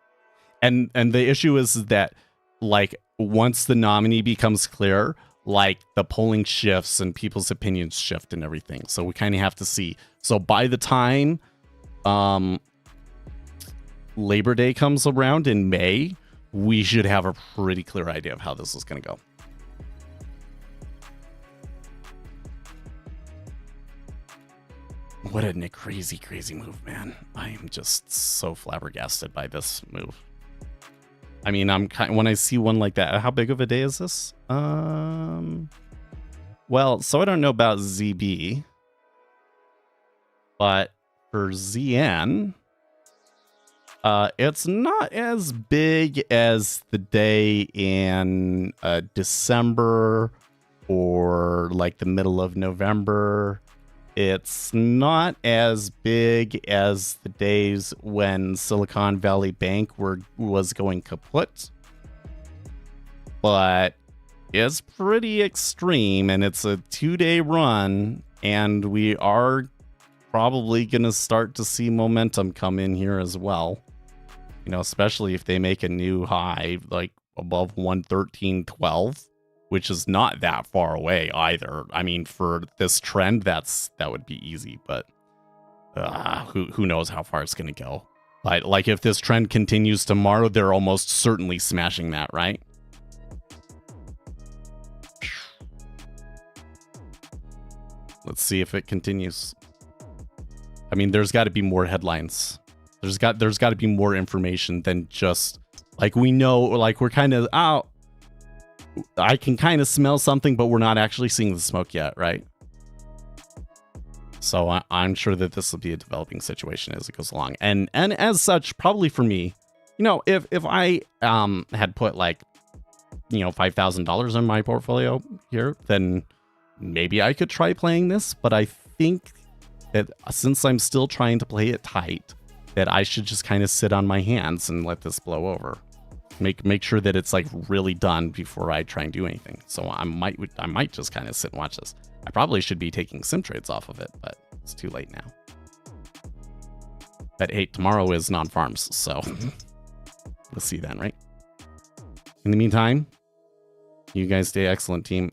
And the issue is that, like, once the nominee becomes clear, like, the polling shifts and people's opinions shift and everything. So we kind of have to see. So by the time Labor Day comes around in May, we should have a pretty clear idea of how this is going to go. What a crazy, crazy move, man. I am just so flabbergasted by this move. I mean, when I see one like that, how big of a day is this? Well, so I don't know about ZB, but for ZN, it's not as big as the day in December or like the middle of November. It's not as big as the days when Silicon Valley Bank was going kaput, but it's pretty extreme, and it's a 2-day run, and we are probably going to start to see momentum come in here as well. You know, especially if they make a new high, like above 113.12. Which is not that far away either. I mean, for this trend, that would be easy, but who knows how far it's going to go. But like, if this trend continues tomorrow, they're almost certainly smashing that, right? Let's see if it continues. I mean, there's got to be more headlines. There's got to be more information than just, like, we know, like, we're kind of out. I can kind of smell something, but we're not actually seeing the smoke yet, right? So I'm sure that this will be a developing situation as it goes along. And as such, probably for me, you know, if I had put, like, you know, $5,000 in my portfolio here, then maybe I could try playing this. But I think that since I'm still trying to play it tight, that I should just kind of sit on my hands and let this blow over. Make sure that it's, like, really done before I try and do anything. So I might just kind of sit and watch this. I probably should be taking sim trades off of it, but it's too late now. But hey, tomorrow is non-farms, so we'll see then, right? In the meantime, you guys stay excellent, team.